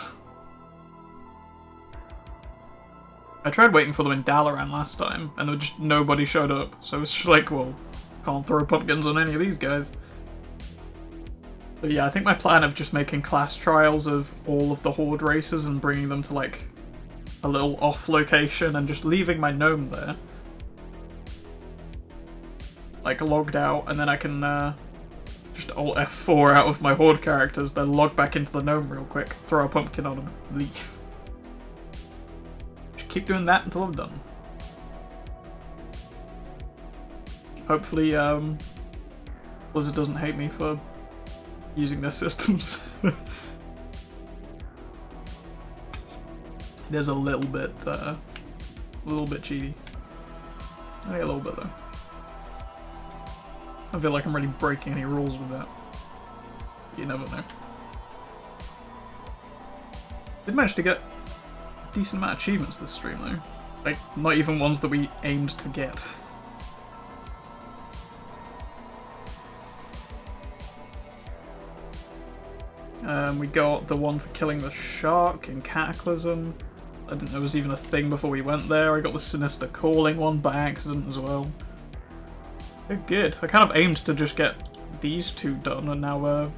I tried waiting for them in Dalaran last time, and there just nobody showed up. So it's just like, well, can't throw pumpkins on any of these guys. But yeah, I think my plan of just making class trials of all of the Horde races and bringing them to, like, a little off location and just leaving my gnome there, like, logged out, and then I can just alt F4 out of my Horde characters, then log back into the gnome real quick, throw a pumpkin on him, leave. Just keep doing that until I'm done. Hopefully, Blizzard doesn't hate me for using their systems. There's a little bit cheaty. Only a little bit though. I feel like I'm really breaking any rules with that. You never know. Did manage to get a decent amount of achievements this stream though. Like, not even ones that we aimed to get. We got the one for killing the shark in Cataclysm. I didn't know there was even a thing before we went there. I got the Sinister Calling one by accident as well. They're good. I kind of aimed to just get these two done, and now we're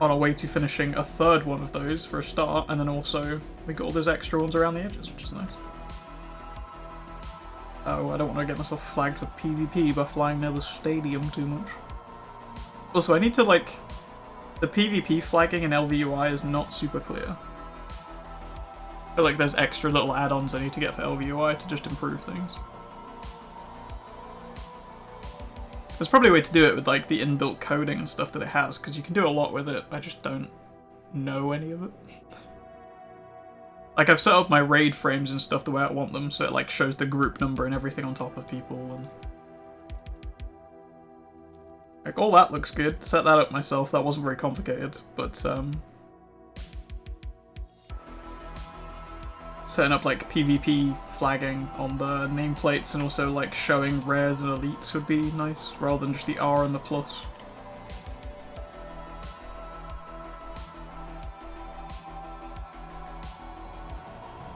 on our way to finishing a third one of those for a start, and then also we got all those extra ones around the edges, which is nice. Oh, I don't want to get myself flagged for PvP by flying near the stadium too much. Also, I need to, like... The PvP flagging in LVUI is not super clear. I feel like there's extra little add-ons I need to get for LVUI to just improve things. There's probably a way to do it with, like, the inbuilt coding and stuff that it has, because you can do a lot with it, I just don't know any of it. Like, I've set up my raid frames and stuff the way I want them, so it, like, shows the group number and everything on top of people, and... Like, all that looks good. Set that up myself, that wasn't very complicated, but, setting up, like, PvP flagging on the nameplates and also, like, showing rares and elites would be nice, rather than just the R and the plus.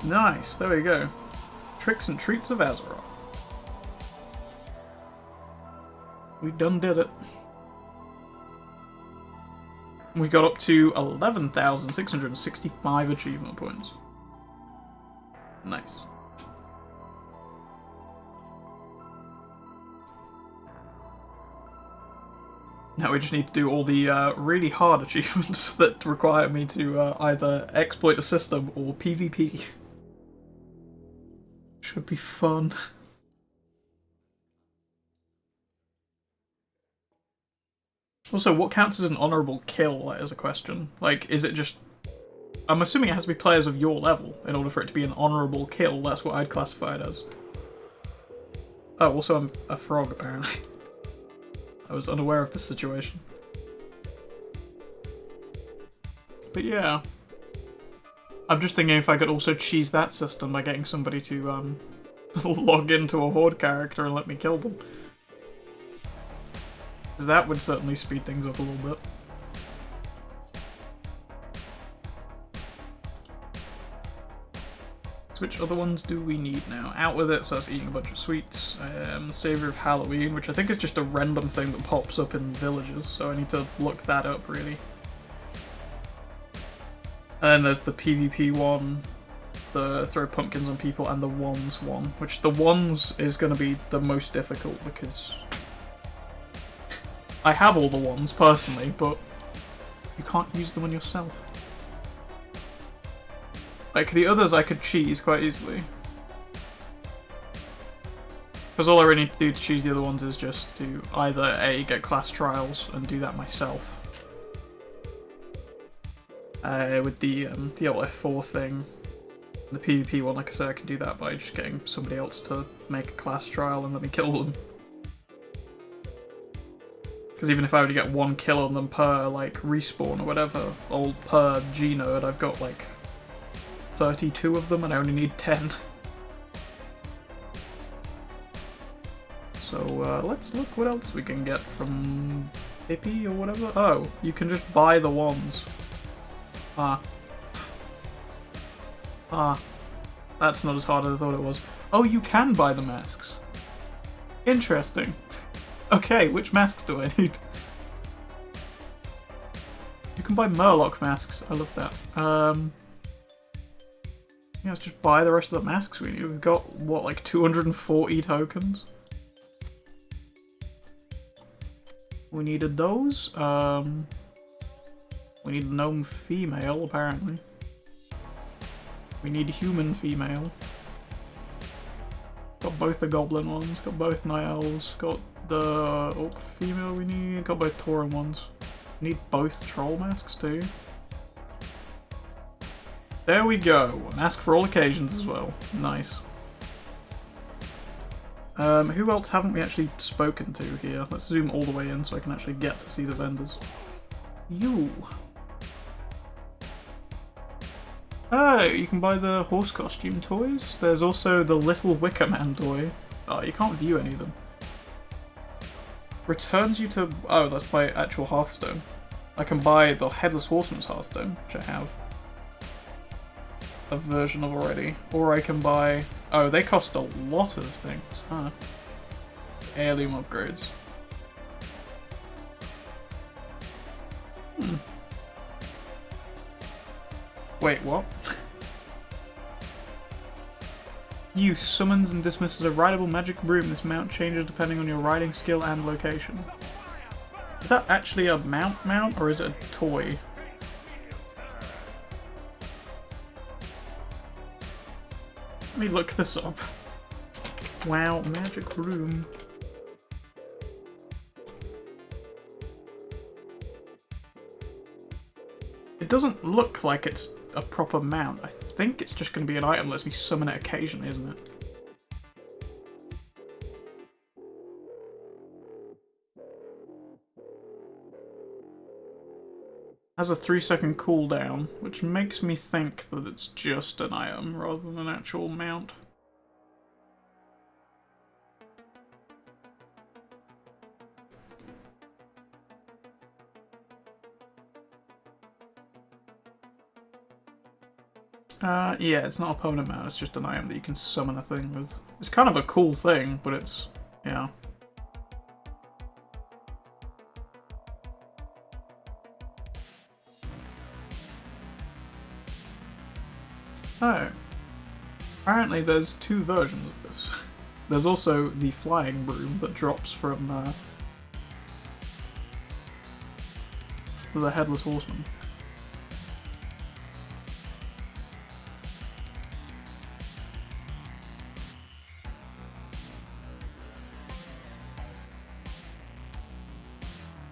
Nice, there we go. Tricks and Treats of Azeroth. We done did it. We got up to 11,665 achievement points. Nice. Now we just need to do all the really hard achievements that require me to either exploit a system or PvP. Should be fun. Also, what counts as an honourable kill, is a question. Like, is it just... I'm assuming it has to be players of your level in order for it to be an honourable kill. That's what I'd classify it as. Oh, also I'm a frog, apparently. I was unaware of this situation. But yeah. I'm just thinking if I could also cheese that system by getting somebody to log into a Horde character and let me kill them. Because that would certainly speed things up a little bit. So which other ones do we need now? Out with it, so that's eating a bunch of sweets. Saviour of Halloween, which I think is just a random thing that pops up in villages, so I need to look that up, really. And then there's the PvP one, the throw pumpkins on people, and the wands one, which the wands is going to be the most difficult because I have all the wands personally, but you can't use them on yourself. Like, the others I could cheese quite easily. Because all I really need to do to choose the other ones is just to either A, get class trials and do that myself. With the F4 thing. The PvP one, like I said, I can do that by just getting somebody else to make a class trial and let me kill them. Because even if I were to get one kill on them per, like, respawn or whatever, or per G-node, I've got, like, 32 of them and I only need 10. So, let's look what else we can get from Hippie or whatever. Oh, you can just buy the wands. That's not as hard as I thought it was. Oh, you can buy the masks. Interesting. Okay, which masks do I need? You can buy Murloc masks. I love that. Yeah, let's just buy the rest of the masks we need. We've got, what, like 240 tokens? We needed those. We need gnome female, apparently. We need human female. Got both the goblin ones, got both night owls, got the orc female we need, got both tauren ones. We need both troll masks too. There we go. A mask for all occasions as well. Nice. Who else haven't we actually spoken to here? Let's zoom all the way in so I can actually get to see the vendors. You. Oh, you can buy the horse costume toys. There's also the little Wicker Man toy. Oh, you can't view any of them. Returns you to... Oh, that's by actual Hearthstone. I can buy the Headless Horseman's Hearthstone, which I have a version of already. Or I can buy... Oh, they cost a lot of things. Huh. Heirloom upgrades. Wait, what? Use summons and dismisses a rideable magic broom. This mount changes depending on your riding skill and location. Is that actually a mount, or is it a toy? Let me look this up. Wow, magic broom. It doesn't look like it's a proper mount. I think it's just going to be an item that lets me summon it occasionally, isn't it? Has a 3-second cooldown, which makes me think that it's just an item rather than an actual mount. Yeah, it's not a permanent mount, it's just an item that you can summon a thing with. It's kind of a cool thing, but it's... yeah. Oh. Apparently there's 2 versions of this. There's also the flying broom that drops from the Headless Horseman.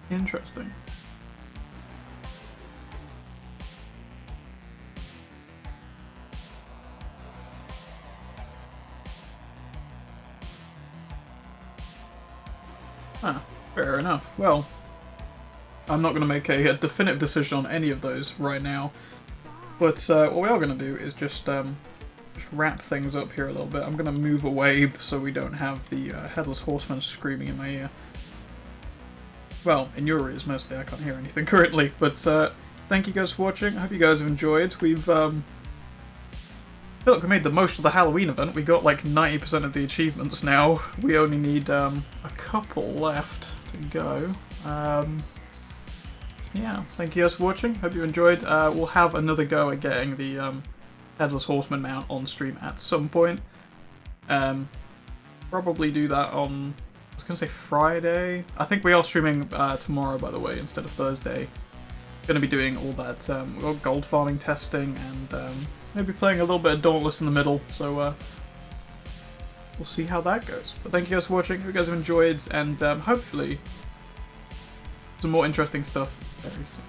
Interesting. Ah, fair enough. Well, I'm not going to make a definitive decision on any of those right now, but what we are going to do is just wrap things up here a little bit. I'm going to move away so we don't have the Headless Horseman screaming in my ear. Well, in your ears mostly, I can't hear anything currently, but thank you guys for watching. I hope you guys have enjoyed. We've, I feel like we made the most of the Halloween event. We got like 90% of the achievements now. We only need a couple left to go. Yeah, thank you guys for watching. Hope you enjoyed. We'll have another go at getting the Headless Horseman mount on stream at some point. Probably do that on... I was going to say Friday. I think we are streaming tomorrow, by the way, instead of Thursday. Going to be doing all that we've got gold farming testing and maybe playing a little bit of Dauntless in the middle, so we'll see how that goes. But thank you guys for watching, hope you guys have enjoyed, and hopefully some more interesting stuff very soon.